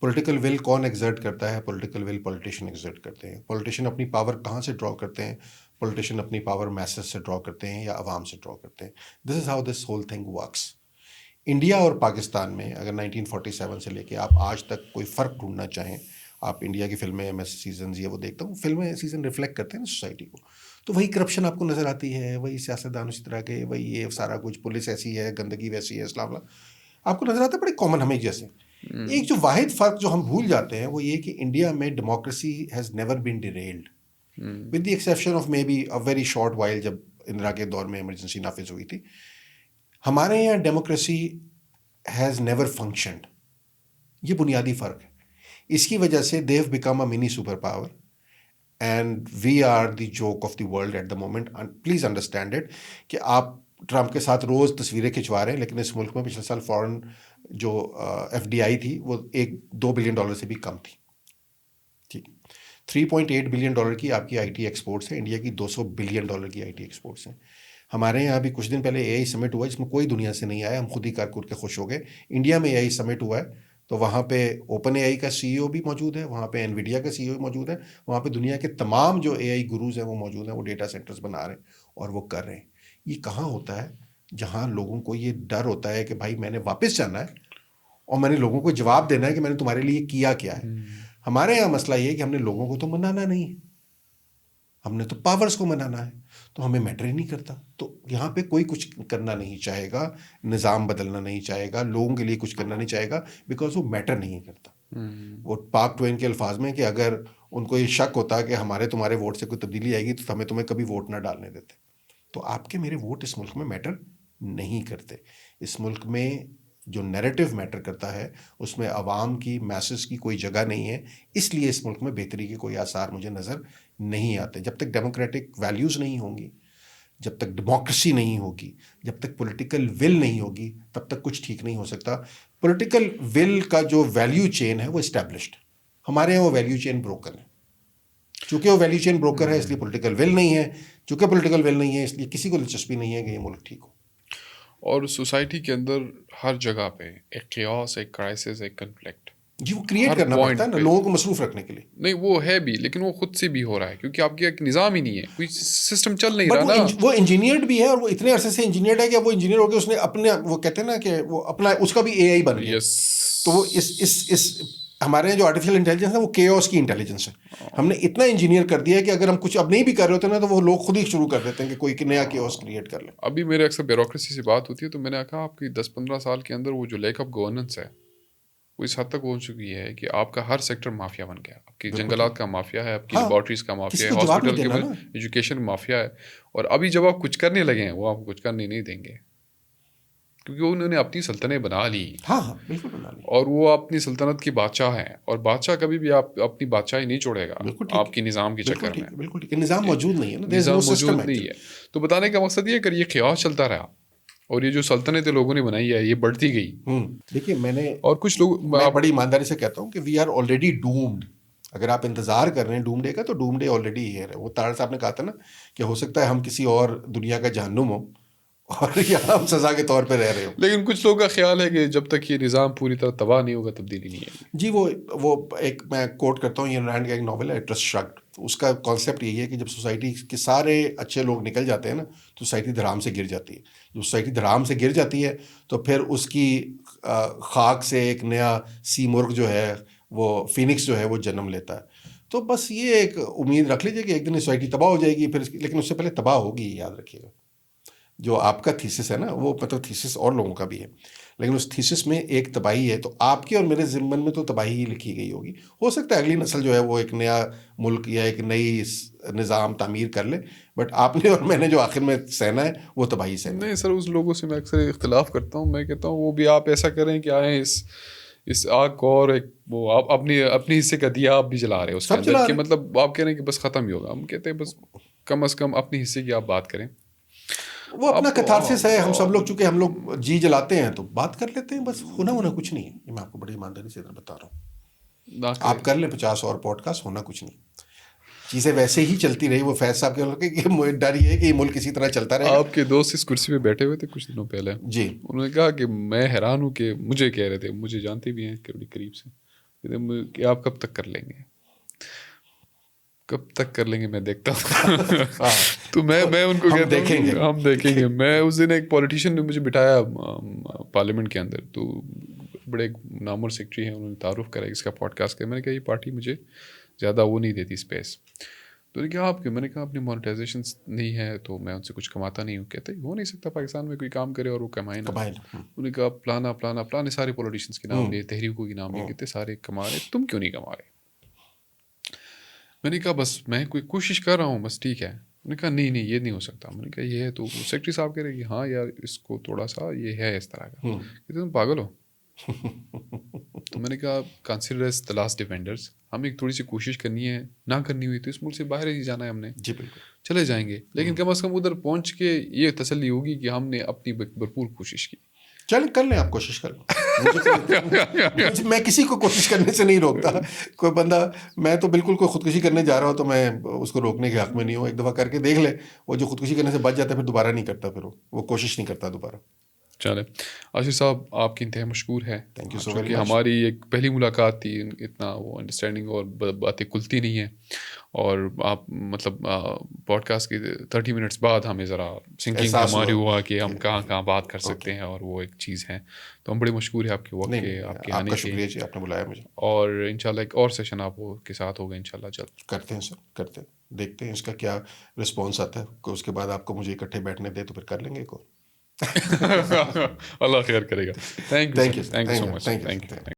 پولیٹیکل ول کون ایگزرٹ کرتا ہے؟ پولیٹیکل ول پولیٹیشین ایگزرٹ کرتے ہیں. پولیٹیشین اپنی پاور کہاں سے ڈرا کرتے ہیں؟ پولیٹیشین اپنی پاور میسز سے ڈرا کرتے ہیں یا عوام سے ڈرا کرتے ہیں. This is how this whole thing works. India اور پاکستان میں اگر 1947 سے لے کے آپ آج تک کوئی فرق ڈھونڈنا چاہیں, آپ انڈیا کی فلمیں میں سیزنز یہ وہ دیکھتا ہوں, فلمیں سیزن ریفلیکٹ کرتے ہیں نا سوسائٹی کو, تو وہی کرپشن آپ کو نظر آتی ہے, وہی سیاستدان اسی طرح کے, وہی یہ سارا کچھ, پولیس ایسی ہے, گندگی ویسی ہے, اسلام آپ کو نظر آتا ہے, بڑے کامن ہمیں جیسے. ایک جو واحد فرق جو ہم بھول جاتے ہیں وہ یہ کہ انڈیا میں democracy has never been derailed with the exception of maybe a very short while, جب اندرا کے دور میں ایمرجنسی نافذ ہوئی تھی. ہمارے یہاں ڈیموکریسی ہیز نیور فنکشنڈ. یہ بنیادی فرق ہے. اس کی وجہ سے they have become a mini super power and we are the joke of the world at the moment. Please understand it کہ آپ ٹرمپ کے ساتھ روز تصویریں کھنچوا رہے ہیں, لیکن اس ملک میں پچھلے سال فورن جو ایف ڈی آئی تھی وہ $2 بلین سے بھی کم تھی. ٹھیک ہے, $3.8 بلین کی آپ کی آئی ٹی ایکسپورٹس ہیں. انڈیا کی $200 بلین کی آئی ٹی ایکسپورٹس ہیں. ہمارے یہاں بھی کچھ دن پہلے اے آئی سمٹ ہوا ہے جس میں کوئی دنیا سے نہیں آیا, ہم خود ہی کر کے خوش ہو گئے. انڈیا میں اے آئی سمٹ ہوا ہے تو وہاں پہ اوپن اے آئی کا سی ای او بھی موجود ہے, وہاں پہ انویڈیا کا سی ای او موجود ہے, وہاں پہ دنیا کے تمام جو اے آئی گروز ہیں وہ موجود ہیں, وہ ڈیٹا سینٹرز بنا رہے ہیں اور وہ کر رہے ہیں. یہ کہاں ہوتا ہے؟ جہاں لوگوں کو یہ ڈر ہوتا ہے کہ بھائی میں نے واپس جانا ہے اور میں نے لوگوں کو جواب دینا ہے کہ میں نے تمہارے لیے کیا کیا ہے. ہمارے یہاں مسئلہ یہ ہے کہ ہم نے لوگوں کو تو منانا نہیں, ہم نے تو پاورز کو منانا ہے, تو ہمیں میٹر ہی نہیں کرتا. تو یہاں پہ کوئی کچھ کرنا نہیں چاہے گا, نظام بدلنا نہیں چاہے گا, لوگوں کے لیے کچھ کرنا نہیں چاہے گا, بیکاز وہ میٹر نہیں کرتا. وہ پارک ٹوین کے الفاظ میں کہ اگر ان کو یہ شک ہوتا کہ ہمارے تمہارے ووٹ سے کوئی تبدیلی آئے گی تو ہمیں تمہیں کبھی ووٹ نہ ڈالنے دیتے. تو آپ کے میرے ووٹ اس ملک میں میٹر نہیں کرتے. اس ملک میں جو نیریٹو میٹر کرتا ہے اس میں عوام کی میسز کی کوئی جگہ نہیں ہے. اس لیے اس ملک میں بہتری کے کوئی آثار مجھے نظر نہیں آتے. جب تک ڈیموکریٹک ویلیوز نہیں ہوں گی, جب تک ڈیموکریسی نہیں ہوگی, جب تک پولیٹیکل ول نہیں ہوگی, تب تک کچھ ٹھیک نہیں ہو سکتا. پولیٹیکل ول کا جو ویلیو چین ہے وہ اسٹیبلشڈ, ہمارے یہاں وہ ویلیو چین بروکن ہے. چونکہ وہ ویلیو چین بروکر ہے اس لیے پولیٹیکل ول نہیں ہے, چونکہ پولیٹیکل ول نہیں ہے اس لیے کسی کو دلچسپی نہیں ہے کہ یہ ملک ٹھیک ہو. اور سوسائٹی کے اندر ہر جگہ پہ ایک کیوس, ایک کرائسس, ایک کنفلکٹ جی وہ کریٹ کرنا پڑتا ہے نا لوگوں کو مصروف رکھنے کے لیے. نہیں وہ ہے بھی, لیکن وہ خود سے بھی ہو رہا ہے کیونکہ آپ کے ایک نظام ہی نہیں ہے, کوئی سسٹم چل نہیں رہا نا. وہ انجینئرڈ بھی ہے, اور وہ اتنے عرصے سے انجینئرڈ ہے کہ وہ انجینئر ہو کے اس نے اپنے, وہ کہتے ہیں نا کہ وہ اپنا, اس کا بھی اے آئی بن گیا. تو وہ اس ہمارے یہاں جو آرٹیفیشیل انٹیلیجنس ہے وہ کیوس کی انٹیلیجنس ہے. ہم نے اتنا انجینئر کر دیا ہے کہ اگر ہم کچھ اب نہیں بھی کر رہے ہوتے نا تو وہ لوگ خود ہی شروع کر دیتے ہیں کہ کوئی نیا کیوس کریٹ کر لیں. ابھی میرے اکثر بیوروکریسی سے بات ہوتی ہے تو میں نے کہا آپ کی 10-15 سال کے اندر وہ جو لیک آف گورننس ہے وہ اس حد تک پہنچ چکی ہے کہ آپ کا ہر سیکٹر مافیا بن گیا. آپ کی جنگلات کا مافیا ہے, آپ کی لیبارٹریز کا مافیا ہے, ہاسپٹل کے ایجوکیشن مافیا ہے. اور ابھی جب آپ کچھ کرنے لگے ہیں وہ آپ کو کچھ کرنے نہیں دیں گے کیونکہ انہوں نے اپنی سلطنتیں بنا لی. ہاں ہاں بالکل بنا لی. اور وہ اپنی سلطنت کی بادشاہ ہیں, اور بادشاہ کبھی بھی آپ اپنی بادشاہی نہیں چھوڑے گا آپ کی نظام کے چکر میں. بالکل ٹھیک ہے. نظام موجود نہیں ہے نا, نظام موجود نہیں ہے. تو بتانے کا مقصد یہ ہے کہ یہ قیاس چلتا رہا اور یہ جو سلطنتیں لوگوں نے بنائی ہے یہ بڑھتی گئی. دیکھیے میں نے اور کچھ لوگ, میں بڑی ایمانداری سے کہتا ہوں کہ وی آر آلریڈی ڈومڈ. اگر آپ انتظار کر رہے ہیں ڈوم ڈے کا, تو ڈوم ڈے آلریڈی ہیئر ہے. وہ تاڑ صاحب نے کہا تھا نا کہ ہو سکتا ہے ہم کسی اور دنیا کا جہنم ہو اور یہاں ہم سزا کے طور پہ رہ رہے ہوں. لیکن کچھ لوگوں کا خیال ہے کہ جب تک یہ نظام پوری طرح تباہ نہیں ہوگا تبدیلی نہیں آئے گی. جی وہ ایک میں کوٹ کرتا ہوں, یہ رینڈ کا ایک ناول ہے ایٹلس شرگڈ. اس کا کانسیپٹ یہی ہے کہ جب سوسائٹی کے سارے اچھے لوگ نکل جاتے ہیں نا, تو سوسائٹی دھڑام سے گر جاتی ہے. جب سوسائٹی دھڑام سے گر جاتی ہے تو پھر اس کی خاک سے ایک نیا سی مرغ جو ہے, وہ فینکس جو ہے, وہ جنم لیتا ہے. تو بس یہ ایک امید رکھ لیجیے کہ ایک دن سوسائٹی تباہ ہو جائے گی, پھر لیکن اس سے پہلے تباہ ہوگی, یاد رکھیے گا. جو آپ کا تھیسس ہے نا, وہ مطلب تھیسس اور لوگوں کا بھی ہے, لیکن اس تھیسس میں ایک تباہی ہے. تو آپ کے اور میرے ضمن میں تو تباہی ہی لکھی گئی ہوگی. ہو سکتا ہے اگلی نسل جو ہے وہ ایک نیا ملک یا ایک نئی نظام تعمیر کر لے, بٹ آپ نے اور میں نے جو آخر میں سہنا ہے وہ تباہی سہنا ہے. نہیں سر, اس لوگوں سے میں اکثر اختلاف کرتا ہوں. میں کہتا ہوں وہ بھی آپ ایسا کریں کہ آئیں اس آگ کو, اور ایک وہ آپ اپنی حصے کا دیا آپ بھی جلا رہے ہیں اس کے اندر, کہ مطلب آپ کہہ رہے ہیں کہ بس ختم ہی ہوگا. ہم کہتے ہیں بس کم از کم اپنی حصے کی آپ بات کریں. وہ اپنا کتھارسس ہے. ہم سب لوگ چونکہ ہم لوگ جی جلاتے ہیں تو بات کر لیتے ہیں, بس ہونا کچھ نہیں ہے. یہ میں آپ کو بڑی ایمانداری سے بتا رہا ہوں. آپ کر لیں 50 اور پوڈ کاسٹ, ہونا کچھ نہیں. چیزیں ویسے ہی چلتی رہی. وہ فیض صاحب کے ڈر یہ ہے کہ یہ ملک اسی طرح چلتا رہے گا. آپ کے دوست اس کرسی پہ بیٹھے ہوئے تھے کچھ دنوں پہلے, جی, انہوں نے کہا کہ میں حیران ہوں کہ مجھے کہہ رہے تھے, مجھے جانتے بھی ہیں بڑی قریب سے, کہ آپ کب تک کر لیں گے, کب تک کر لیں گے, میں دیکھتا ہوں. تو میں ان کو کہتا ہوں ہم دیکھیں گے. میں اس دن ایک پولیٹیشین نے مجھے بٹھایا پارلیمنٹ کے اندر, تو بڑے نامور سیکٹری ہیں, انہوں نے تعارف کرا اس کا پوڈ کاسٹ کا. میں نے کہا یہ پارٹی مجھے زیادہ وہ نہیں دیتی اسپیس. تو نے کہا آپ کے, میں نے کہا اپنی مونیٹائزیشن نہیں ہے تو میں ان سے کچھ کماتا نہیں ہوں. کہتے ہو نہیں سکتا پاکستان میں کوئی کام کرے اور وہ کمائے نا. انہوں نے کہا پلانا سارے پولیٹیشنس کے نام لیے, تحریکوں کے نام لیے, کہتے سارے کما رہے, تم کیوں نہیں کما رہے. میں نے کہا بس میں کوئی کوشش کر رہا ہوں بس, ٹھیک ہے. انہوں نے کہا نہیں یہ نہیں ہو سکتا. میں نے کہا یہ ہے, تو سیکرٹری صاحب کہہ رہے کہ ہاں یار اس کو تھوڑا سا یہ ہے اس طرح کا. کہتے تم پاگل ہو. تو میں نے کہا consider as the last defenders, ہمیں تھوڑی سی کوشش کرنی ہے. نہ کرنی ہوئی تو اس ملک سے باہر ہی جانا ہے ہم نے. جی بالکل چلے جائیں گے, لیکن کم از کم ادھر پہنچ کے یہ تسلی ہوگی کہ ہم نے اپنی بھرپور کوشش کی. چلیں کر لیں, آپ کوشش کر لیں. میں کسی کو کوشش کرنے سے نہیں روکتا. کوئی بندہ, میں تو بالکل کوئی خودکشی کرنے جا رہا ہوں تو میں اس کو روکنے کے حق میں نہیں ہوں. ایک دفعہ کر کے دیکھ لے, وہ جو خودکشی کرنے سے بچ جاتا ہے پھر دوبارہ نہیں کرتا, پھر وہ کوشش نہیں کرتا دوبارہ. چلے آصف صاحب, آپ کی انتہائی مشکور ہے. تھینک یو سو چونکہ ویری مچ. ہماری ایک پہلی ملاقات تھی, اتنا وہ انڈرسٹینڈنگ اور باتیں کھلتی نہیں ہیں, اور آپ مطلب پوڈ کاسٹ کے 30 منٹس بعد ہمیں ذرا سنکنگ ہماری ہوا کہ ہم کہاں بات کر سکتے ہیں, اور وہ ایک چیز ہے. تو ہم بڑے مشکور ہیں آپ کے وقت کے, آپ کے آنے کے. شکریہ جی, آپ نے بلایا مجھے. اور انشاءاللہ ایک اور سیشن آپ کے ساتھ ہوگا انشاءاللہ جلد. کرتے ہیں سر, کرتے ہیں, دیکھتے ہیں اس کا کیا رسپانس آتا ہے. اس کے بعد آپ کو مجھے اکٹھے بیٹھنے دے تو پھر کر لیں گے. اللہ خیر کرے گا. Thank you so much. Thank you.